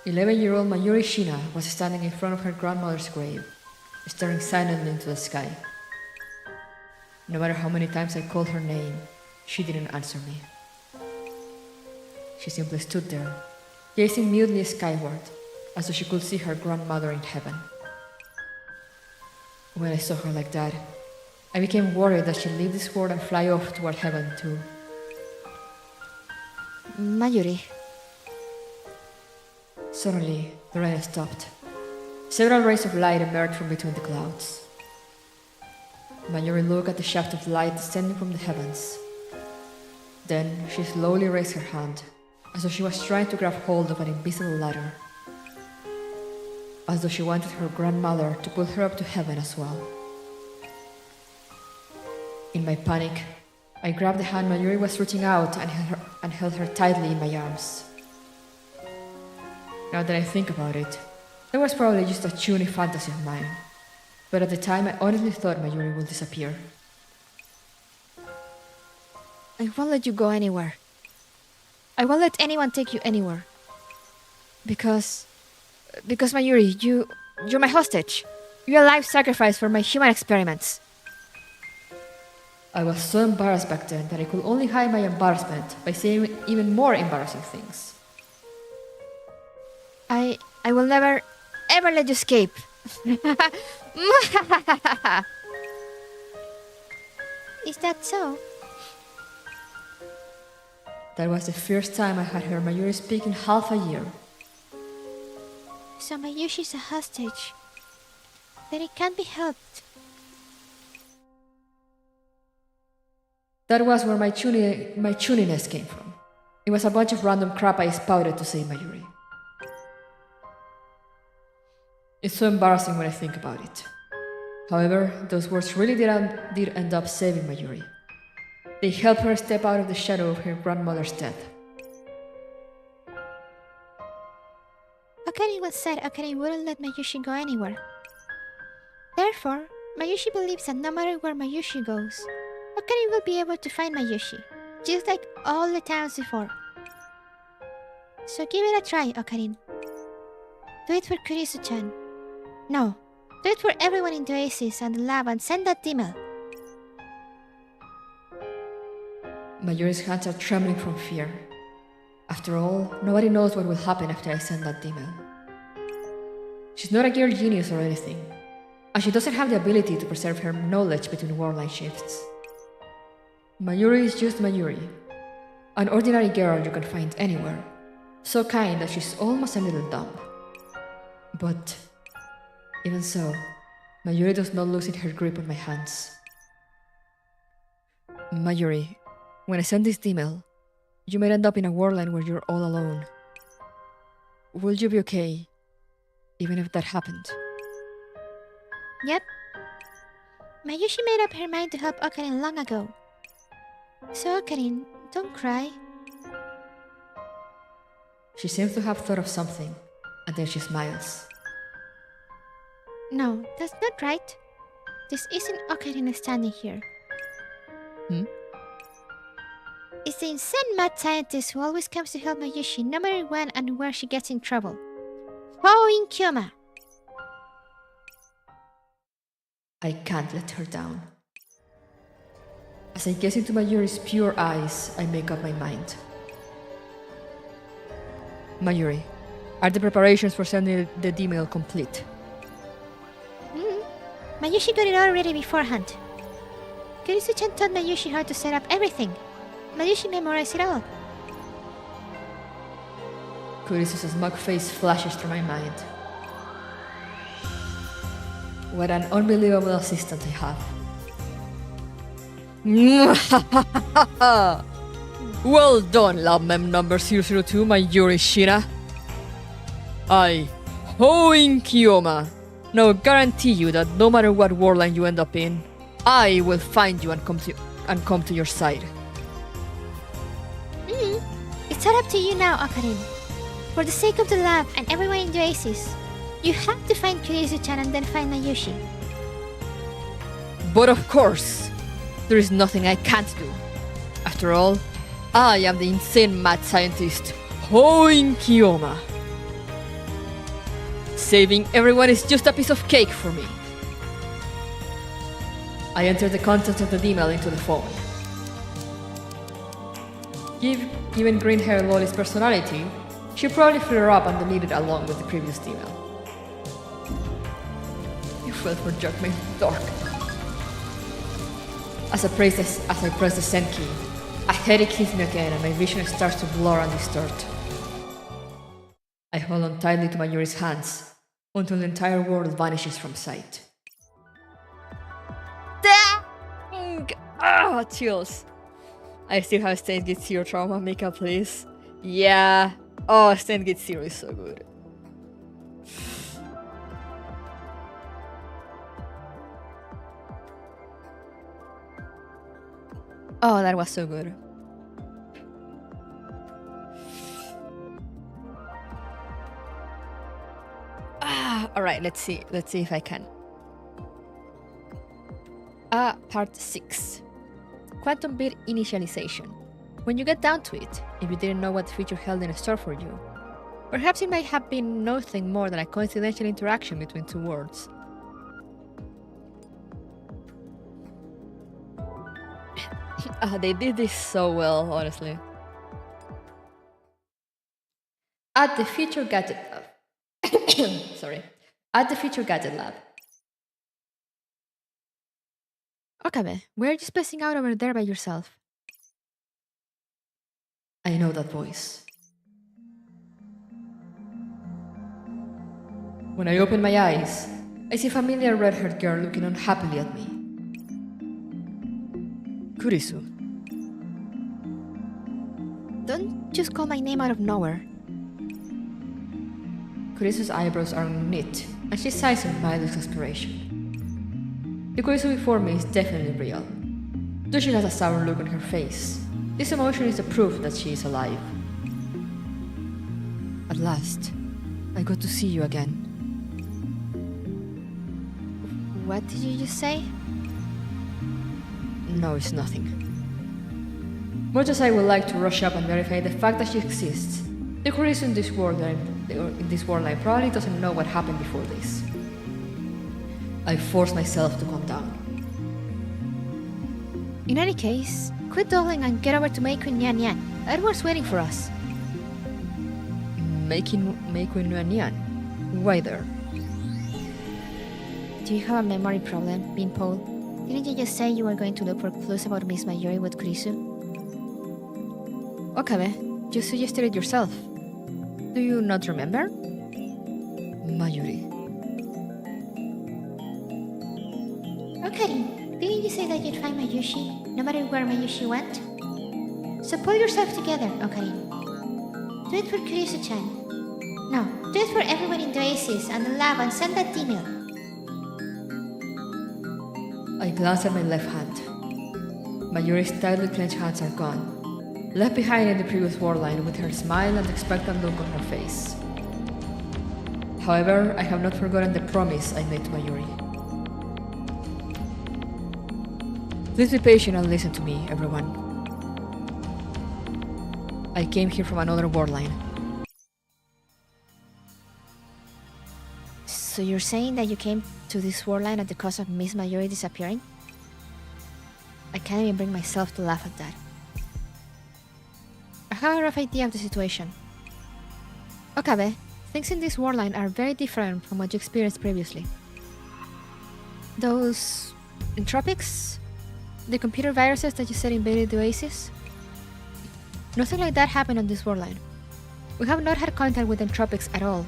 11-year-old Mayuri Shina was standing in front of her grandmother's grave, staring silently into the sky. No matter how many times I called her name, she didn't answer me. She simply stood there, gazing mutely skyward, as though she could see her grandmother in heaven. When I saw her like that, I became worried that she'd leave this world and fly off toward heaven too. Mayuri. Suddenly, the rain stopped. Several rays of light emerged from between the clouds. Mayuri looked at the shaft of light descending from the heavens. Then she slowly raised her hand, as though she was trying to grab hold of an invisible ladder. As though she wanted her grandmother to pull her up to heaven as well. In my panic, I grabbed the hand Mayuri was reaching out and held her tightly in my arms. Now that I think about it, that was probably just a puny fantasy of mine. But at the time, I honestly thought Mayuri would disappear. I won't let you go anywhere. I won't let anyone take you anywhere. Because Mayuri, you're my hostage. You're a life sacrifice for my human experiments. I was so embarrassed back then that I could only hide my embarrassment by saying even more embarrassing things. I will never, ever let you escape. Is that so? That was the first time I had heard Mayuri speak in half a year. So Mayushi's a hostage. Then it can't be helped. That was where my chuniness came from. It was a bunch of random crap I spouted to save Mayuri. It's so embarrassing when I think about it. However, those words really did end up saving Mayuri. They helped her step out of the shadow of her grandmother's death. Okarin once said Okarin wouldn't let Mayushi go anywhere. Therefore, Mayushi believes that no matter where Mayushi goes, Okarin will be able to find Mayushi, just like all the times before. So give it a try, Okarin. Do it for Kurisu-chan. No, do it for everyone in the Oasis and the lab and send that email. Mayuri's hands are trembling from fear. After all, nobody knows what will happen after I send that email. She's not a girl genius or anything, and she doesn't have the ability to preserve her knowledge between worldline shifts. Mayuri is just Mayuri, an ordinary girl you can find anywhere, so kind that she's almost a little dumb. But even so, Mayuri does not loosen her grip on my hands. Mayuri, when I send this email, you might end up in a worldline where you're all alone. Will you be okay, even if that happened? Yep. Mayushi made up her mind to help Okarin long ago. So Okarin, don't cry. She seems to have thought of something, and then she smiles. No, that's not right. This isn't Okarin standing here. It's the insane mad scientist who always comes to help Mayushi no matter when and where she gets in trouble. Following Kyoma. I can't let her down. As I gaze into Mayuri's pure eyes, I make up my mind. Mayuri, are the preparations for sending the email complete? Mayushi got it all ready beforehand. Kurisu-chan taught Mayushi how to set up everything. Mayushi memorized it all. Kurisu's smug face flashes through my mind. What an unbelievable assistant I have. Well done, lab mem number 002, Mayuri Shina. I, Hoin Kyoma, now guarantee you that no matter what warline you end up in, I will find you and come to your side. It's all up to you now, Okarin. For the sake of the lab and everyone in the Oasis, you have to find Kurisu-chan and then find Mayushi. But of course, there is nothing I can't do. After all, I am the insane mad scientist, Hoin Kyoma. Saving everyone is just a piece of cake for me. I enter the contents of the email into the phone. Given green-haired Loli's personality, she probably flew her up and deleted it along with the previous email. You fell for jerk me, dork. As I press the send key, a headache hits me again and my vision starts to blur and distort. I hold on tightly to Mayuri's hands until the entire world vanishes from sight. Chills. I still have Steins Gate Zero trauma. Makeup, please. Yeah. Oh, Steins Gate Zero is so good. Oh, that was so good. Alright, let's see if I can. Part 6. Quantum bit initialization. When you get down to it, if you didn't know what the future held in store for you, perhaps it might have been nothing more than a coincidental interaction between two worlds. They did this so well, honestly. At the Future Gadget Lab. Sorry. At the Future Gadget Lab. Okabe, why are you spacing out over there by yourself? I know that voice. When I open my eyes, I see a familiar red-haired girl looking unhappily at me. Kurisu. Don't just call my name out of nowhere. Kurisu's eyebrows are knit, and she sighs in mild exasperation. The Kurisu before me is definitely real. Though she has a sour look on her face, this emotion is the proof that she is alive. At last, I got to see you again. What did you just say? No, it's nothing. Much as I would like to rush up and verify the fact that she exists, the Kurisu in this world probably doesn't know what happened before this. I force myself to calm down. In any case, quit dawdling and get over to Meiko Nyan Nyan. Edward's waiting for us. Meiko Nyan Nyan? Why there? Do you have a memory problem, Beanpole? Didn't you just say you were going to look for clues about Miss Mayuri with Kurisu? Okabe, you suggested it yourself. Do you not remember? Mayuri. Okarin, didn't you say that you'd find Mayushi, no matter where Mayushi went? So pull yourself together, Okarin. Do it for Kurisu-chan. No, do it for everyone in the Oasis and the lab and send that email. I glance at my left hand. Mayuri's tightly clenched hands are gone, left behind in the previous war line with her smile and expectant look on her face. However, I have not forgotten the promise I made to Mayuri. Please be patient and listen to me, everyone. I came here from another war line. So you're saying that you came to this war line at the cost of Miss Mayuri disappearing? I can't even bring myself to laugh at that. I have a rough idea of the situation. Okabe, things in this war line are very different from what you experienced previously. Those entropics? The computer viruses that you said invaded the Oasis? Nothing like that happened on this war line. We have not had contact with entropics at all.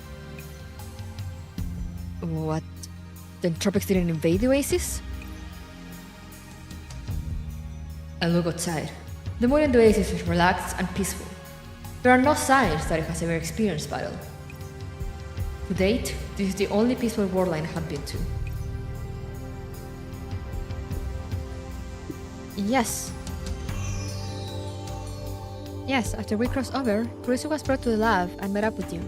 What? The entropics didn't invade the Oasis? I look outside. The mood in the Oasis is relaxed and peaceful. There are no signs that it has ever experienced battle. To date, this is the only peaceful war line I have been to. Yes. Yes, after we crossed over, Kurisu was brought to the lab and met up with you.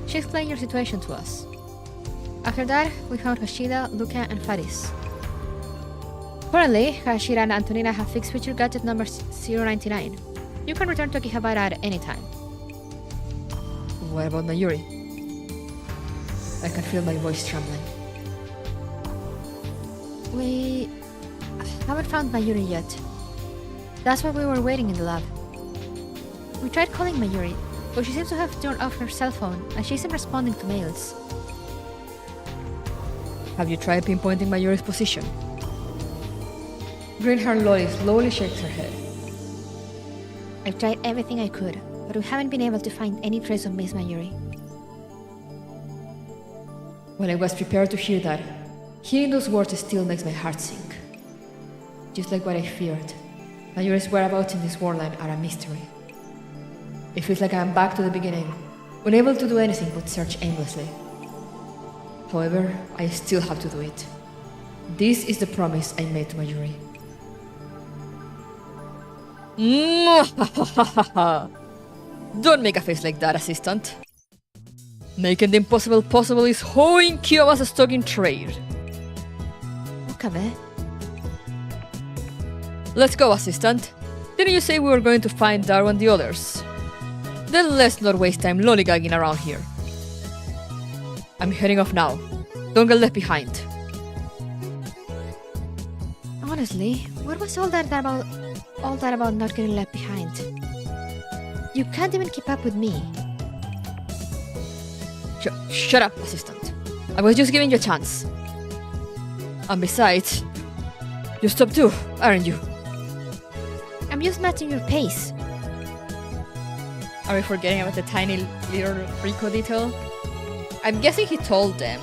She explained your situation to us. After that, we found Hashida, Luca, and Faris. Currently, Hashida and Antonina have fixed feature gadget number 099. You can return to Akihabara at any time. What about Mayuri? I can feel my voice trembling. We haven't found Mayuri yet. That's why we were waiting in the lab. We tried calling Mayuri, but she seems to have turned off her cell phone and she isn't responding to mails. Have you tried pinpointing Mayuri's position? Green-haired Lolly slowly shakes her head. I've tried everything I could, but we haven't been able to find any trace of Miss Mayuri. When I was prepared to hear that, hearing those words still makes my heart sink. Just like what I feared, Mayuri's whereabouts in this war line are a mystery. It feels like I am back to the beginning, unable to do anything but search aimlessly. However, I still have to do it. This is the promise I made to Mayuri. Don't make a face like that, assistant. Making the impossible possible is holding Kyowa's stock in trade. Okabe? Let's go, assistant. Didn't you say we were going to find Daru and the others? Then let's not waste time lollygagging around here. I'm heading off now. Don't get left behind. Honestly, what was all that about not getting left behind? You can't even keep up with me. Shut up, assistant. I was just giving you a chance. And besides, you stopped too, aren't you? I'm just matching your pace. Are we forgetting about the tiny little Rico detail? I'm guessing he told them.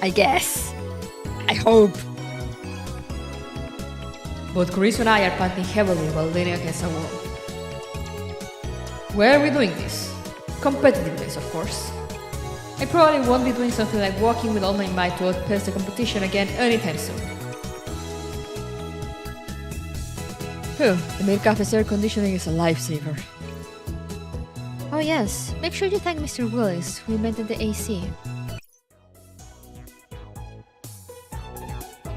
I guess. I hope. Both Chris and I are panting heavily while leaning against a wall. Why are we doing this? Competitiveness, of course. I probably won't be doing something like walking with all my might to outpace the competition again anytime soon. Phew, the maid cafe's air conditioning is a lifesaver. Oh yes, make sure you thank Mr. Willis who invented the AC.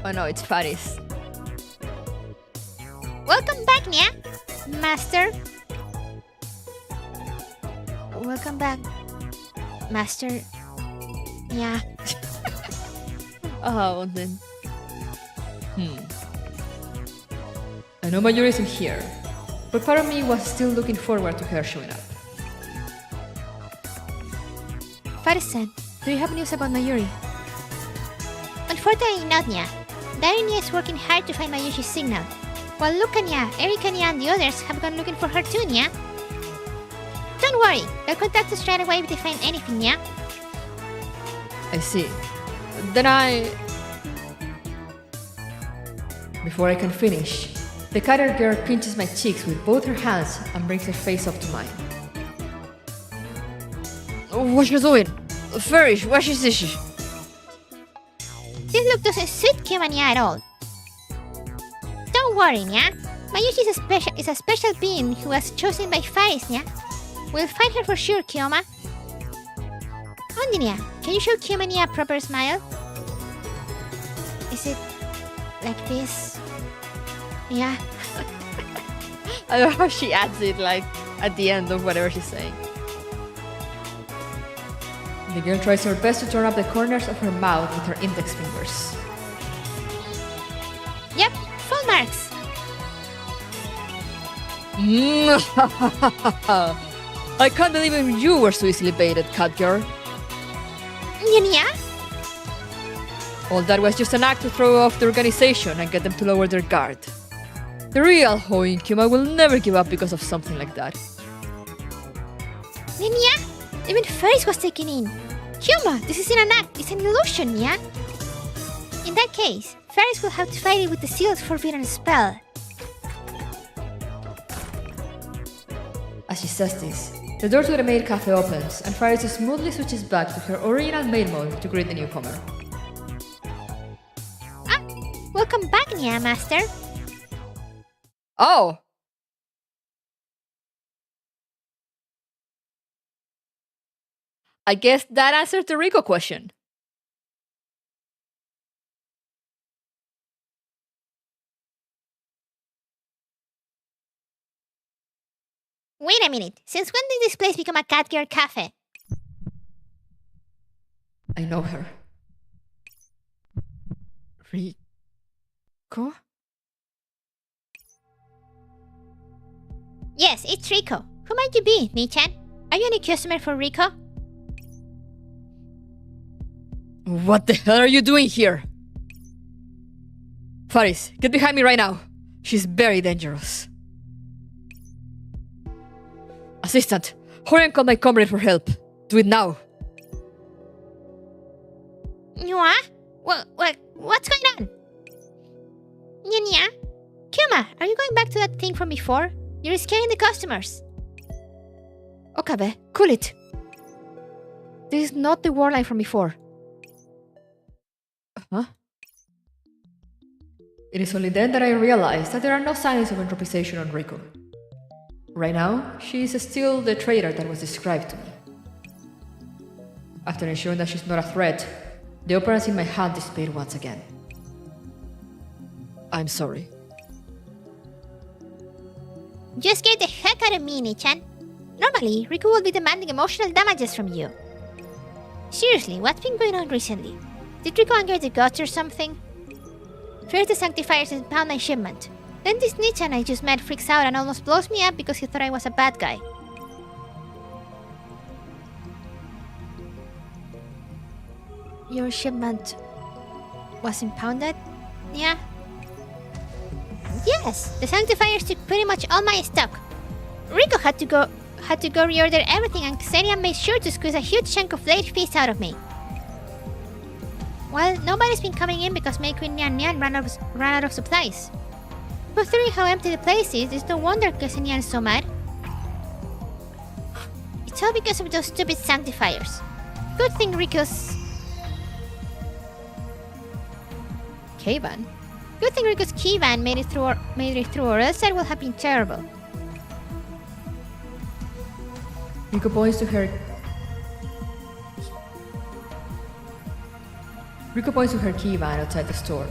Oh no, it's Faris. Welcome back, Nya! Master. Welcome back, Master. Yeah. Oh, then. I know Mayuri isn't here, but part of me was still looking forward to her showing up. Faris-san, do you have news about Mayuri? Unfortunately not, Nya. Darini is working hard to find Mayuri's signal, while Luca, Nya, Erika, Nya, and the others have gone looking for her too, Nya. Don't worry, they'll contact us right away if they find anything, Nya. I see. Then Before I can finish, the cutter girl pinches my cheeks with both her hands and brings her face up to mine. What you doing? Farish, what is this? doesn't suit Kyoania at all. Don't worry, Nya. Mayushi is a special being who was chosen by Faris, Nya. We'll find her for sure, Kyoma. Only, Nya, can you show Kyoania a proper smile? Is it like this? Yeah. I love how she adds it like at the end of whatever she's saying. The girl tries her best to turn up the corners of her mouth with her index fingers. Yep, full marks. I can't believe even you were so easily baited, cat girl. Nya? All that was just an act to throw off the organization and get them to lower their guard. The real Hoi Kyoma will never give up because of something like that. Nya? Even Faris was taken in. Kyoma, this isn't an act, it's an illusion, Nya. In that case, Faris will have to fight it with the sealed forbidden spell. As she says this, the door to the maid cafe opens and Faris smoothly switches back to her original maid mode to greet the newcomer. Ah, welcome back, Nya, master. Oh! I guess that answers the Rico question. Wait a minute, since when did this place become a cat girl cafe? I know her. Rico? Yes, it's Rico. Who might you be, Nichan? Are you a new customer for Rico? What the hell are you doing here? Faris, get behind me right now. She's very dangerous. Assistant, hurry and call my comrade for help. Do it now. What? What's going on? Nya? Kyoma, are you going back to that thing from before? You're scaring the customers. Okabe, cool it. This is not the war line from before. Huh? It is only then that I realized that there are no signs of entropization on Rico. Right now, she is still the traitor that was described to me. After ensuring that she's not a threat, the operas in my hand displayed once again. I'm sorry. You scared the heck out of me, Nichan. Normally, Riku would be demanding emotional damages from you. Seriously, what's been going on recently? Did Riku anger the gods or something? First the Sanctifiers impound my shipment. Then this Nichan I just met freaks out and almost blows me up because he thought I was a bad guy. Your shipment was impounded? Yeah. Yes, the Sanctifiers took pretty much all my stock. Rico had to go reorder everything, and Xenia made sure to squeeze a huge chunk of late fees out of me. Well, nobody's been coming in because May Queen Nyan Nyan ran out of supplies. Considering how empty the place is, it's no wonder Ksenia is so mad. It's all because of those stupid Sanctifiers. Good thing Rico's... K-Van? Good thing Rico's key van made it through, or else that would have been terrible. Rico points to her key van outside the store.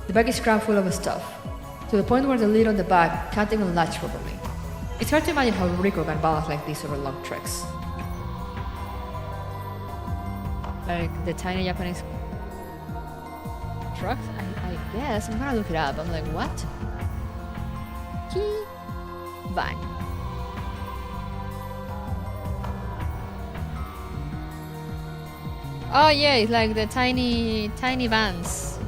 The bag is crammed full of stuff, to the point where the lid on the bag can't even latch properly. It's hard to imagine how Rico can balance like this over long treks. Like the tiny Japanese trucks? I guess. I'm gonna look it up. I'm like, what? Key van. Oh yeah, it's like the tiny vans.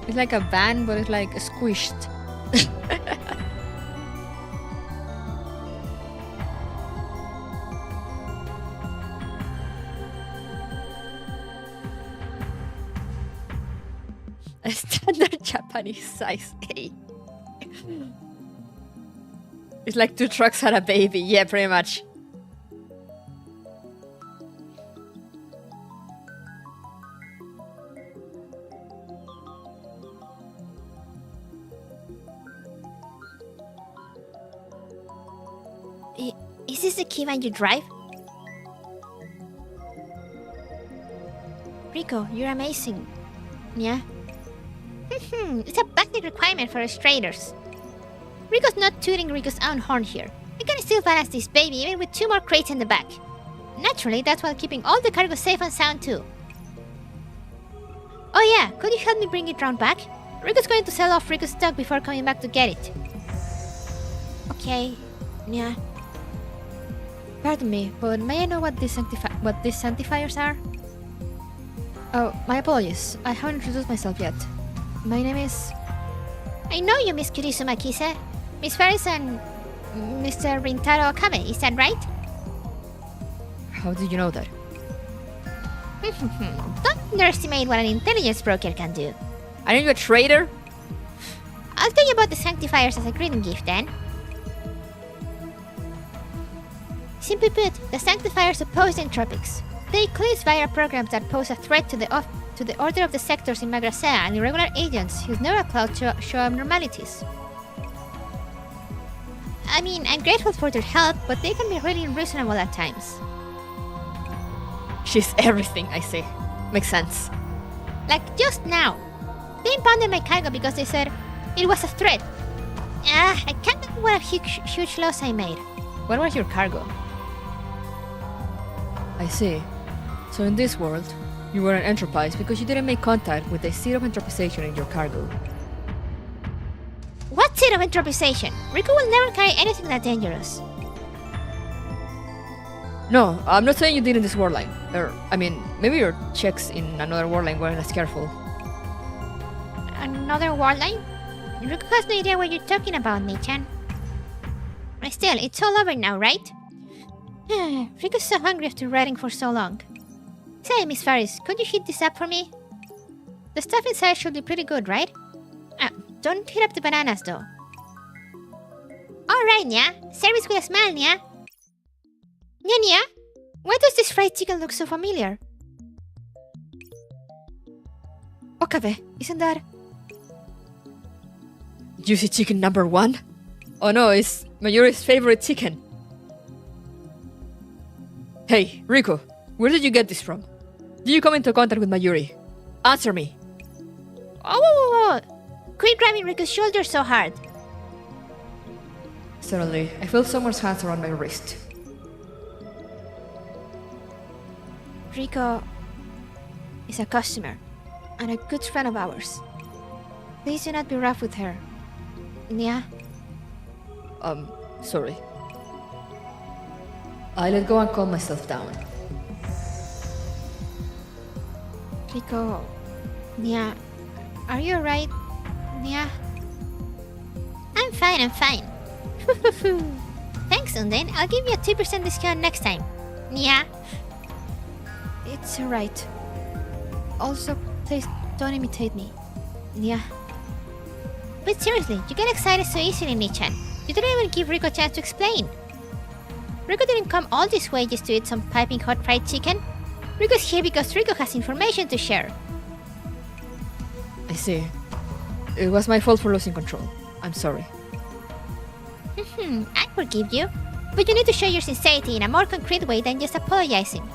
It's like a van, but it's like squished. A standard Japanese size A. It's like 2 trucks and a baby. Yeah, pretty much. Is this the key when you drive? Rico, you're amazing. Yeah? It's a basic requirement for us traders. Rico's not tooting Rico's own horn here. We can still balance this baby even with 2 more crates in the back. Naturally, that's while keeping all the cargo safe and sound too. Oh yeah, could you help me bring it round back? Rico's going to sell off Rico's stock before coming back to get it. Okay, yeah. Pardon me, but may I know what these sanctifiers are? Oh, my apologies. I haven't introduced myself yet. My name is... I know you, Miss Kurisuma Kise. Miss Ferris and Mr. Rintaro Okabe, is that right? How did you know that? Don't underestimate what an intelligence broker can do. Aren't you a trader? I'll tell you about the sanctifiers as a greeting gift then. Simply put, the sanctifiers oppose entropics. They cleanse via programs that pose a threat to the order of the sectors in Magrasea and irregular agents whose neural clouds show abnormalities. I mean, I'm grateful for their help, but they can be really unreasonable at times. She's everything, I say. Makes sense. Like just now. They impounded my cargo because they said it was a threat. I can't remember what a huge loss I made. What was your cargo? I see. So in this world, you were an enterprise because you didn't make contact with the seed of entropization in your cargo. What seed of entropization? Rico will never carry anything that dangerous. No, I'm not saying you did in this world line. I mean, maybe your checks in another world line weren't as careful. Another world line? Rico has no idea what you're talking about, Mei-chan. Still, it's all over now, right? Rico's so hungry after riding for so long. Say, Miss Faris, could you heat this up for me? The stuff inside should be pretty good, right? Don't heat up the bananas, though. Alright, Nya. Service with a smile, Nya. Nya, why does this fried chicken look so familiar? Okabe, isn't that... Juicy chicken number 1? Oh no, it's Mayuri's favorite chicken. Hey, Rico, where did you get this from? Did you come into contact with Mayuri? Answer me. Oh, quit grabbing Rico's shoulder so hard. Suddenly, I felt someone's hands around my wrist. Rico is a customer and a good friend of ours. Please do not be rough with her. Nya? Sorry. I let go and calm myself down. Rico... Nya... Are you alright? Nya? I'm fine. Thanks, Unden. I'll give you a 2% discount next time. Nya? It's alright. Also, please don't imitate me. Nya? But seriously, you get excited so easily, Nichan. You didn't even give Rico a chance to explain. Rico didn't come all this way just to eat some piping hot fried chicken. Rico's here because Rico has information to share. I see. It was my fault for losing control. I'm sorry. I forgive you. But you need to show your sincerity in a more concrete way than just apologizing.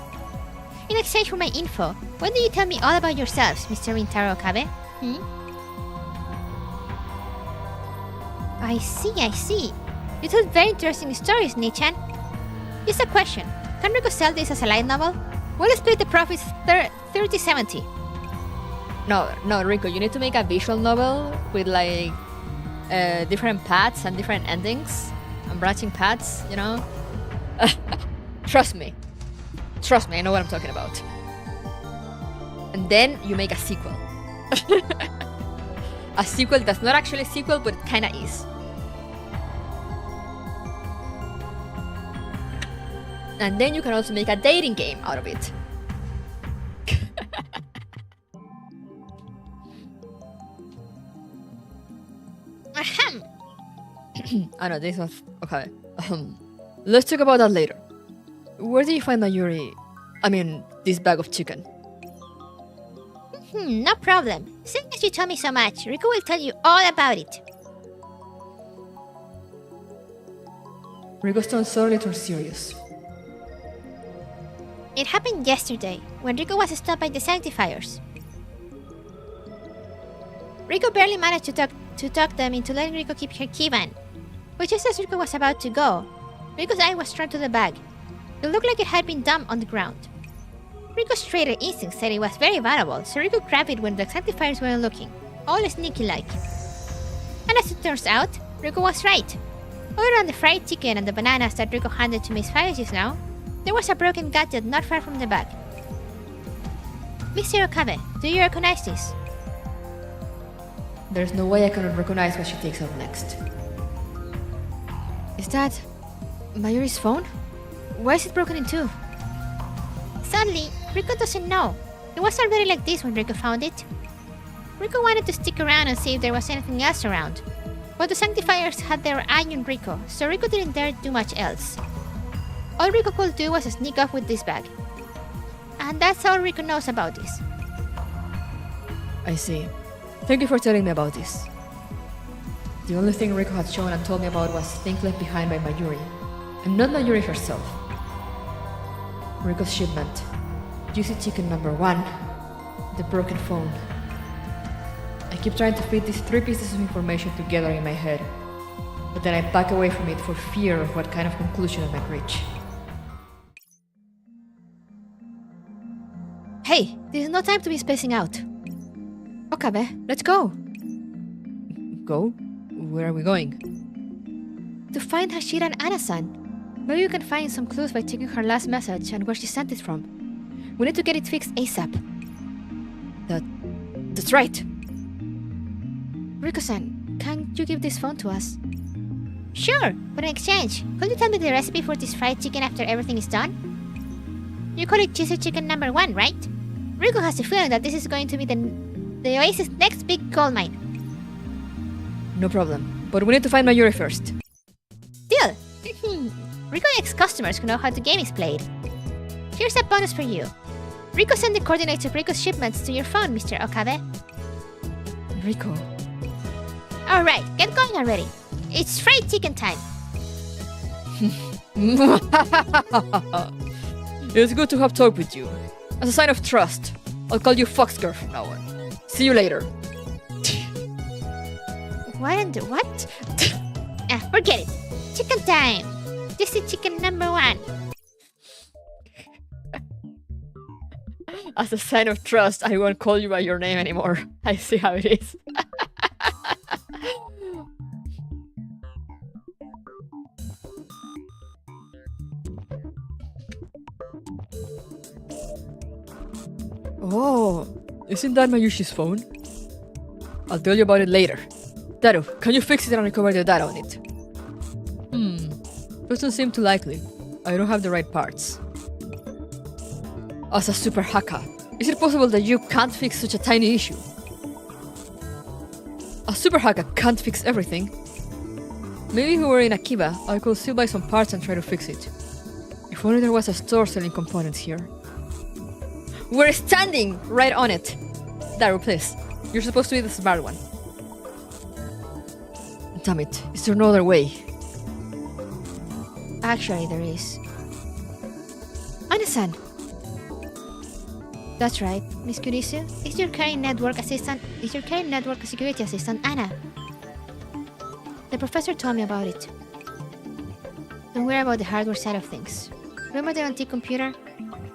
In exchange for my info, when do you tell me all about yourselves, Mr. Rintaro Okabe? I see. You tell very interesting stories, Nichan. Just a question. Can Rico sell this as a light novel? We'll split the profits 30-70. No, Rico, you need to make a visual novel with like different paths and different endings and branching paths, you know? Trust me, I know what I'm talking about. And then you make a sequel. A sequel that's not actually a sequel, but it kinda is. And then you can also make a dating game out of it. Ahem. I know, this was... Okay. Let's talk about that later. Where did you find Mayuri? I mean, this bag of chicken. No problem. Seeing as you told me so much, Rico will tell you all about it. Riko's tone suddenly turned serious. It happened yesterday, when Riko was stopped by the sanctifiers. Riko barely managed to talk them into letting Riko keep her keyban. But just as Riko was about to go, Riko's eye was turned to the bag. It looked like it had been dumped on the ground. Riko's trader instinct said it was very valuable, so Riko grabbed it when the sanctifiers weren't looking, all sneaky-like. And as it turns out, Riko was right. Other than the fried chicken and the bananas that Riko handed to Miss Fire just now, there was a broken gadget not far from the bag. Mr. Okabe, do you recognize this? There's no way I cannot recognize what she takes out next. Is that Mayuri's phone? Why is it broken in two? Sadly, Riko doesn't know. It was already like this when Riko found it. Riko wanted to stick around and see if there was anything else around. But the sanctifiers had their eye on Riko, so Riko didn't dare do much else. All Riko could do was sneak off with this bag. And that's all Riko knows about this. I see. Thank you for telling me about this. The only thing Riko had shown and told me about was things left behind by Mayuri, and not Mayuri herself. Riko's shipment, juicy chicken number 1, the broken phone. I keep trying to fit these 3 pieces of information together in my head, but then I back away from it for fear of what kind of conclusion I might reach. Hey, this is no time to be spacing out. Okabe, let's go. Go? Where are we going? To find Hashira and Ana-san. Maybe you can find some clues by checking her last message and where she sent it from. We need to get it fixed ASAP. That's right. Riko-san, can you give this phone to us? Sure, but in exchange, could you tell me the recipe for this fried chicken after everything is done? You call it cheesy chicken number 1, right? Riko has a feeling that this is going to be the Oasis' next big gold mine. No problem, but we need to find Mayuri first. Deal! Riko ex-customers who know how the game is played. Here's a bonus for you. Riko sent the coordinates of Riko's shipments to your phone, Mr. Okabe. Riko. Alright, get going already. It's fried chicken time. It's good to have talk with you. As a sign of trust, I'll call you Foxgirl from now on. See you later. What? Forget it. Chicken time. This is chicken number 1. As a sign of trust, I won't call you by your name anymore. I see how it is. Oh, isn't that Mayushi's phone? I'll tell you about it later. Daru, can you fix it and recover the data on it? Doesn't seem too likely. I don't have the right parts. As a super hacker, is it possible that you can't fix such a tiny issue? A super hacker can't fix everything. Maybe if we were in Akiba, I could still buy some parts and try to fix it. If only there was a store selling components here. We're standing right on it! Daru, please. You're supposed to be the smart one. Damn it, is there no other way? Actually, there is. Ana-san! That's right, Miss Kurisu. Is your current network security assistant, Ana? The professor told me about it. Don't worry about the hardware side of things. Remember the antique computer?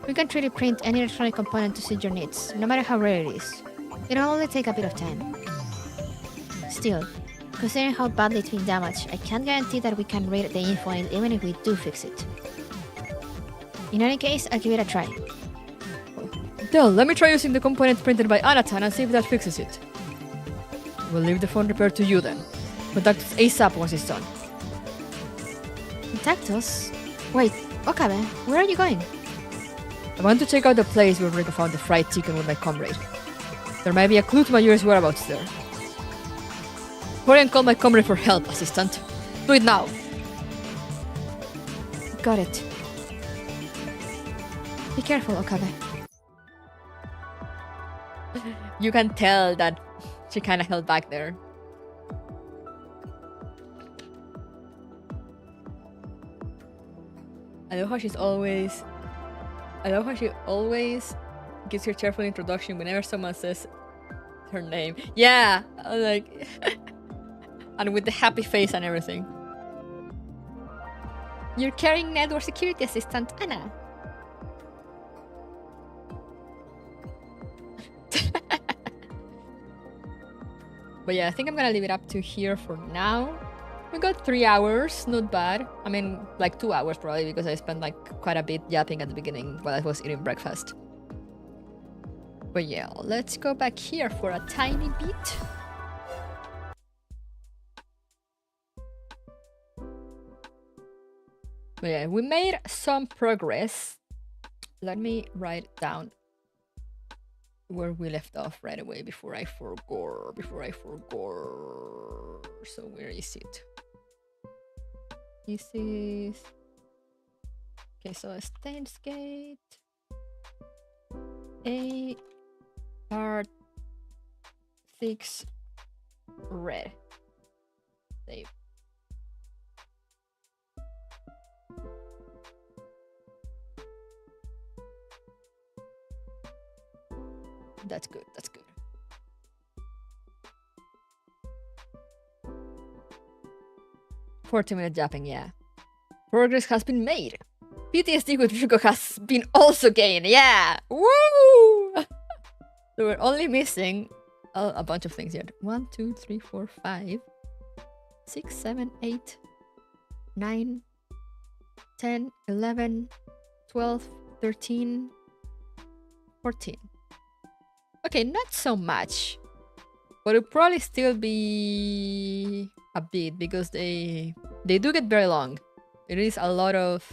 We can 3D print any electronic component to suit your needs, no matter how rare it is. It'll only take a bit of time. Still, considering how badly it's been damaged, I can't guarantee that we can read the info on it even if we do fix it. In any case, I'll give it a try. Del, let me try using the component printed by Anatan and see if that fixes it. We'll leave the phone repaired to you then. Contact us ASAP once it's done. Contact us? Wait, Okabe, where are you going? I want to check out the place where Riko found the fried chicken with my comrade. There might be a clue to Mayuri's whereabouts there. Hurry and call my comrade for help, assistant. Do it now! Got it. Be careful, Okabe. You can tell that she kinda held back there. I love how she always gives her cheerful introduction whenever someone says her name. Yeah, like, and with the happy face and everything. You're carrying network security assistant Anna. But yeah, I think I'm gonna leave it up to here for now. We got 3 hours, not bad. I mean, like 2 hours probably, because I spent like quite a bit yapping at the beginning while I was eating breakfast. But yeah, let's go back here for a tiny bit. But yeah, we made some progress. Let me write down where we left off right away before I forgot. So where is it? This is... Okay, so Stains Gate. A part 6 red. Save. That's good, that's good. "40-minute japping, yeah. Progress has been made. PTSD with Riko has been also gained, yeah! Woo! So we're only missing a bunch of things yet. 1, 2, 3, 4, 5, 6, 7, 8, 9, 10, 11, 12, 13, 14. Okay, not so much. But it'll probably still be a bit, because they do get very long. It is a lot of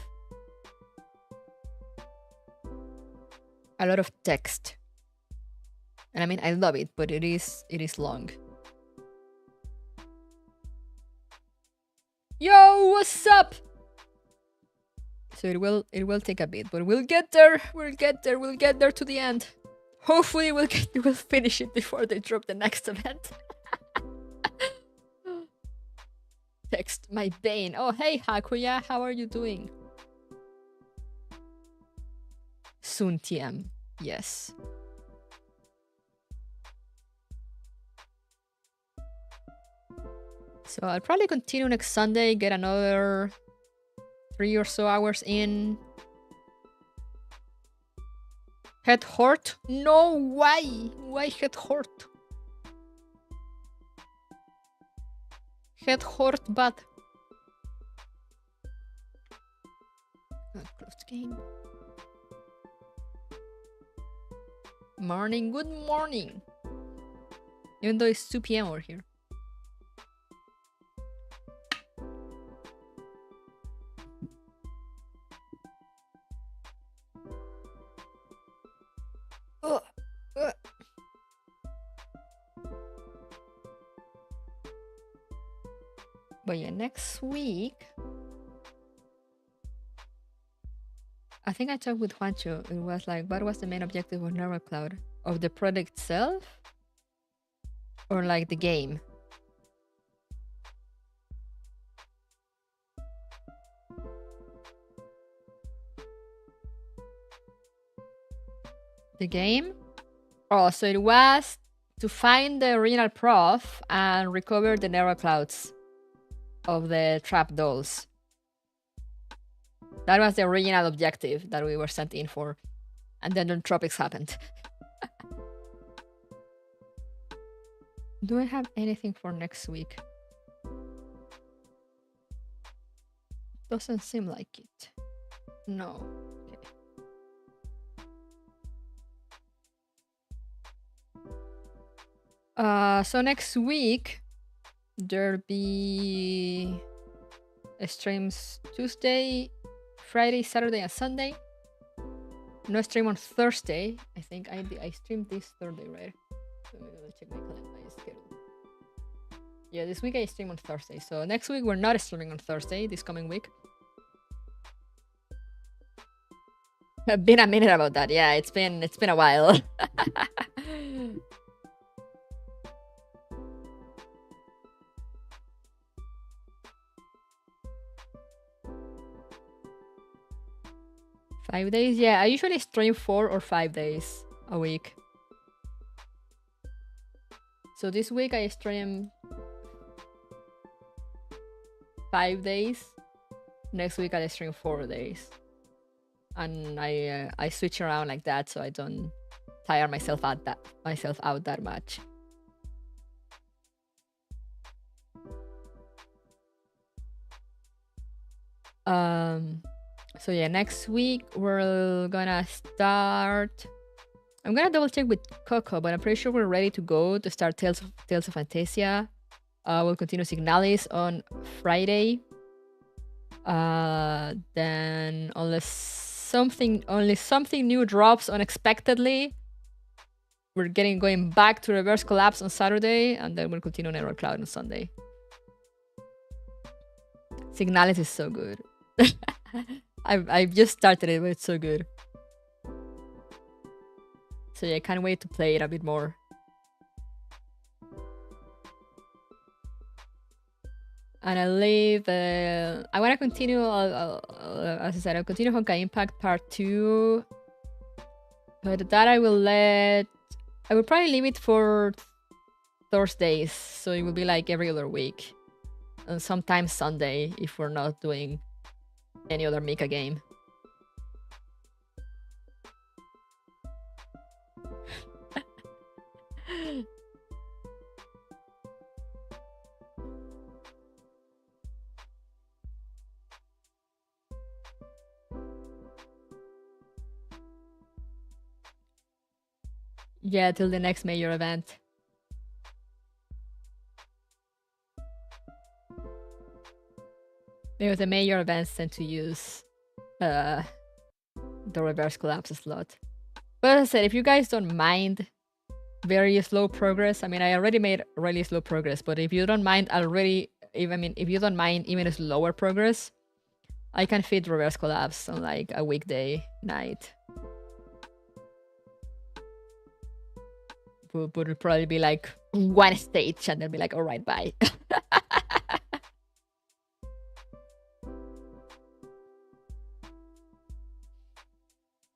text. And I mean, I love it, but it is long. Yo, what's up? So it will take a bit, but we'll get there. We'll get there to the end. Hopefully we'll finish it before they drop the next event. Text my bane. Oh, hey Hakuya, how are you doing? Soon TM. Yes. So I'll probably continue next Sunday, get another 3 or so hours in. Head hurt? No, why? Why head hurt? Head hurt bad. Closed game. Morning, good morning. Even though it's 2 PM over here. But yeah, next week, I think I talked with Juancho. It was like, what was the main objective of Normal Cloud? Of the product itself? Or like the game? The game? Oh, so it was to find the original prof and recover the neural clouds of the trap dolls. That was the original objective that we were sent in for. And then the tropics happened. Do I have anything for next week? Doesn't seem like it. No. Okay. So next week there'll be streams Tuesday, Friday, Saturday, and Sunday. No stream on Thursday. I think I streamed this Thursday, right? So maybe I'll check my calendar, my schedule. Yeah, this week I stream on Thursday. So next week we're not streaming on Thursday. This coming week. I've been a minute about that. Yeah, it's been a while. 5 days? Yeah, I usually stream 4 or 5 days a week. So this week I stream 5 days. Next week I'll stream 4 days. And I switch around like that so I don't tire myself out that much. So yeah, next week we're gonna start. I'm gonna double check with Coco, but I'm pretty sure we're ready to go to start Tales of Fantasia. We'll continue Signalis on Friday. Then unless something new drops unexpectedly, we're going back to Reverse Collapse on Saturday, and then we'll continue Network Cloud on Sunday. Signalis is so good. I've just started it, but it's so good. So yeah, I can't wait to play it a bit more. And I leave. I want to continue. As I said, I'll continue Honkai Impact Part 2. But that I will probably leave it for Thursdays, so it will be like every other week, and sometimes Sunday if we're not doing any other Mika game. Yeah, till the next major event. Because the major events tend to use the Reverse Collapse slot. But as I said, if you guys don't mind very slow progress, I mean, I already made really slow progress, but if you don't mind if you don't mind even slower progress, I can fit Reverse Collapse on like a weekday night. But it'll probably be like one stage and they'll be like, alright, bye.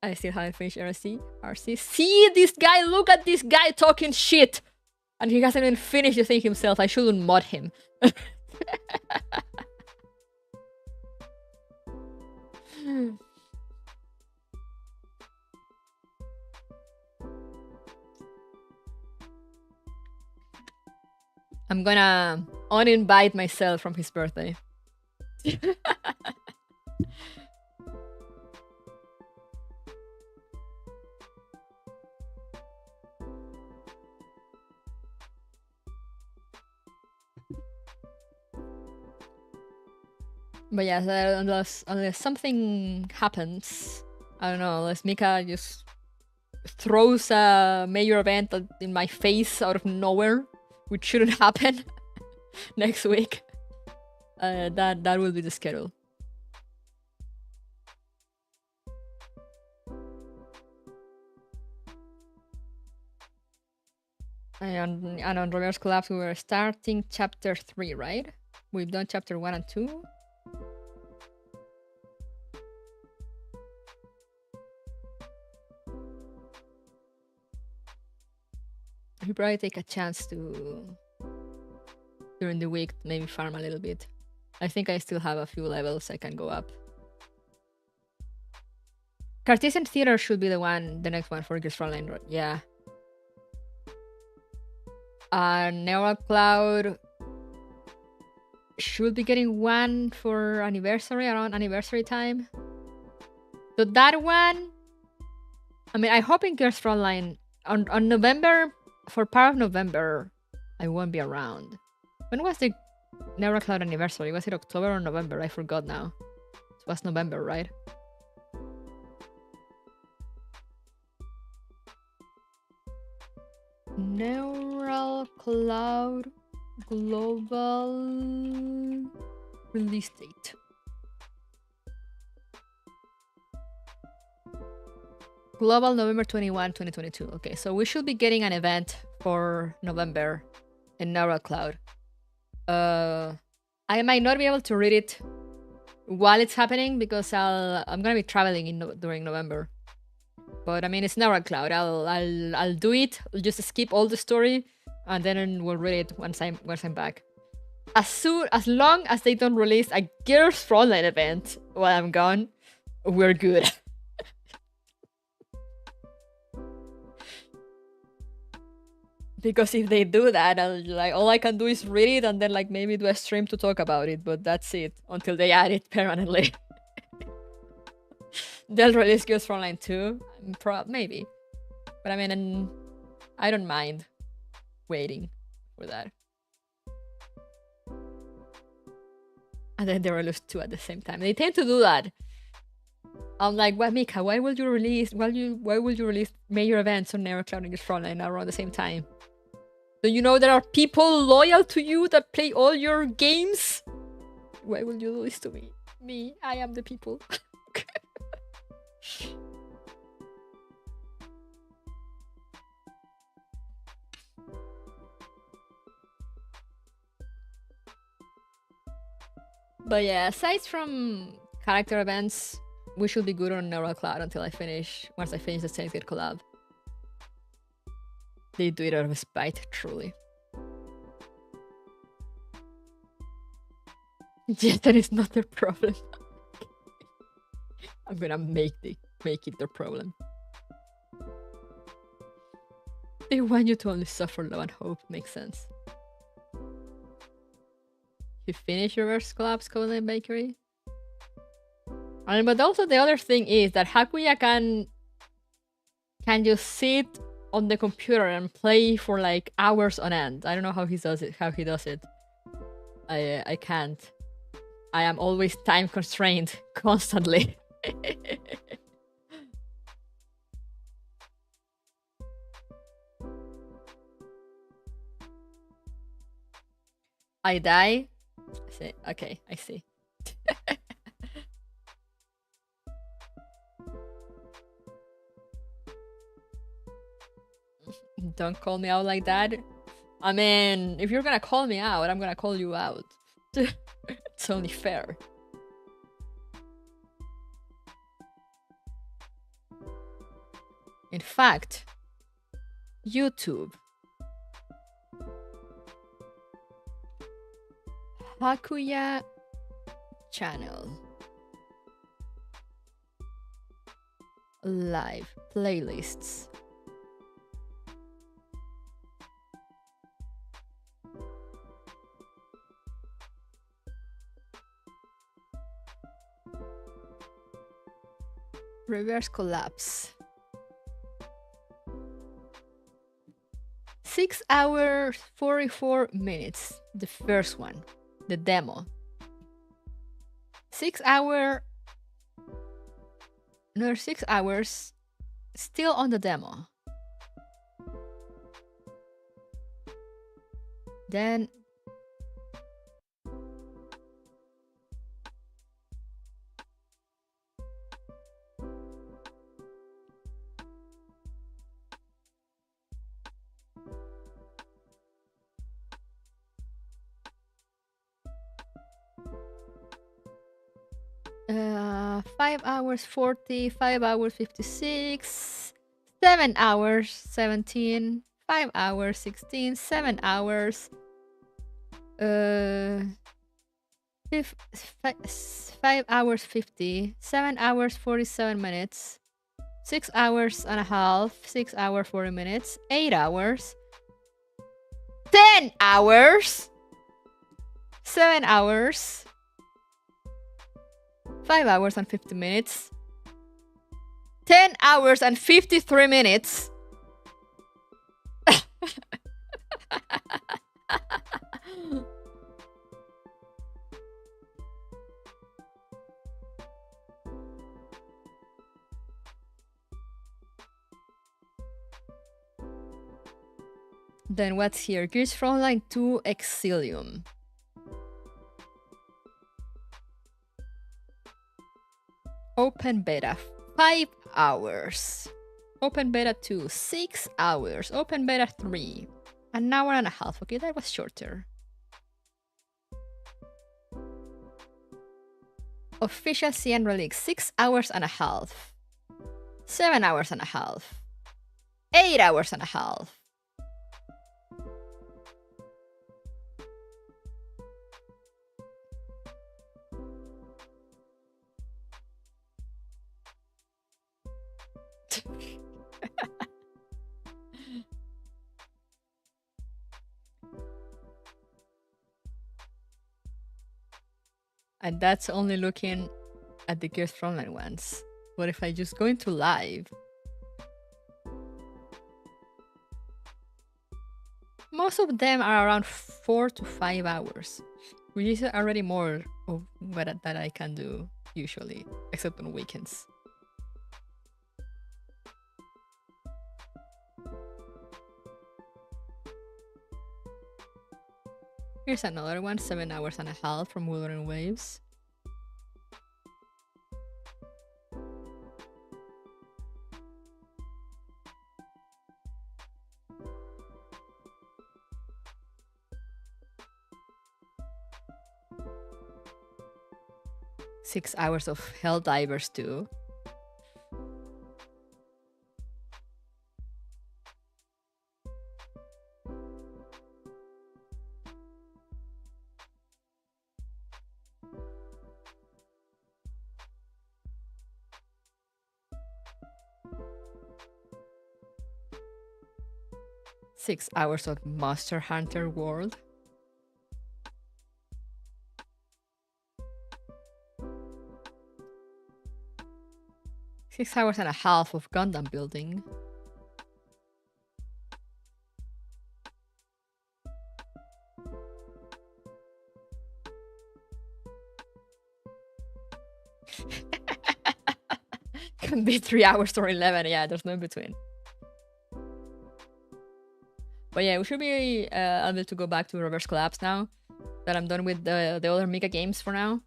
I still haven't finished RC. See this guy, look at this guy talking shit! And he hasn't even finished the thing himself. I shouldn't mod him. I'm gonna uninvite myself from his birthday. But yeah, unless something happens, I don't know, unless Mika just throws a major event in my face out of nowhere, which shouldn't happen next week, that will be the schedule. And on Reverse Collapse, we were starting chapter 3, right? We've done chapter 1 and 2. You probably take a chance to during the week maybe farm a little bit. I think I still have a few levels I can go up. Cartesian Theater should be the next one for Gears Frontline. Yeah. Neural Cloud should be getting one for anniversary, around anniversary time. So that one, I mean, I hope in Gears Frontline on November, for part of November, I won't be around. When was the Neural Cloud anniversary? Was it October or November? I forgot now. It was November, right? Neural Cloud global release date. Global November 21, 2022. Okay, so we should be getting an event for November in Neural Cloud. I might not be able to read it while it's happening because I'm gonna be traveling during November. But I mean, it's never a cloud. I'll do it. I'll just skip all the story, and then we'll read it once I'm back. As long as they don't release a Girls Frontline event while I'm gone, we're good. Because if they do that, all I can do is read it and then maybe do a stream to talk about it, but that's it until they add it permanently. They'll release Girls Frontline 2, maybe. But I mean, I don't mind waiting for that. And then they release 2 at the same time. They tend to do that. I'm like, what, Mika? Why would you release major events on Nevercloud and Girls Frontline around the same time? Do you know there are people loyal to you that play all your games? Why would you do this to me? Me, I am the people. But yeah, aside from character events, we should be good on Nevercloud until once I finish the Saints Gate collab. They do it out of spite, truly. Yeah, that is not their problem. I'm gonna make it their problem. They want you to only suffer love and hope. Makes sense. You finish reverse collapse Codename Bakery? But also the other thing is that Hakuya can just sit on the computer and play for hours on end. I don't know how he does it. I can't. I am always time constrained constantly. I die. Okay, I see. Don't call me out like that. I mean, if you're gonna call me out, I'm gonna call you out. It's only fair. In fact, YouTube. Hakuya channel. Live playlists. Reverse collapse. 6 hours 44 minutes. The first one. The demo. 6 hours still on the demo. Then uh, 5 hours 40, 5 hours 56, 7 hours 17, 5 hours 16, 7 hours 5 hours 50, 7 hours 47 minutes, 6 hours and a half, 6 hours 40 minutes, 8 hours, 10 hours, 7 hours, 5 hours and 50 minutes, 10 hours and 53 minutes. Then what's here? Gears Frontline 2 Exilium. Open beta 5 hours. Open beta 2 6 hours. Open beta 3 an hour and a half. Okay, that was shorter. Official CN relic, 6 hours and a half. 7 hours and a half. 8 hours and a half. And that's only looking at the Gears Frontline ones. What if I just go into live? Most of them are around 4 to 5 hours, which is already more of what that I can do usually, except on weekends. Here's another one, 7 hours and a half from Wuthering Waves. Six hours of Helldivers too. Six hours of Monster Hunter World. Six hours and a half of Gundam building. Can be 3 hours or 11. Yeah, there's no in between. But yeah, we should be able to go back to reverse collapse now that I'm done with the other Mika games for now.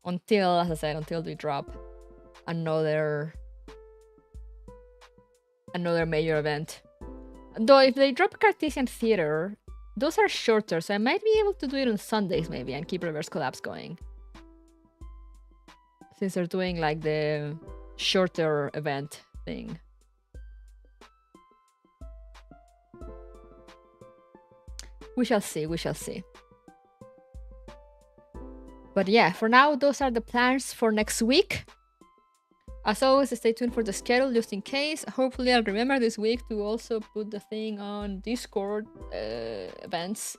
Until, as I said, until we drop another major event. Though if they drop Cartesian Theater, those are shorter, so I might be able to do it on Sundays maybe and keep reverse collapse going. Since they're doing like the shorter event thing. We shall see, we shall see. But yeah, for now, those are the plans for next week. As always, stay tuned for the schedule just in case. Hopefully, I'll remember this week to also put the thing on Discord events.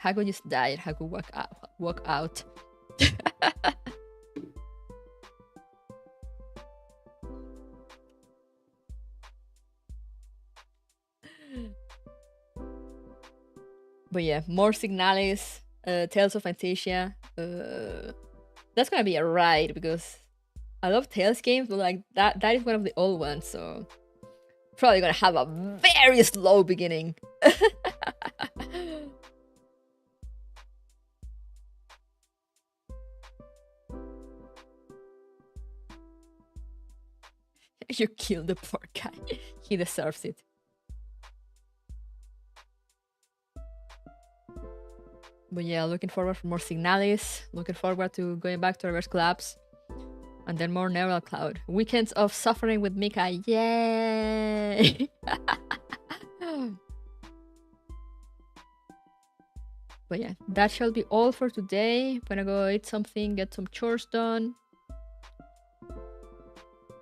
Hago just died. Hago walk out. But yeah, more Signalis, Tales of Fantasia. That's gonna be a ride because I love Tales games, but like that is one of the old ones, so probably gonna have a very slow beginning. You killed the poor guy. He deserves it. But yeah, looking forward for more Signalis. Looking forward to going back to reverse collapse. And then more Neural Cloud. Weekends of suffering with Mika. Yay! But yeah, that shall be all for today. I'm gonna go eat something, get some chores done.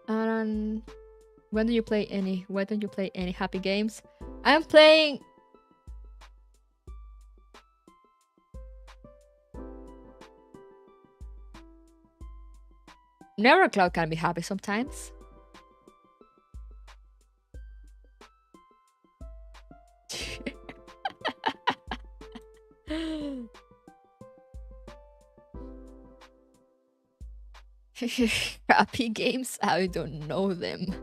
And when do you play any? Why don't you play any happy games? I'm playing. Neural Cloud can be happy sometimes. Happy games? I don't know them.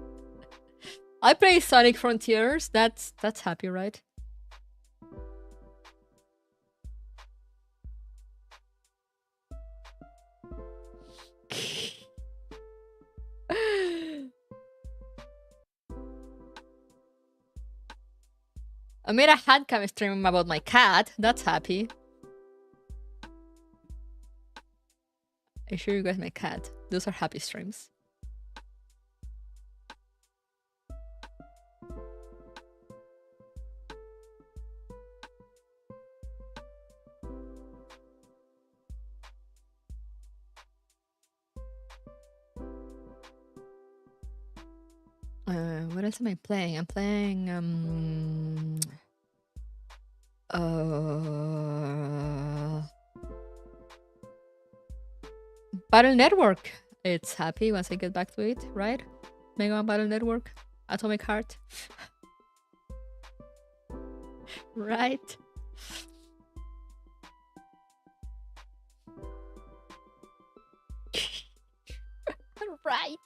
I play Sonic Frontiers. That's happy, right? I made a handcam stream about my cat. That's happy. I show you guys my cat. Those are happy streams. What else am I playing? I'm playing Battle Network. It's happy once I get back to it, right? Mega Man Battle Network, Atomic Heart. Right? Right.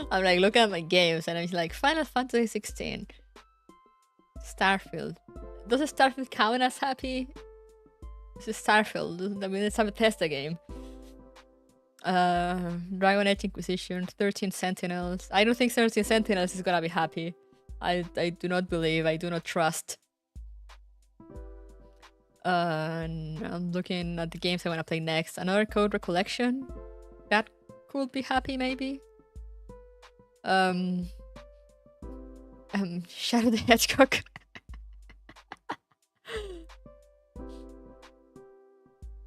I'm like looking at my games and I'm like Final Fantasy 16, Starfield. Does Starfield count as happy? It's Starfield. I mean, it's a Bethesda game. Dragon Age Inquisition, 13 Sentinels. I don't think 13 Sentinels is gonna be happy. I do not believe. I do not trust. And I'm looking at the games I want to play next. Another Code Recollection. That could be happy, maybe. Shadow the Hedgehog.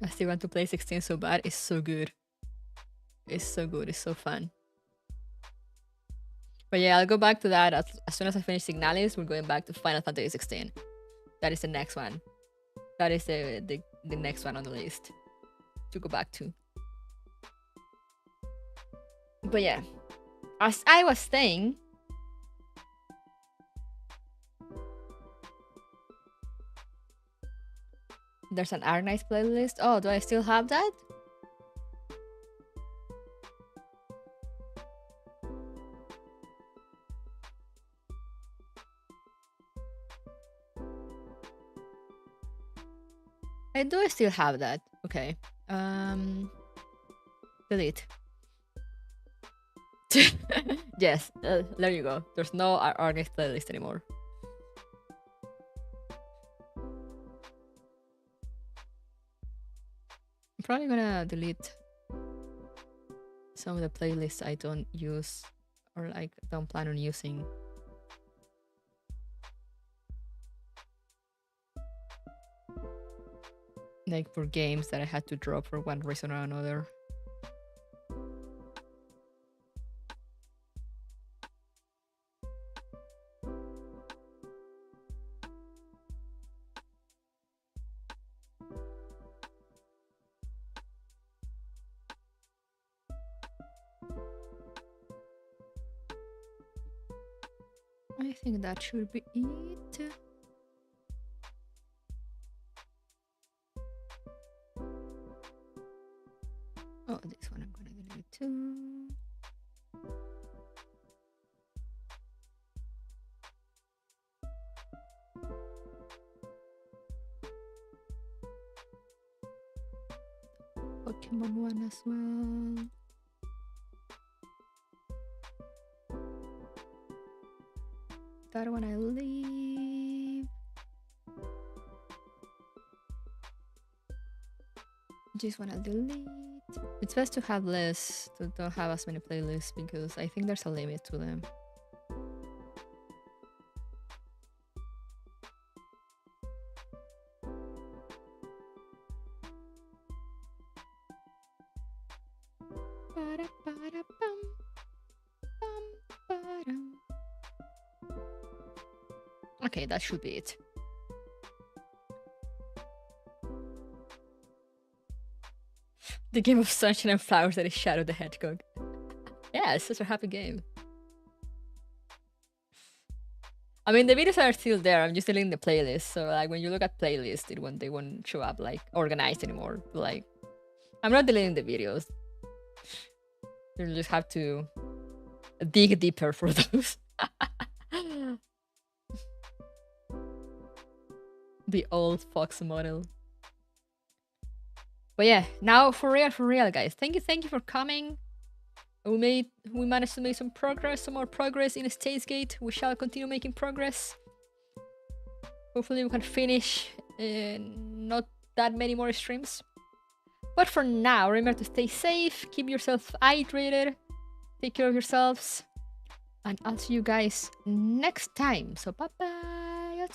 I still want to play 16 so bad. It's so good. It's so good. It's so fun. But yeah, I'll go back to that as soon as I finish Signalis. We're going back to Final Fantasy 16. That is the next one. That is the next one on the list to go back to. But yeah, as I was saying, there's an Arnice playlist. Oh, do I still have that? I do still have that. Okay. Delete. Yes, there you go. There's no Arnice playlist anymore. I'm probably gonna delete some of the playlists I don't use or like don't plan on using. Like for games that I had to drop for one reason or another. I think that should be it. Oh, this one I'm gonna delete too. Pokemon one as well. That one I leave. This one I'll delete. It's best to have less, to don't have as many playlists because I think there's a limit to them. Okay, that should be it. The game of sunshine and flowers that is Shadow the Hedgehog. Yeah, it's such a happy game. I mean, the videos are still there. I'm just deleting the playlist. So, like, when you look at playlists, they won't show up, like, organized anymore. Like, I'm not deleting the videos. You'll just have to dig deeper for those. The old Fox model. But yeah, now for real, guys. Thank you for coming. We managed to make some more progress in Stage Gate. We shall continue making progress. Hopefully we can finish not that many more streams. But for now, remember to stay safe, keep yourself hydrated, take care of yourselves, and I'll see you guys next time. So bye bye.